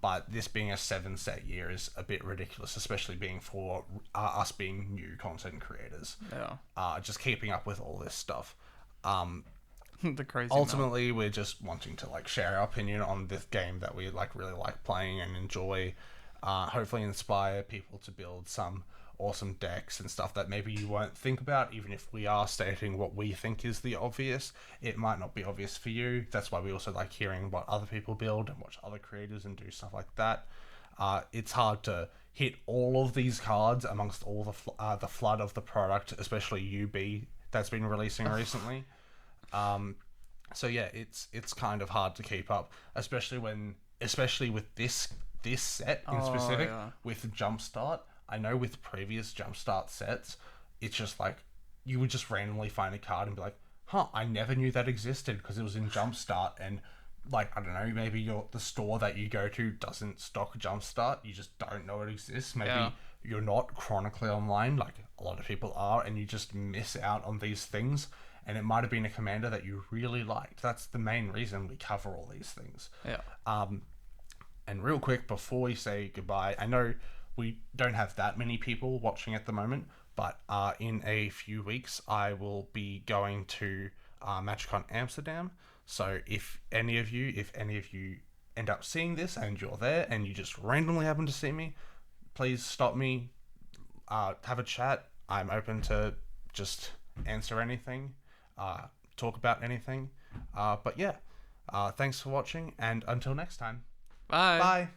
But this being a 7-set year is a bit ridiculous, especially being for us being new content creators. Just keeping up with all this stuff. The crazy. Ultimately, we're just wanting to like share our opinion on this game that we like really like playing and enjoy. Hopefully inspire people to build some awesome decks and stuff that maybe you won't think about. Even if we are stating what we think is the obvious, it might not be obvious for you. That's why we also like hearing what other people build and watch other creators and do stuff like that. It's hard to hit all of these cards amongst all the flood of the product, especially UB that's been releasing recently. So yeah, it's kind of hard to keep up, especially with this set in specific. With Jumpstart, I know with previous Jumpstart sets, it's just like you would just randomly find a card and be like, I never knew that existed because it was in Jumpstart, and like, I don't know, maybe the store that you go to doesn't stock Jumpstart, you just don't know it exists. Maybe you're not chronically online like a lot of people are, and you just miss out on these things. And it might have been a commander that you really liked. That's the main reason we cover all these things. And real quick, before we say goodbye, I know we don't have that many people watching at the moment, but in a few weeks, I will be going to MagicCon Amsterdam. So if any of you end up seeing this and you're there and you just randomly happen to see me, please stop me, have a chat. I'm open to just answer anything. Talk about anything. But yeah, thanks for watching, and until next time. Bye. Bye.